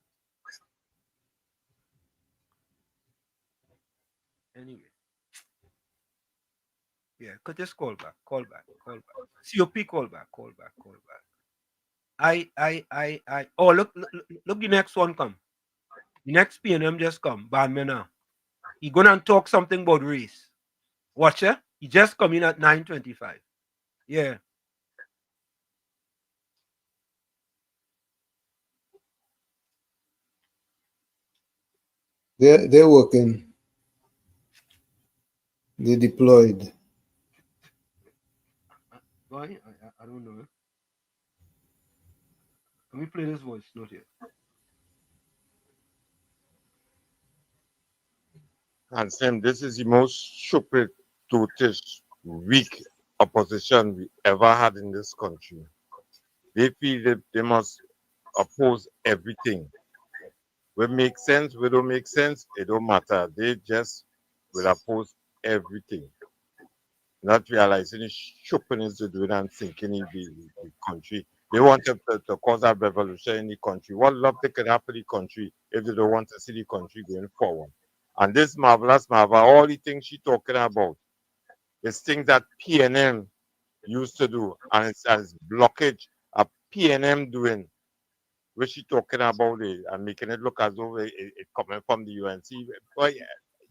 Anyway. Yeah, Curtis, call back. COP, call back. Oh, look, the next one come. The next PNM just come. Bandman now. He gonna talk something about race. Watch it. He just come in at 9:25. Yeah. They're working. They deployed. Why? I don't know. Let me play this voice note here. And Sam, this is the most stupid, toothless, weak opposition we ever had in this country. They feel that they must oppose everything. We make sense, we don't make sense, it don't matter. They just will oppose everything. Not realizing the stupidness to do it and thinking in the country. They want to cause a revolution in the country. What love they could happen in the country if they don't want to see the country going forward. And this marvelous Marva, all the things she talking about is things that PNM used to do, and it's as blockage of PNM doing, which she talking about it and making it look as though it coming from the UNC. But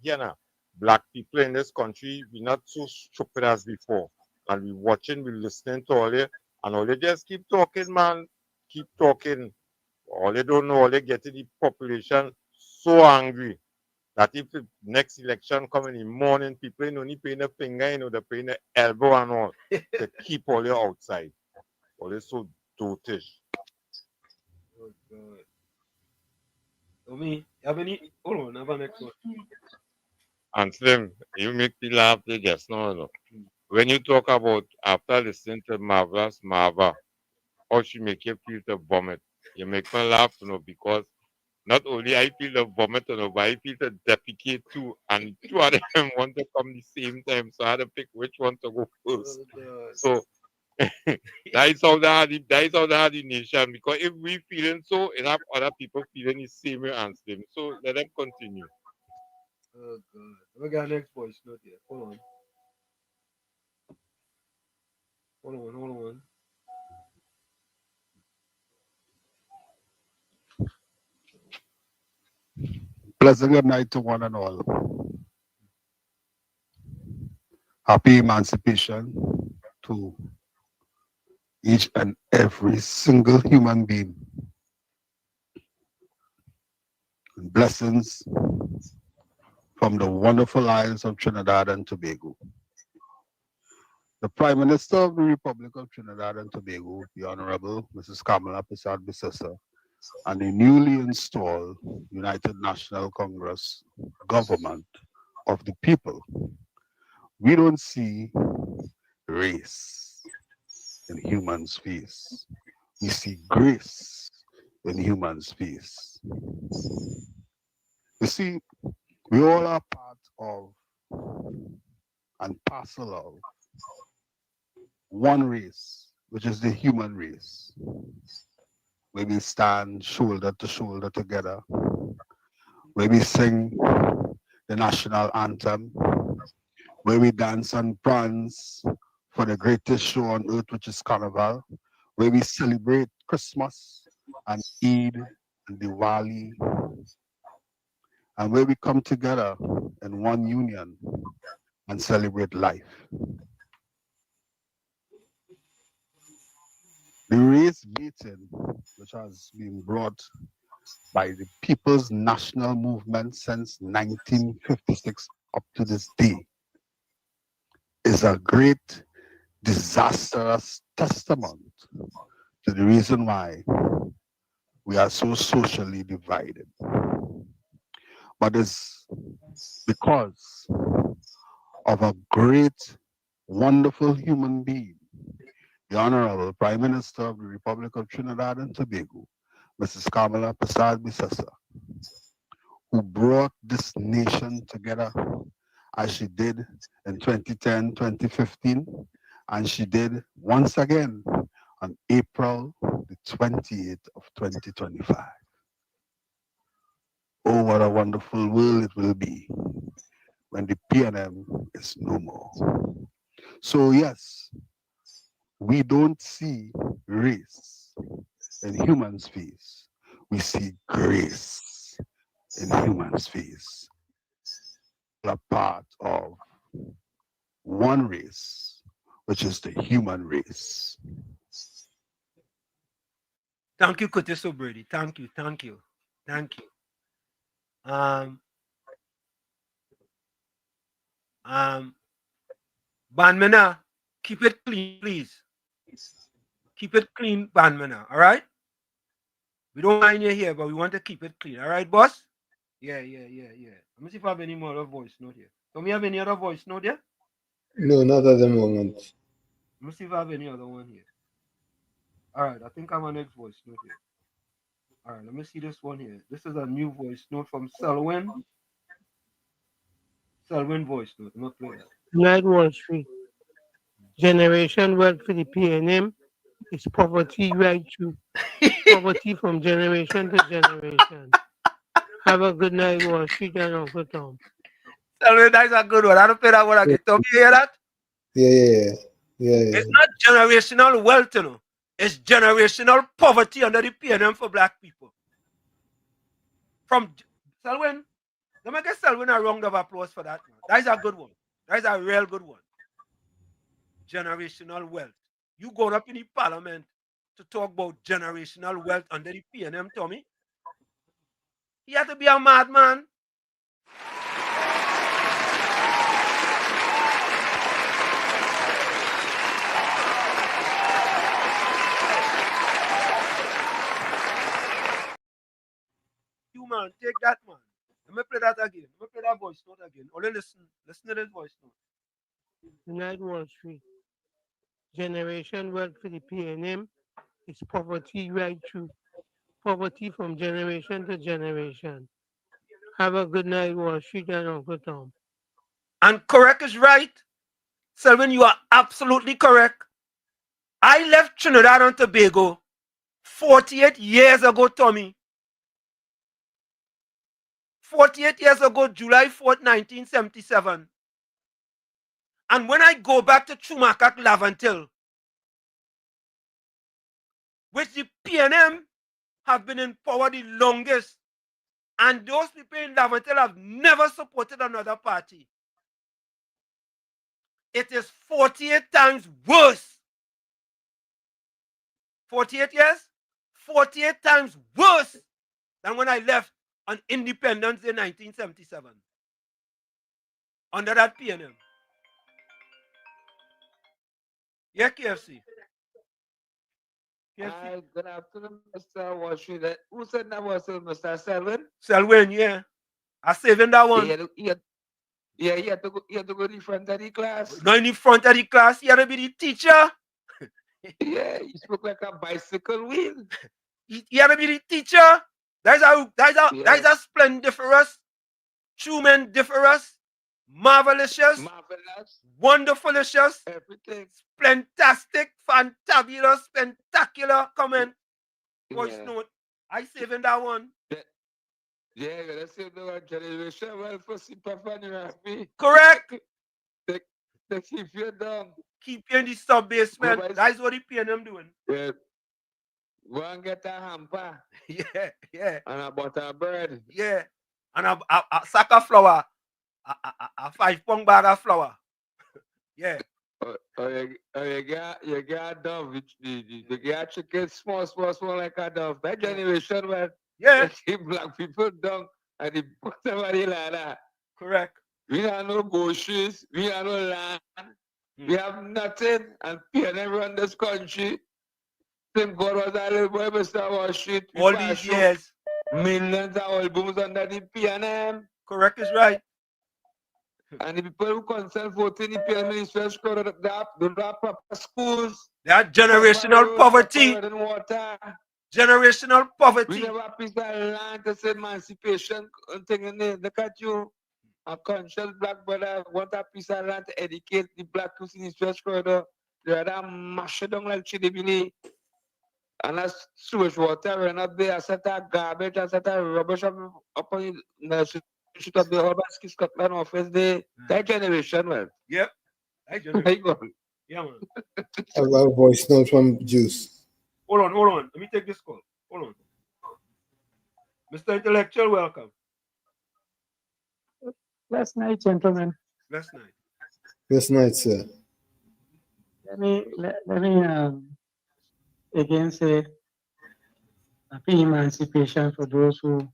you know, black people in this country, we're not so stupid as before. And we watching, we listening to all it, and all they just keep talking, man. Keep talking. All they don't know, all they getting the population so angry that if the next election come in the morning, people ain't only paying a finger, they're paying the elbow and all to keep all you outside. All they so dotish. Oh, God. So me, have any? Hold on, have a next one. And Slim, you make me laugh, they just no. When you talk about after listening to Marvelous Marva, how she make you feel to vomit, you make me laugh, because not only I feel the vomit, but I feel the defecate too, and two of them want to come the same time, so I had to pick which one to go first. So that is how the nation, because if we feeling so, enough other people feeling the same way and same. So let them continue. Oh God. We got next voice note here. Hold on. Pleasant good night to one and all. Happy emancipation to each and every single human being. And blessings from the wonderful isles of Trinidad and Tobago. The Prime Minister of the Republic of Trinidad and Tobago, the Honorable Mrs. Kamala Persad-Bissessar, and the newly installed United National Congress government of the people, we don't see race in humans' face. We see grace in humans' face. You see, we all are part of and parcel of one race, which is the human race, where we stand shoulder to shoulder together, where we sing the national anthem, where we dance and prance for the greatest show on earth, which is Carnival, where we celebrate Christmas and Eid and Diwali, and where we come together in one union and celebrate life. The race baiting, which has been brought by the People's National Movement since 1956 up to this day, is a great disastrous testament to the reason why we are so socially divided. But it's because of a great, wonderful human being, the Honorable Prime Minister of the Republic of Trinidad and Tobago, Mrs. Kamala Persad-Bissessar, who brought this nation together as she did in 2010, 2015, and she did once again on April the 28th of 2025. Oh, what a wonderful world it will be when the PNM is no more. So yes, we don't see race in humans' face. We see grace in humans' face. We are part of one race, which is the human race. Thank you, Curtis O'Brady. Thank you. Bandmana, keep it clean, please. Keep it clean, Bandmana, all right? We don't mind you here, but we want to keep it clean, all right, boss? Yeah. Let me see if I have any more other voice note here. Do we have any other voice note here? No, not at the moment. Let me see if I have any other one here. All right, I think I have my next voice note here. All right, let me see this one here. This is a new voice note from Selwyn. Selwyn voice note. I'm not playing that. Night Wall Street. Generation wealth for the PNM is poverty right through. Poverty from generation to generation. Have a good night, Wall Street and Uncle Tom. Selwyn, that's a good one. I don't play that one again. Tom, you hear that? Yeah. It's not generational wealth, you know. It's generational poverty under the PNM for black people. From Selwyn, let me get Selwyn a round of applause for that. Man. That's a good one. That's a real good one. Generational wealth. You going up in the parliament to talk about generational wealth under the PNM, Tommy? You have to be a madman. You man, take that man. Let me play that again. Let me play that voice note again. Only listen to this voice note. Night Wall Street. Generation wealth for the PNM is poverty right through. Poverty from generation to generation. Have a good night, Wall Street and Uncle Tom. And correct is right. Selwyn, you are absolutely correct. I left Trinidad and Tobago 48 years ago, Tommy. 48 years ago, July 4th, 1977. And when I go back to Chumakak, Lavantil, which the PNM have been in power the longest, and those people in Lavantil have never supported another party. It is 48 times worse. 48 years? 48 times worse than when I left on Independence Day 1977. Under that PNM. Yeah, KFC. Hi, good afternoon, Mr. Washington. Who said that was Mr. Selwyn? Selwyn, yeah. I saving that one. Yeah, you have to go in the front of the class. Not in the front of the class, you have to be the teacher. Yeah, you spoke like a bicycle wheel. You have to be the teacher. That's a splendiferous, tremendous, marvelous, wonderfulicious, everything, splentastic, fantabulous, spectacular comment. Voice note. I saving that one. Yeah, let's say the one generation. Well, for simple fun, you know me. Correct. They keep you down. Keep you in the sub basement. That's what the PNM doing. Yeah. Go and get a hamper. Yeah. And a butter bread. Yeah. And a sack of flour. A 5-pound bag of flour. Yeah. You get a dove. You get chicken small like a dove. That generation, man. Yeah. They keep black people down and they put somebody like that. Correct. We have no groceries. We have no land. We have nothing. And PNM run this country. Thank God was a little boy, Mr. Washington. All these years. Millions of albums under the PNM. Correct is right. And the people who concern voting the PNM ministry don't have proper schools. They are generational poverty. Generational poverty. We never have a piece of land to say emancipation. Look at you. A conscious black brother want a piece of land to educate the black youth in the stretch corridor. They rather mash it down like chili. And that's sewage water run up there, a set of garbage, a set of rubbish up on the street of the whole basket Scotland office there. That generation, man. Yep. That generation. Yeah, man. I have a voice note from Juice. Hold on. Let me take this call. Hold on. Mr. Intellectual, welcome. Last night, gentlemen. Last night. Last night, sir. Let me again say happy emancipation for those who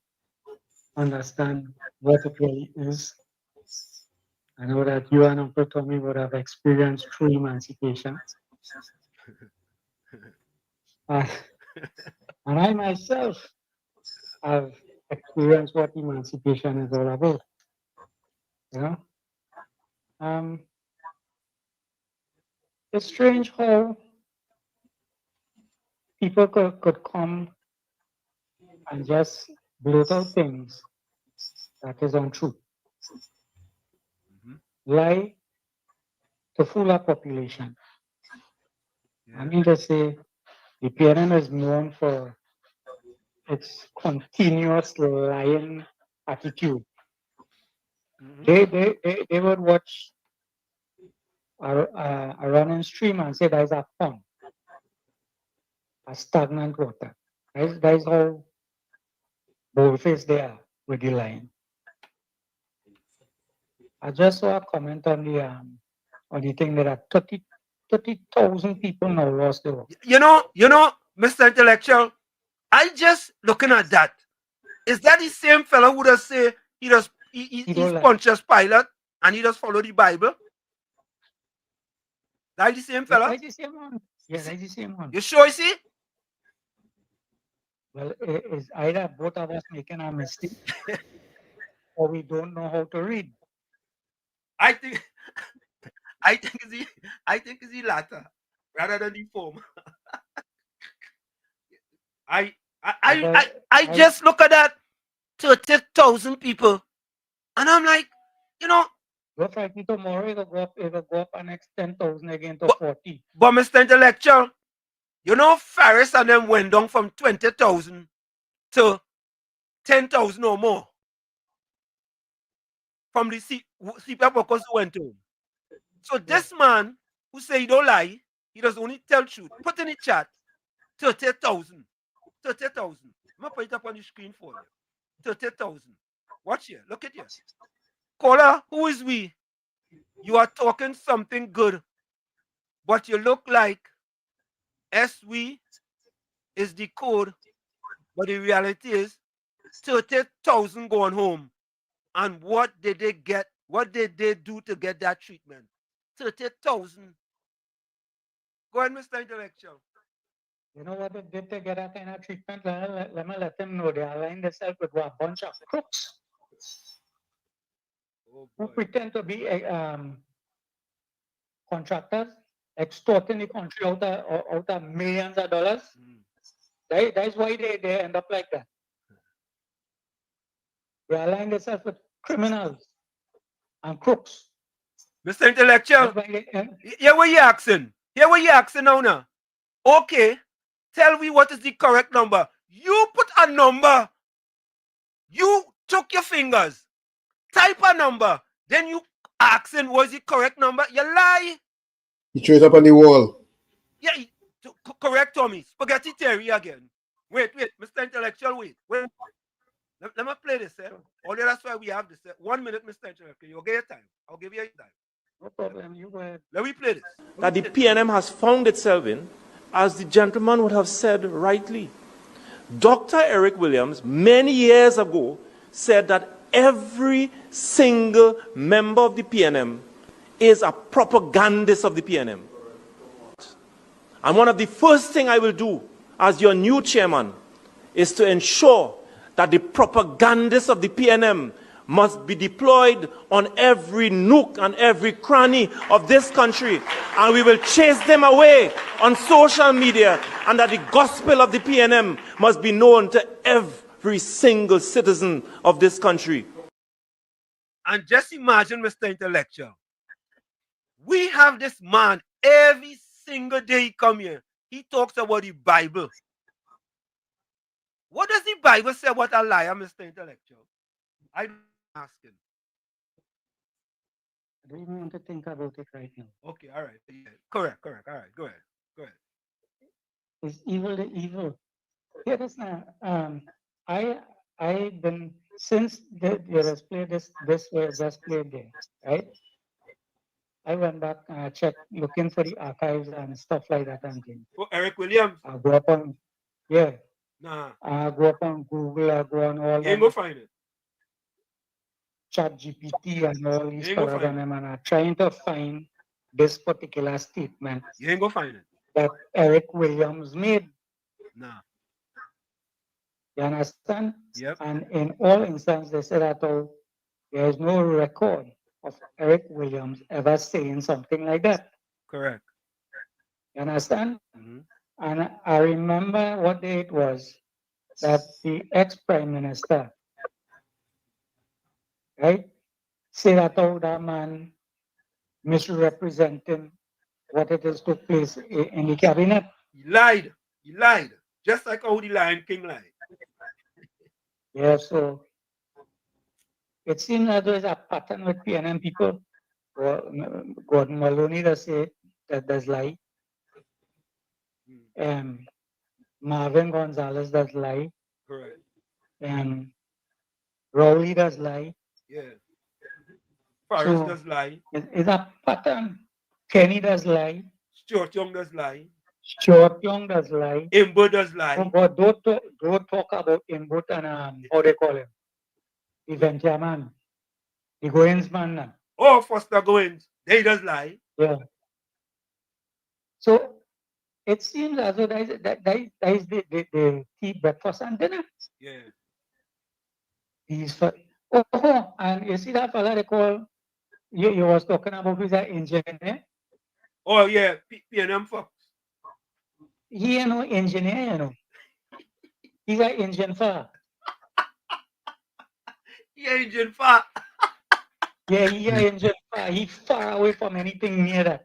understand what it really is. I know that you and Uncle Tommy would have experienced true emancipation. And I myself have experienced what emancipation is all about. You know? It's strange how people could come and just blurt out things that is untrue. Lie to fool our population. I mean to say, the PNM is known for its continuous lying attitude. They would watch a running stream and say there's a pond, a stagnant water. That is how boldface they are with the line. I just saw a comment on the thing that 30,000 people now lost their work. You know, Mr. Intellectual, I just looking at that. Is that the same fellow who does say he's Pontius Pilate and he does follow the Bible? That's the same fellow? That's the same one. Yeah, that's the same one. You sure, you see? Well, it's either both of us making a mistake or we don't know how to read. I think it's the latter rather than the former. I just look at that 30,000 people and I'm like, Go Friday tomorrow, it'll go up and next 10,000 again to 40. But Mr. Intellectual, Ferris and them went down from 20,000 to 10,000 or more. From the CPF workers who went home. So this man who say he don't lie, he does only tell truth. Put in the chat 30,000. 30,000. I'm going to put it up on the screen for you. 30,000. Watch here. Look at this. Caller, who is we? You are talking something good, but you look like SW is the code, but the reality is 30,000 going home. And what did they get? What did they do to get that treatment? 30,000. Go ahead, Mr. Intellectual. You know what they did to get that kind of treatment? Let me let them know they aligned themselves with a bunch of crooks who pretend to be contractors, extorting the country out of millions of dollars. That's why they end up like that. They align themselves with criminals and crooks. Mr. Intellectual, here what you asking? Here what you asking now? Okay, tell me what is the correct number. You put a number. You took your fingers, type a number, then you asking what is the correct number. You lie. You threw it up on the wall. Yeah, correct, Tommy. Spaghetti Terry again. Wait, Mr. Intellectual, wait. Let me play this, Only that's why we have this. 1 minute, Mr. Intellectual. You'll get your time. I'll give you your time. No problem. You go ahead. Let me play this. That the PNM has found itself in, as the gentleman would have said rightly. Dr. Eric Williams, many years ago, said that every single member of the PNM is a propagandist of the PNM. And one of the first things I will do as your new chairman is to ensure that the propagandists of the PNM must be deployed on every nook and every cranny of this country, and we will chase them away on social media, and that the gospel of the PNM must be known to every single citizen of this country. And just imagine, Mr. Intellectual, we have this man every single day he come here. He talks about the Bible. What does the Bible say about a liar, Mr. Intellectual? I'm asking. I don't even want to think about it right now. Okay, all right. Yeah. Correct. All right, go ahead. Is evil the evil? Yeah, that's not. I've been since they just played this was just played there, right? I went back and checked, looking for the archives and stuff like that and things. Oh, Eric Williams. I go up on, yeah. Nah. I go up on Google. I go on all. You ain't gonna find it. Chat GPT and all these stuff, and I'm trying to find this particular statement. You ain't gonna find it. That Eric Williams made. Nah. You understand? Yep. And in all instances, they said that there is no record of Eric Williams ever saying something like that. Correct. You understand? Mm-hmm. And I remember what day it was. that the ex-prime minister, right, say that all that man misrepresenting what it is took place in the cabinet. He lied. He lied. Just like how the Lion King lied. Yeah, so it seems that there's a pattern with PNM people. Gordon Maloney does say that does lie. Marvin Gonzalez does lie. Correct. Rowley does lie. Yeah. Forrest So does lie. It's a pattern. Kenny does lie. Stuart Young does lie. Stuart Young does lie. Imbo does lie. Oh, but don't talk about Imbo and how they call him. The Venture man. The Goins man. Oh, Foster Goins. They does lie. Yeah. So it seems as though that is the tea, breakfast, and dinner. Yeah. And you see that fella they call, you was talking about who's that engineer? Oh, yeah, PNM Fox. He ain't no engineer, you know. He's an engine far. He engine far. Yeah, he an engine far. He far away from anything near that.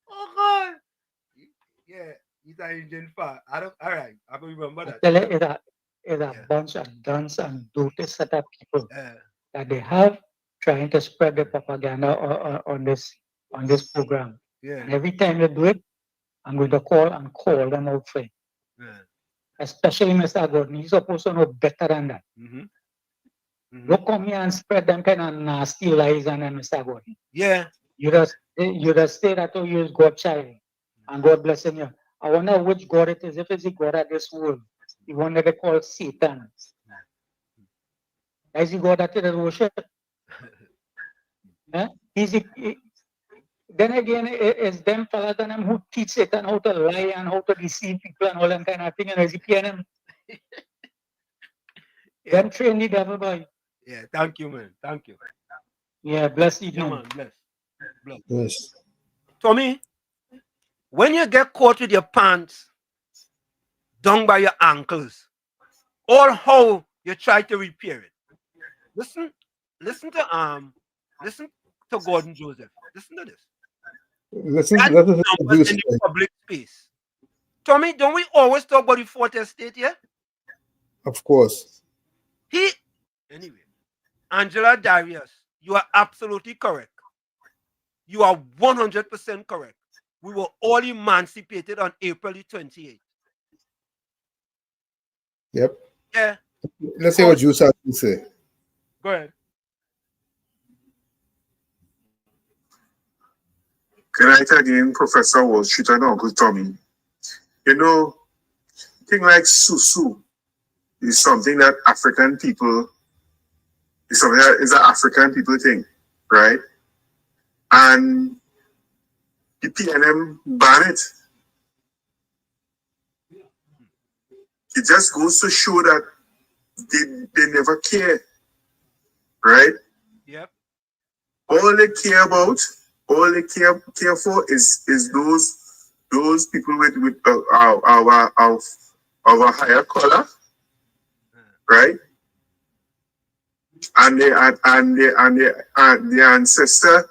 Oh, God. Yeah, he's an engine far. All right, I can remember that. It's a bunch of dunce and dirty set of people that they have trying to spread the propaganda on this program. Yeah. And every time they do it, I'm going to call them out for it. Yeah. Especially Mr. Gordon. He's supposed to know better than that. Don't come here and spread them kind of nasty lies on them, Mr. Gordon. Yeah. You just say that you use God child and God blessing you. I wonder which God it is. If it's the God of this world, the one that they call Satan. That is the God that they worship. Then again, it's them fellas and them who teach Satan how to lie and how to deceive people and all that kind of thing. And as PNM, them train the devil boy. Yeah, thank you, man. Thank you. Yeah, bless evening. Yeah, man, bless. Yes. Tommy, when you get caught with your pants down by your ankles, or how you try to repair it, listen to Gordon Joseph. Listen to this. Listen That to numbers in the public space. Tommy, don't we always talk about the Fourth Estate here? Of course. Anyway, Angela Darius, you are absolutely correct. You are 100% correct. We were all emancipated on April the 28th. Yep. Yeah. Let's see what Juice has to say. Go ahead. Good night again, Professor Wall Street and Uncle Tommy. You know, thing like susu is something that African people, is something that is an African people thing, right? And the PNM ban it. It just goes to show that they never care, right? Yep. All they care about, all they care for is those people with our higher color, right? And the ancestor,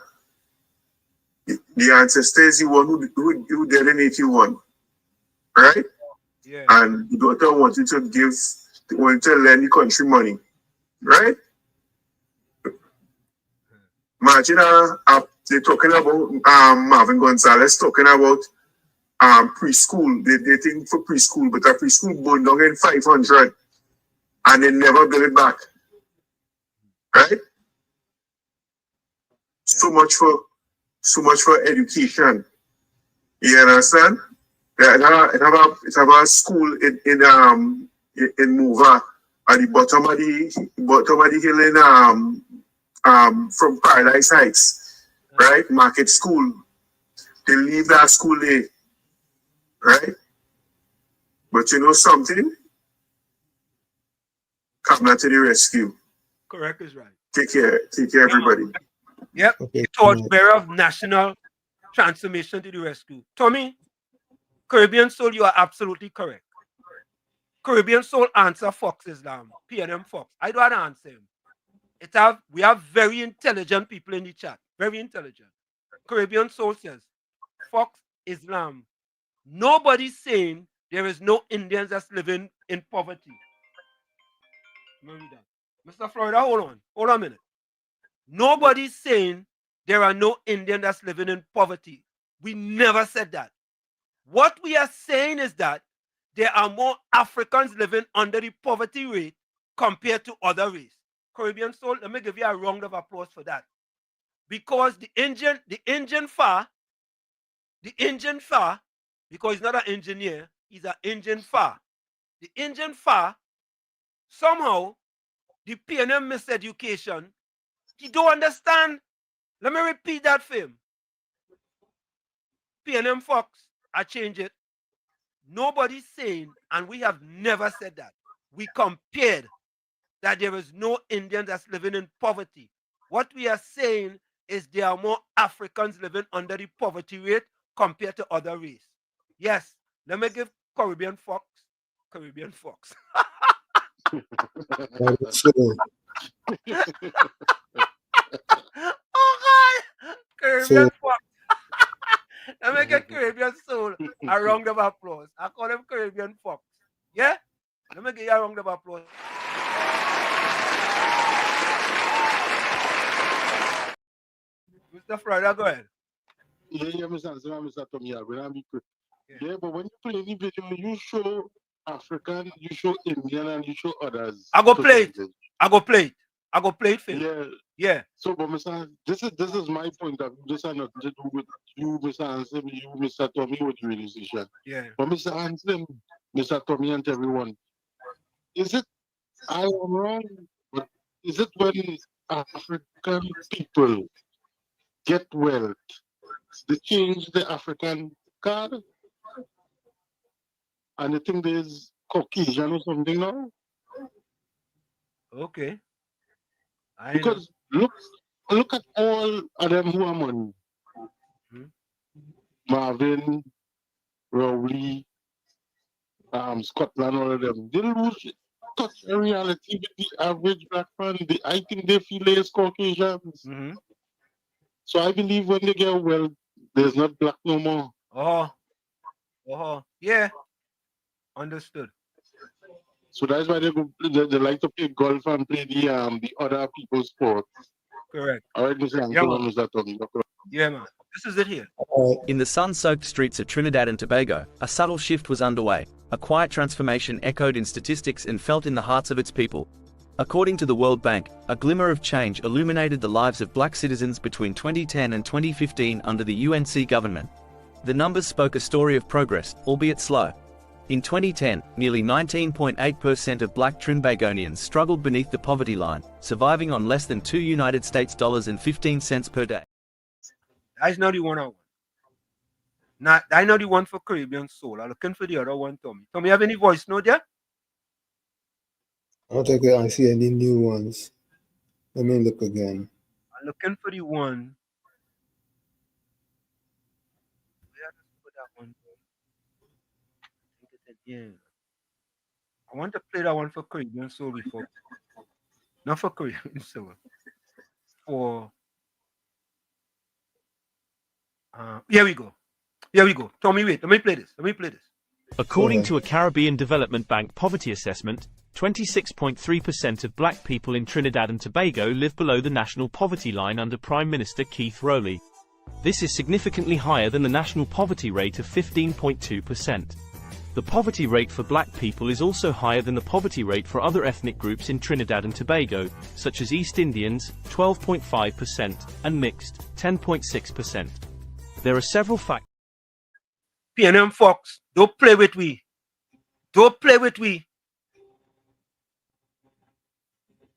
is the one who did in 81, right? Yeah. And the daughter wanted to lend the country money, right? Imagine they're talking about Marvin Gonzalez talking about preschool. They think for preschool, but a preschool burned down in 500 and they never built it back. Right? So much for education. You understand? It have a school in Mova at the bottom of the hill from Paradise Heights, right? Market School. They leave that school there, right? But you know something? Come to the rescue. Correct is right. Take care, everybody. Yep. Okay. Torchbearer of national transformation to the rescue. Tommy, Caribbean Soul, you are absolutely correct. Caribbean Soul answer Fox Islam, PNM Fox. I don't answer him. We have very intelligent people in the chat. Very intelligent. Caribbean Soul says, Fox Islam. Nobody's saying there is no Indians that's living in poverty. Mr. Florida, hold on. Hold on a minute. Nobody's saying there are no Indians that's living in poverty. We never said that. What we are saying is that there are more Africans living under the poverty rate compared to other races. Caribbean Soul, let me give you a round of applause for that. Because the engine far, because he's not an engineer, he's an engine far. The engine far, somehow, the PNM miseducation, he don't understand. Let me repeat that for him. PNM Fox, I change it. Nobody's saying, and we have never said that. We compared that there is no Indian that's living in poverty. What we are saying is there are more Africans living under the poverty rate compared to other races. Yes, let me give Caribbean Fox. Oh God, Caribbean Fox. Let me get Caribbean Soul a round of applause. I call him Caribbean Fox. Yeah? Let me give you a round of applause. Mr. Florida, go ahead. Yeah, Mr. Tommy, yeah, but when you play the video, you show African, you show Indian, and you show others. I go play it for you. Yeah. So, but Mr. This is my point of view. This has nothing to do with you, Mr. Anselm, you, Mr. Tommy, with your decision. Yeah. But Mr. Anselm, Mr. Tommy, and everyone, is it, I am wrong, but is it when African people get wealth, they change the African card? And I think there's Caucasian or something now. Okay. Because look at all of them who are money. Marvin, Rowley, Scotland, all of them. They lose touch a reality with the average black man. I think they feel as Caucasians. So I believe when they get wealth, there's not black no more. Yeah. Understood. So that's why they like to play golf and play the other people's sport. Correct. All right, Mr. Yeah, man. This is it here. In the sun-soaked streets of Trinidad and Tobago, a subtle shift was underway. A quiet transformation echoed in statistics and felt in the hearts of its people. According to the World Bank, a glimmer of change illuminated the lives of black citizens between 2010 and 2015 under the UNC government. The numbers spoke a story of progress, albeit slow. In 2010, nearly 19.8% of black Trinbagonians struggled beneath the poverty line, surviving on less than $2.15 per day. That's not the one I want. I know the one for Caribbean Soul. I'm looking for the other one, Tommy. Tommy, have any voice note there? I don't think I see any new ones. Let me look again. I'm looking for the one. Yeah. I want to play that one for Caribbean Soul before. Not for Caribbean Soul. For here we go. Tommy, wait. Let me play this. According to a Caribbean Development Bank poverty assessment, 26.3% of black people in Trinidad and Tobago live below the national poverty line under Prime Minister Keith Rowley. This is significantly higher than the national poverty rate of 15.2%. The poverty rate for black people is also higher than the poverty rate for other ethnic groups in Trinidad and Tobago, such as East Indians, 12.5%, and mixed, 10.6%. There are several factors. PNM Fox, don't play with we.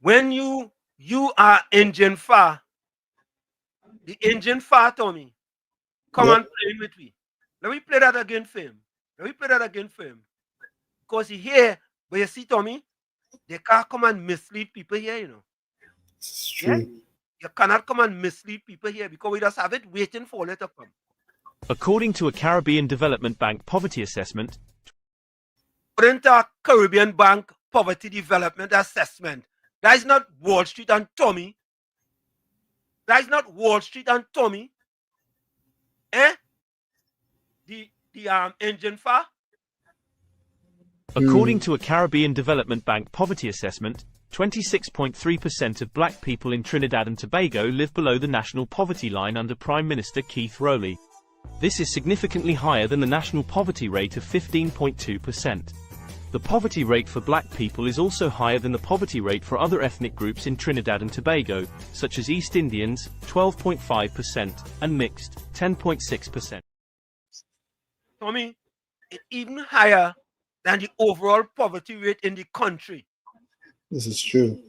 When you are engine far, the engine far, Tommy, come on playing with we. Let me play that again for him. Because he here, but you see, Tommy, they can't come and mislead people here, you know. It's true. Yeah? You cannot come and mislead people here because we just have it waiting for it to come. According to a Caribbean Development Bank poverty assessment, according to Caribbean Bank Poverty Development Assessment, that is not Wall Street and Tommy. That is not Wall Street and Tommy. The engine for? According to a Caribbean Development Bank poverty assessment, 26.3% of black people in Trinidad and Tobago live below the national poverty line under Prime Minister Keith Rowley. This is significantly higher than the national poverty rate of 15.2%. The poverty rate for black people is also higher than the poverty rate for other ethnic groups in Trinidad and Tobago, such as East Indians, 12.5%, and mixed, 10.6%. Tommy, it's even higher than the overall poverty rate in the country. This is true.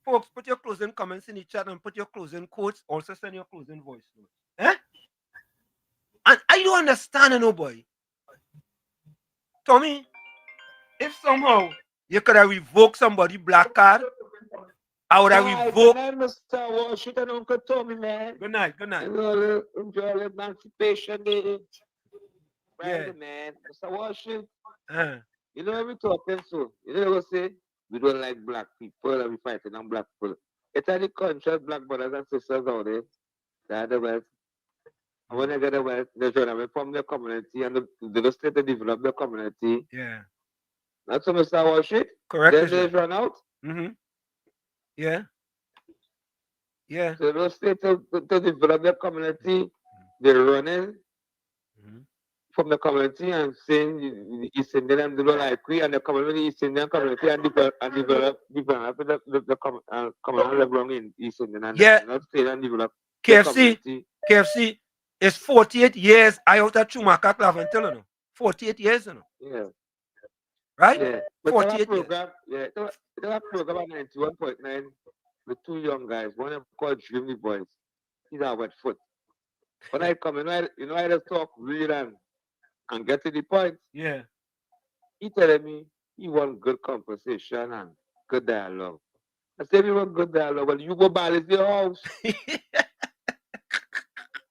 Folks, put your closing comments in the chat and put your closing quotes. Also send your closing voice notes. And I don't understand, no boy. Tommy, if somehow you could have revoked somebody's black card, I would have revoked. Good night, Mr. Washington and Uncle Tommy, man. Good night, good night. Enjoy the Emancipation Day. Yeah. Man. Mr. Washington, you know what we're talking so? You know what I say? We don't like black people and we fighting on black people. It's any conscious black brothers and sisters out there that are the wealth. And when they get the wealth, they run away from their community and they don't stay to develop their community. Yeah. That's what Mr. Washington. Correct. Then they run out. Yeah. Yeah. So they don't stay to develop their community. They're running from the community and saying the East Indian don't like we and the community, East Indian community and develop the community level in East Indian and not stay and develop KFC is 48 years I out of Chumaka Claventel, 48 years, Yeah. Right? Yeah. 48 years. Yeah. They have a program at 91.9 with two young guys. One of them called Dreamy Boys. He's a wet foot. When I come in, I just talk real and get to the point. Yeah. He telling me he want good conversation and good dialogue. I said, you want good dialogue, well, you go balance your house.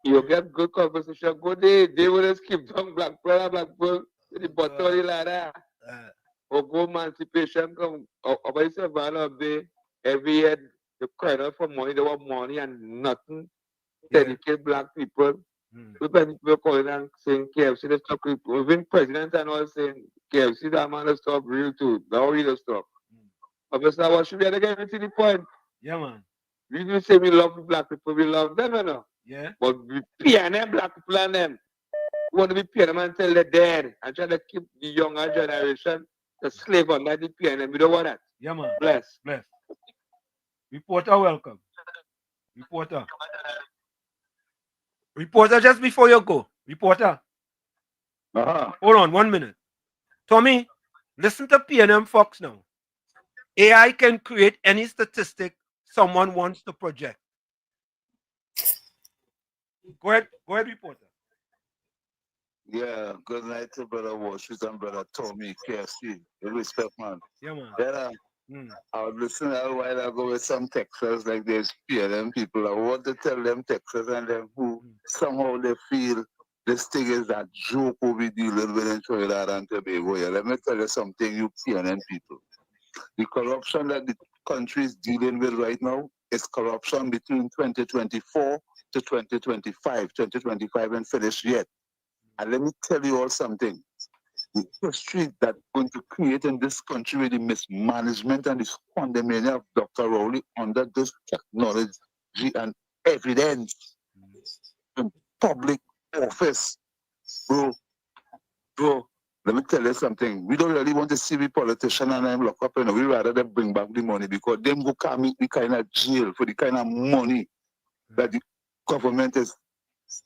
You get good conversation, go there. They will just keep down black people, the bottom of the ladder. Or go emancipation, come over the every year, they cry out for money, they want money and nothing. Dedicate black people. People calling and saying KFC, they stop. Even president and all saying KFC, that man has stop real too. Now we just stop. Obviously, what should be again to the point? Yeah, man. We do say we love black people, we love them, you know. Yeah. But we pay them black people and them. We want to be paying them until they're dead and try to keep the younger generation the slave under the PNM. We don't want that. Yeah, man. Bless. Reporter, welcome. Reporter, just before you go. Reporter. Hold on 1 minute. Tommy, listen to PNM Fox now. AI can create any statistic someone wants to project. Go ahead, reporter. Yeah, good night to Brother Washington, Brother Tommy, KFC. With respect, man. Yeah, man. I was listening a while ago with some Texans, like there's PNM people. I want to tell them Texans and them who somehow they feel this thing is that joke we'll be dealing with in Trinidad and Tobago. Yeah, let me tell you something, you PNM people. The corruption that the country is dealing with right now is corruption between 2024 to 2025. 2025 ain't finished yet. And let me tell you all something. The history that's going to create in this country with the mismanagement and the condemnation of Dr. Rowley under this technology and evidence in public office. Bro, let me tell you something. We don't really want to see the politician and them lock up. We rather than bring back the money because them go come meet the kind of jail for the kind of money that the government is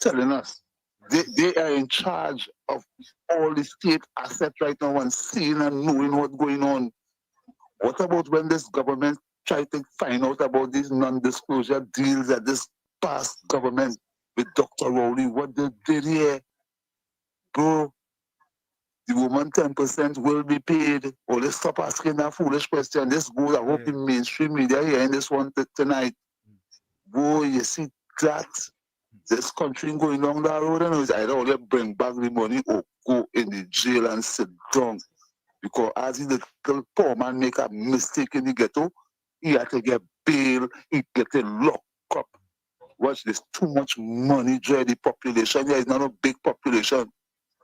telling us. They are in charge of all the state assets right now and seeing and knowing what's going on. What about when this government tried to find out about these non-disclosure deals that this past government with Dr. Rowley, what they did here? Bro, the woman 10% will be paid. Or let's stop asking that foolish question. This goes, I hope the mainstream media hearing this one tonight. Bro, you see that? This country going down that road, and it's either only bring back the money or go in the jail and sit down. Because as the little poor man make a mistake in the ghetto, he had to get bail, he get locked up. Watch this, too much money draw the population. There is not a big population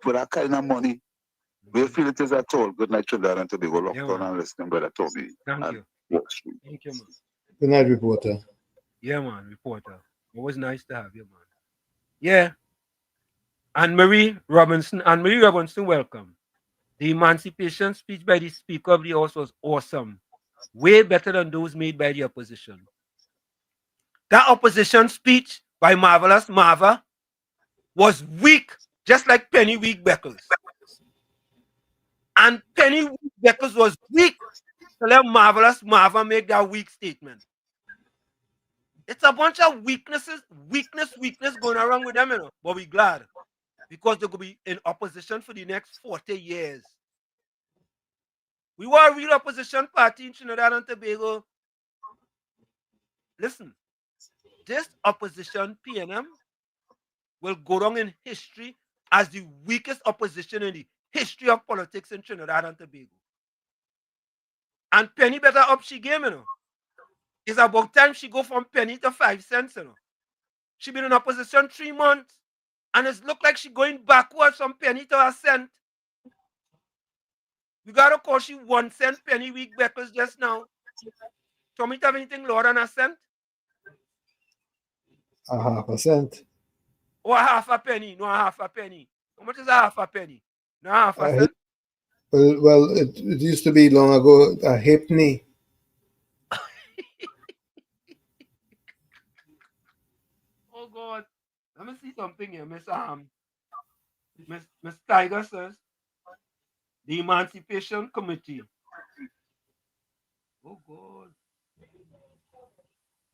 for that kind of money. We feel it is at all. Good night, Trinidad and Tobago. Lockdown and listening, brother Toby. Thank you. Wall Street. Thank you, man. Good night, reporter. Yeah, man, reporter. Always nice to have you, man. Yeah. Anne-Marie Robinson, welcome. The emancipation speech by the Speaker of the House was awesome. Way better than those made by the opposition. That opposition speech by Marvelous Marva was weak, just like Penny Week Beckles. And Penny Week Beckles was weak to let Marvelous Marva make that weak statement. It's a bunch of weakness going around with them, you know. But we're glad because they could be in opposition for the next 40 years. We were a real opposition party in Trinidad and Tobago. Listen, this opposition PNM will go down in history as the weakest opposition in the history of politics in Trinidad and Tobago. And Penny better up she game, you know. It's about time she go from penny to 5 cents, you know. She been in opposition 3 months, and it's look like she going backwards from penny to a cent. We gotta call she 1 cent Penny Week Beckles just now. Tommy, have anything lower than a cent? A half a cent. Or a half a penny? No, a half a penny. How much is a half a penny? No, half a cent. Well, it used to be long ago a halfpenny. Oh God. Let me see something here. Miss Tiger says the Emancipation Committee. Oh God.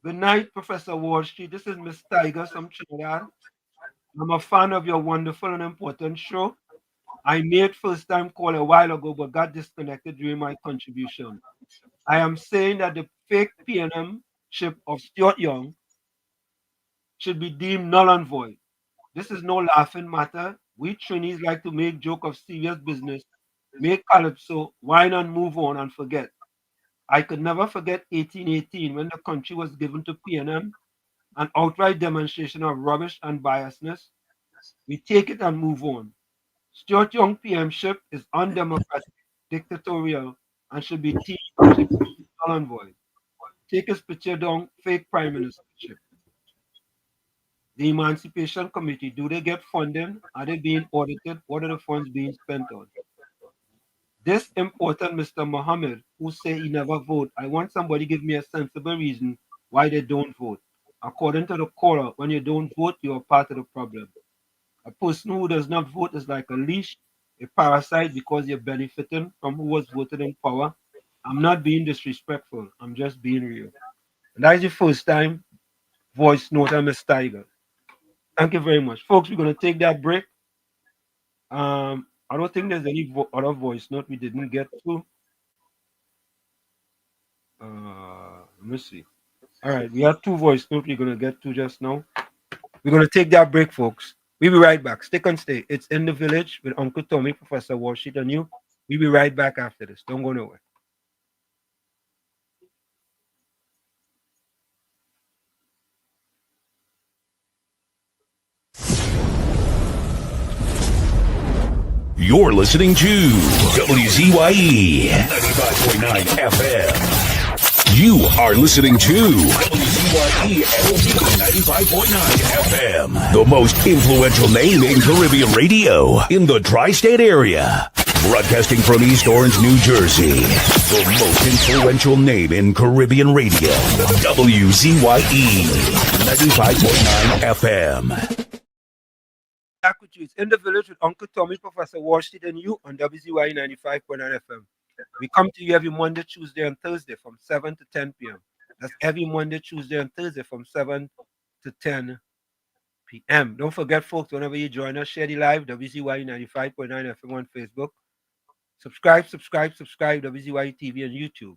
Good night, Professor Wall Street. This is Miss Tiger from Trinidad. I'm a fan of your wonderful and important show. I made first time call a while ago, but got disconnected during my contribution. I am saying that the fake PNM ship of Stuart Young should be deemed null and void. This is no laughing matter. We Trinis like to make joke of serious business, make calypso, whine and move on and forget. I could never forget 1818 when the country was given to PNM, an outright demonstration of rubbish and biasness. We take it and move on. Stuart Young PM ship is undemocratic, dictatorial, and should be deemed null and void. Take his picture down, fake prime ministership. The Emancipation Committee, do they get funding? Are they being audited? What are the funds being spent on? This important Mr. Mohammed, who say he never vote, I want somebody give me a sensible reason why they don't vote. According to the caller, when you don't vote, you are part of the problem. A person who does not vote is like a leash, a parasite because you're benefiting from who was voted in power. I'm not being disrespectful. I'm just being real. And that is the first time voice note of Ms. Tiger. Thank you very much. Folks, we're going to take that break. I don't think there's any other voice note we didn't get to. Let me see. All right, we have 2 voice notes we're going to get to just now. We're going to take that break, folks. We'll be right back. Stick and stay. It's In the Village with Uncle Tommy, Professor Wall Street, and you. We'll be right back after this. Don't go nowhere. You're listening to WZYE 95.9 FM. You are listening to WZYE 95.9 FM, the most influential name in Caribbean radio in the tri-state area. Broadcasting from East Orange, New Jersey, the most influential name in Caribbean radio. WZYE 95.9 FM. Back with you. It's In the Village with Uncle Tommy, Professor Wall Street, and you on WZYE 95.9 FM. We come to you every Monday, Tuesday, and Thursday from 7 to 10 p.m. That's every Monday, Tuesday, and Thursday from 7 to 10 p.m. Don't forget, folks, whenever you join us, share the live, WZYE 95.9 FM on Facebook. Subscribe, WZYE TV on YouTube.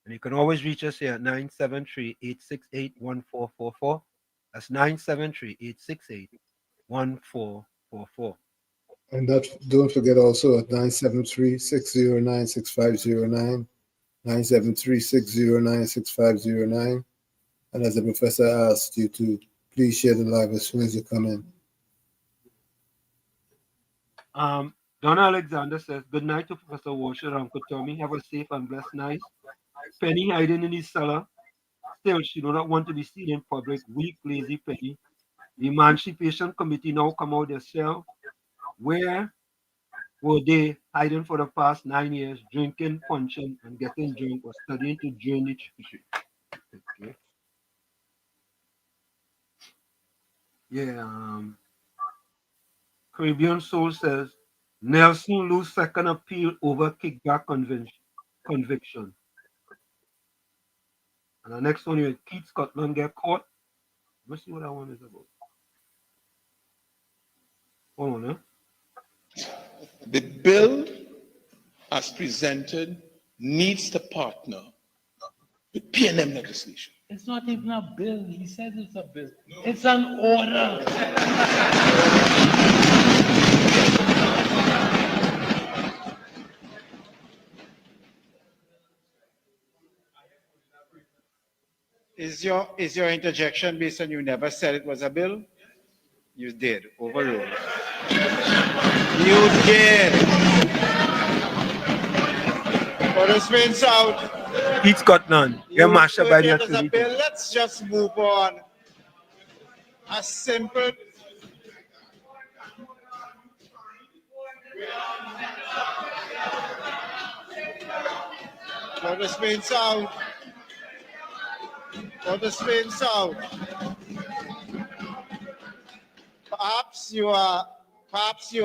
And you can always reach us here at 973-868-1444. That's 973-868-1444. And don't forget also at 973-609-6509, 973-609-6509. And as the professor asked you to please share the live as soon as you come in. Donna Alexander says, good night to Professor Washer, Uncle Tommy. Have a safe and blessed night. Penny hiding in his cellar. Still, she do not want to be seen in public. Weak, lazy Penny. The Emancipation Committee now come out their cell. Where were they hiding for the past 9 years, drinking, punching, and getting drunk, or studying to drain the treasury? Okay. Yeah. Caribbean Soul says, Nelson lose second appeal over kickback conviction. And the next one is Keith Scotland get caught. Let's see what that one is about. Hold on, The bill as presented needs to partner with PNM legislation. It's not even a bill. He says it's a bill. It's an order. Is your interjection based on you never said it was a bill? You did. Overruled. You did. For the spin south. He's got none. You're mashed up by the bill. Let's just move on. A simple. For the spin south. For the spin south. Perhaps you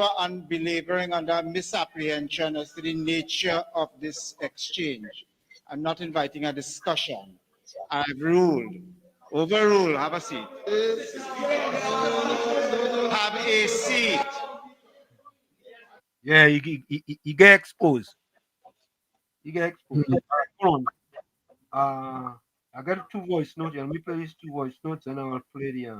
are unbelieving under misapprehension as to the nature of this exchange. I'm not inviting a discussion. I've ruled. Overruled. Have a seat. Have a seat. Yeah, you get exposed. You get exposed. Hold on. I got 2 voice notes. Let me play these 2 voice notes and I'll play the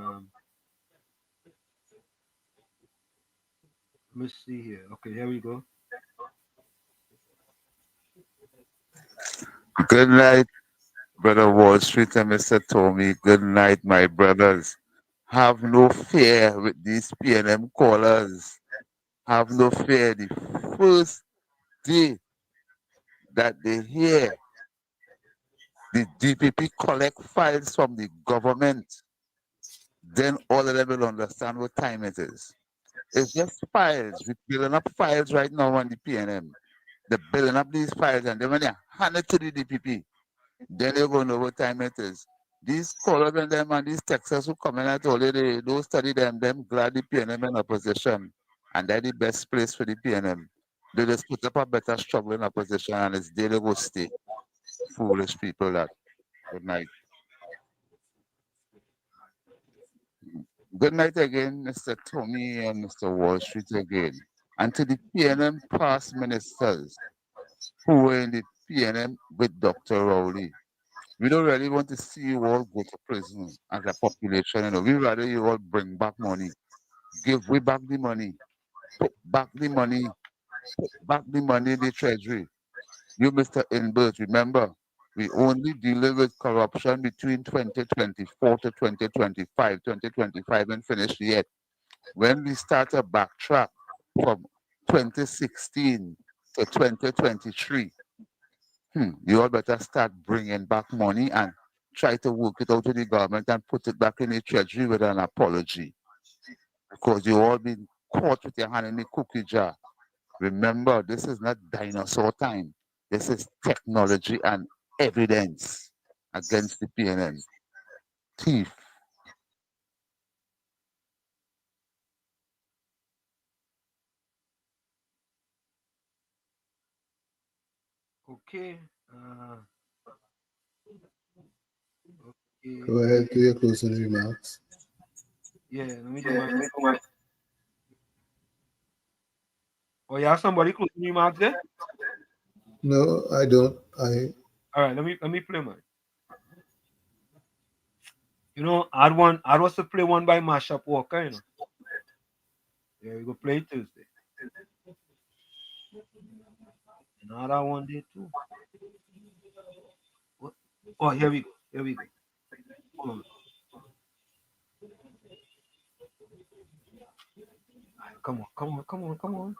let me see here. Okay, here we go. Good night, Brother Wall Street and Mr. Tommy. Good night, my brothers. Have no fear with these PNM callers. Have no fear. The first day that they hear the DPP collect files from the government, then all of them will understand what time it is. It's just files. We're building up files right now on the PNM. They're building up these files, and then when they hand it to the DPP, then they're going to know what time it is. These callers and them and these Texas who come in at all, they don't study them glad the PNM in opposition. And they're the best place for the PNM. They just put up a better struggle in opposition, and it's there they go stay. Foolish people that. Good night. Good night again, Mr. Tommy and Mr. Wall Street again. And to the PNM past ministers who were in the PNM with Dr. Rowley. We don't really want to see you all go to prison as a population. We rather you all bring back money. Give way back the money. Put back the money. Put back the money in the treasury. You, Mr. Inbert, remember, we only deal with corruption between 2024 to 2025, 2025 and finished yet. When we start a backtrack from 2016 to 2023, you all better start bringing back money and try to work it out to the government and put it back in the treasury with an apology. Because you all been caught with your hand in the cookie jar. Remember, this is not dinosaur time. This is technology and evidence against the PNM. Thief. Okay. Okay. Go ahead, do your closing remarks. Yeah, let me do my. Oh, you have somebody closing remarks there? No, I don't. All right, let me play mine. I was to play one by Mashup Walker, Yeah, we go play it Tuesday. Another one there too. Oh, here we go. Here we go. Hold on. Come on, come on, come on, come on.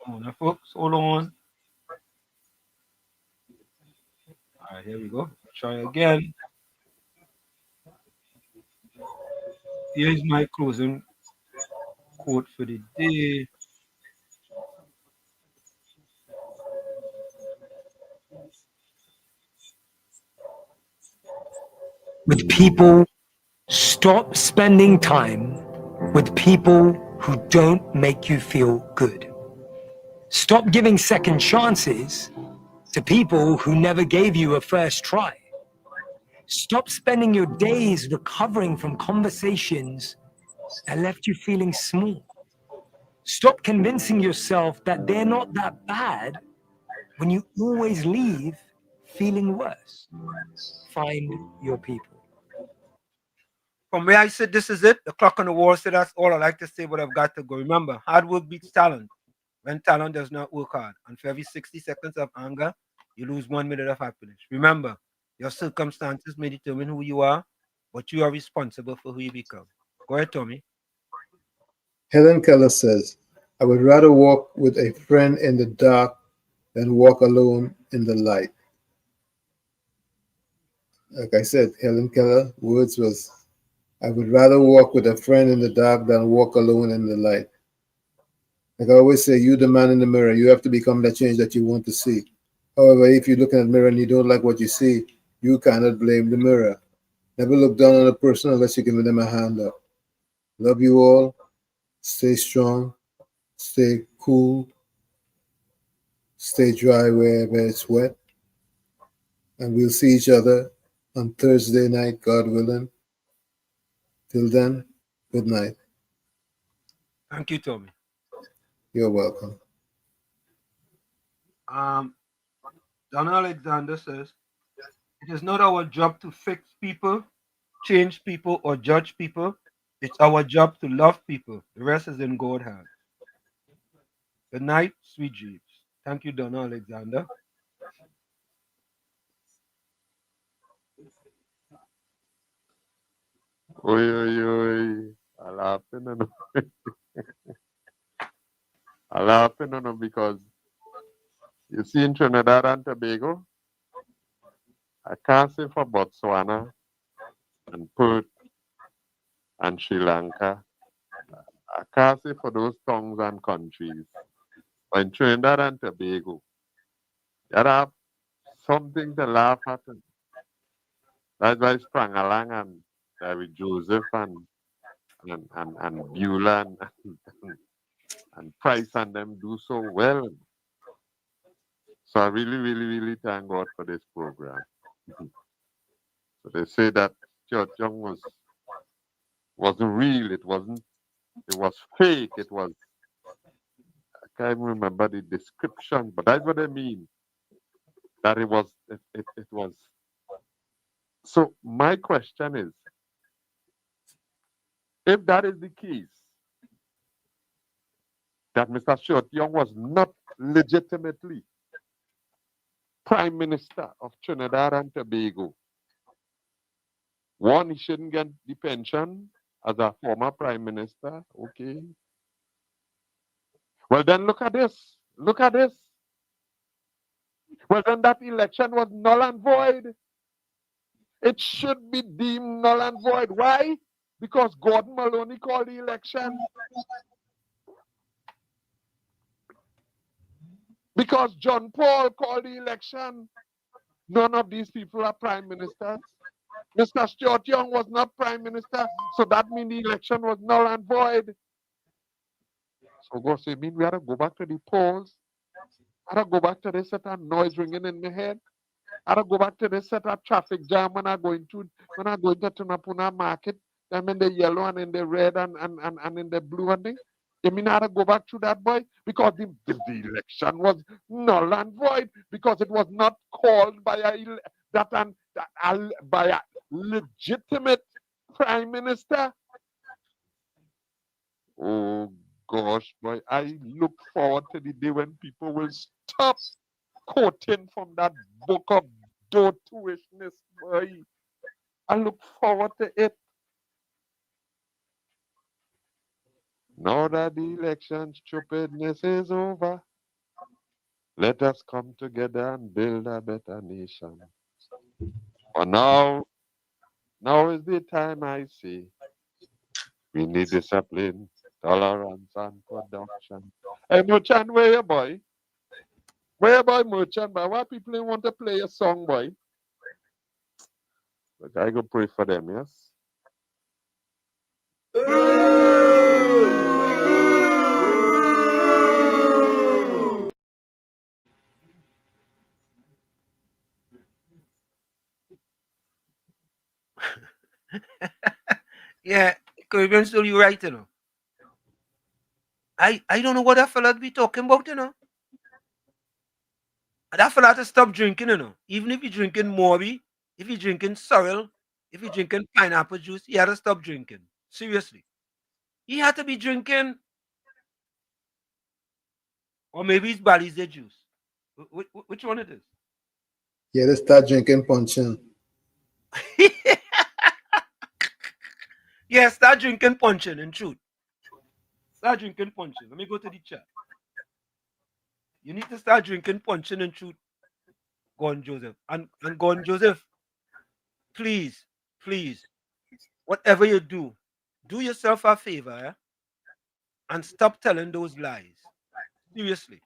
Come on, now, folks. Hold on. All right, here we go. Try again. Here's my closing quote for the day. With people, stop spending time with people who don't make you feel good. Stop giving second chances to people who never gave you a first try. Stop spending your days recovering from conversations that left you feeling small. Stop convincing yourself that they're not that bad when you always leave feeling worse. Find your people. From where I said this is it, the clock on the wall said that's all I like to say, but I've got to go. Remember, hard work beats talent when talent does not work hard. And for every 60 seconds of anger, you lose 1 minute of happiness. Remember, your circumstances may determine who you are, but you are responsible for who you become. Go ahead, Tommy. Helen Keller says, I would rather walk with a friend in the dark than walk alone in the light. Like I said, Helen Keller, words was, I would rather walk with a friend in the dark than walk alone in the light. Like I always say, you the man in the mirror, you have to become the change that you want to see. However, if you look in the mirror and you don't like what you see, you cannot blame the mirror. Never look down on a person unless you give them a hand up. Love you all. Stay strong. Stay cool. Stay dry wherever it's wet. And we'll see each other on Thursday night, God willing. Till then, good night. Thank you, Tommy. You're welcome. Don Alexander says, it is not our job to fix people, change people, or judge people. It's our job to love people. The rest is in God's hands. Good night, sweet dreams. Thank you, Don Alexander. Oi. I'm laughing because you see in Trinidad and Tobago, I can't say for Botswana and Perth and Sri Lanka. I can't say for those tongues and countries. But in Trinidad and Tobago, you have something to laugh at. That's why Sprangalang and David Joseph and Beulah and Price and them do so well. So I really thank God for this program. So they say that Church Young wasn't real, it was fake, it was, I can't remember the description, but that's what I mean. That it was. So my question is, if that is the case, that Mr. Stuart Young was not legitimately Prime Minister of Trinidad and Tobago, one, he shouldn't get the pension as a former Prime Minister, okay. Well then look at this. Well then that election was null and void. It should be deemed null and void. Why? Because Gordon Maloney called the election. Because John Paul called the election. None of these people are prime ministers. Mr. Stuart Young was not prime minister, so that means the election was null and void. So God say, mean we have to go back to the polls. I have to go back to this set of noise ringing in my head. I have to go back to this set of traffic jam when I go into Tunapuna market. Them in the yellow and in the red and in the blue and thing. You mean I have to go back to that, boy? Because the election was null and void because it was not called by a legitimate prime minister. Oh gosh, boy, I look forward to the day when people will stop quoting from that book of dotishness, boy. I look forward to it. Now that the election stupidness is over, let us come together and build a better nation. For now is the time I see. We need discipline, tolerance, and production. Hey, Merchant, where you, boy? Where you, boy, Merchant? Boy? Why people want to play a song, boy? But I go pray for them, yes? Yeah, Caribbean Soul, you're right, you know. I don't know what that fella be talking about, you know. That fella have to stop drinking, you know. Even if you're drinking Morby, if you're drinking sorrel, if you're drinking pineapple juice, he had to stop drinking. Seriously. He had to be drinking, or maybe it's Balize juice. Which one it is? Yeah, they start drinking puncheon. Yeah, start drinking puncheon, in truth. Start drinking puncheon. Let me go to the chat. You need to start drinking puncheon, in truth. Gordon Joseph. And Gordon Joseph, please, whatever you do yourself a favor, eh? And stop telling those lies. Seriously.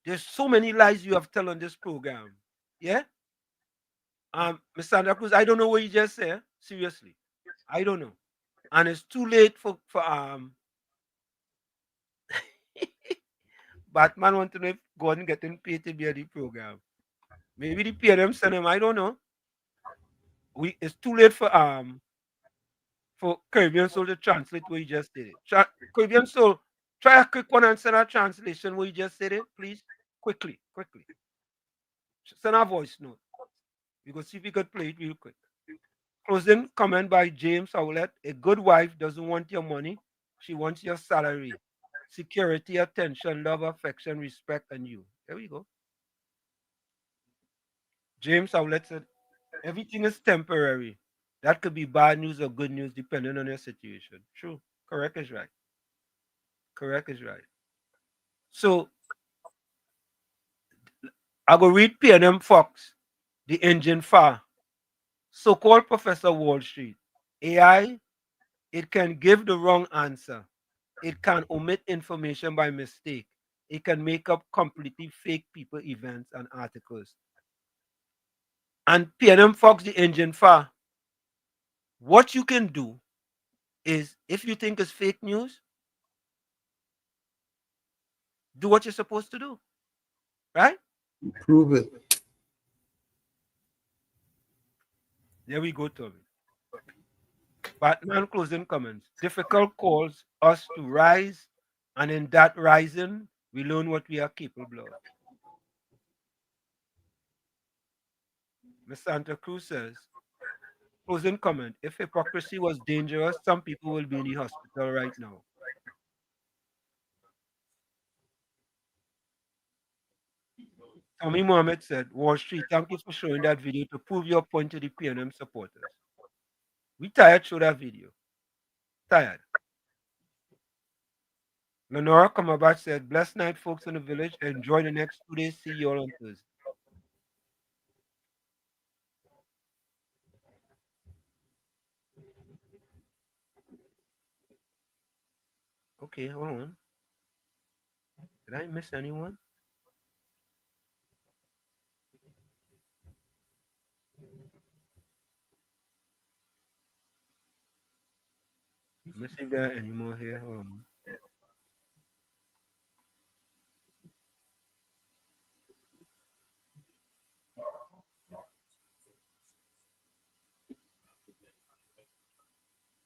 There's so many lies you have told on this program. Yeah? Mr. Sandra Cruz, I don't know what you just said. Seriously. I don't know. And it's too late for Batman want to know if Gordon getting paid to be on the program. Maybe the PNM send him, I don't know. It's too late for Caribbean Soul to translate what you just did. Caribbean Soul, try a quick one and send a translation what you just said it, please. Quickly. Send a voice note. We go see if we could play it real quick. Closing comment by James Howlett. A good wife doesn't want your money. She wants your salary, security, attention, love, affection, respect, and you. There we go. James Howlett said, everything is temporary. That could be bad news or good news depending on your situation. True. Correct is right. So I go read PNM Fox, the engine far. So-called Professor Wall Street. AI, it can give the wrong answer. It can omit information by mistake. It can make up completely fake people, events, and articles. And PNM Fox, the engine far. What you can do is, if you think it's fake news, do what you're supposed to do. Right? Prove it. There we go, Tommy. Batman closing comments. Difficult calls us to rise, and in that rising, we learn what we are capable of. Ms. Santa Cruz says, closing comment. If hypocrisy was dangerous, some people will be in the hospital right now. Tommy Mohammed said, Wall Street, thank you for showing that video to prove your point to the PNM supporters. We tired show that video. Tired. Lenora Kamabach said, blessed night, folks in the village. Enjoy the next 2 days. See you all on Thursday. Okay, hold on. Did I miss anyone? Let me see if there are any more here. Hold on.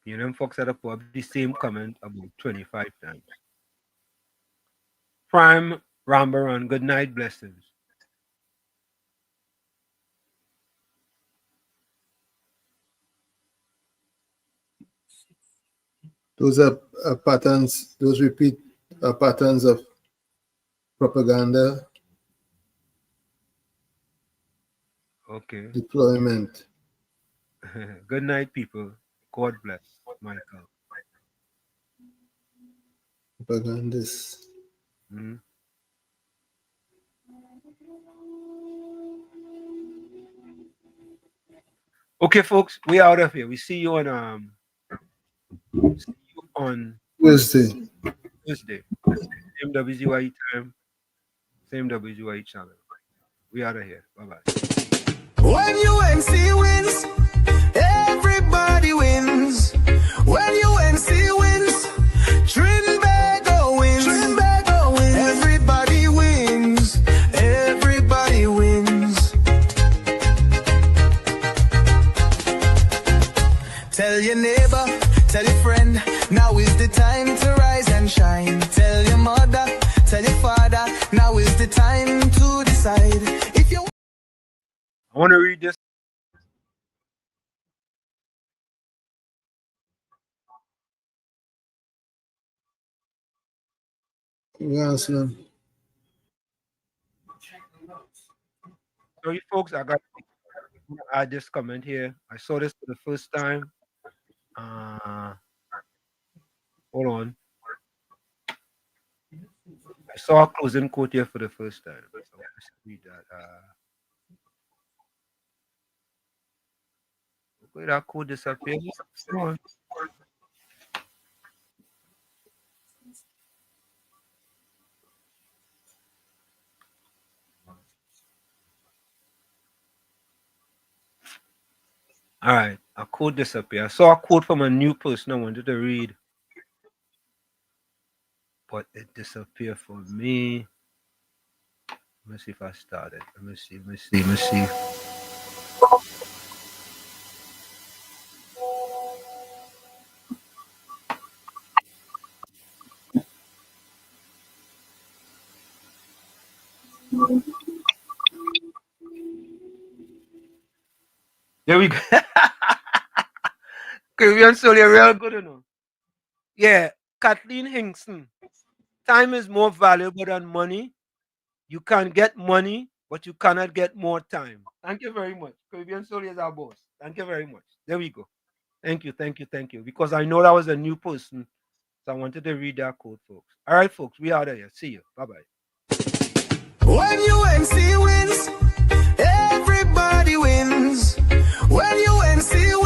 PNM Fox had up the same comment about 25 times. Prime Rambaran, good night, blessings. Those are patterns, those repeat patterns of propaganda. Okay. Deployment. Good night, people. God bless, Michael. Propagandists. Mm-hmm. Okay, folks, we out of here. We see you on Wednesday. Same WZYE time, same WZYE channel. We out of here. Bye-bye. When UNC wins, everybody wins. When UNC wins, Trinbago wins. Trinbago wins. Everybody wins. Everybody wins. Tell your neighbor, tell your friend, now is the time to rise and shine. Tell your mother, tell your father, now is the time to decide. If you I want to read this. Yes, man. So you folks, I got to add this comment here. I saw this for the first time. Hold on. I saw a closing quote here for the first time. So let's read that. Where that quote disappeared? Come on. All right, a quote disappeared. I saw a quote from a new person I wanted to read, but it disappeared for me. Let me see if I started. Let me see. There we go. Caribbean Soul, you're real good, you know. Yeah, Kathleen Hinkson. Time is more valuable than money. You can get money, but you cannot get more time. Thank you very much. Caribbean Soul is our boss. Thank you very much. There we go. Thank you. Because I know that was a new person, so I wanted to read that quote, folks. All right, folks, we out of here. See you. Bye-bye. When UNC wins, everybody wins. When UNC wins.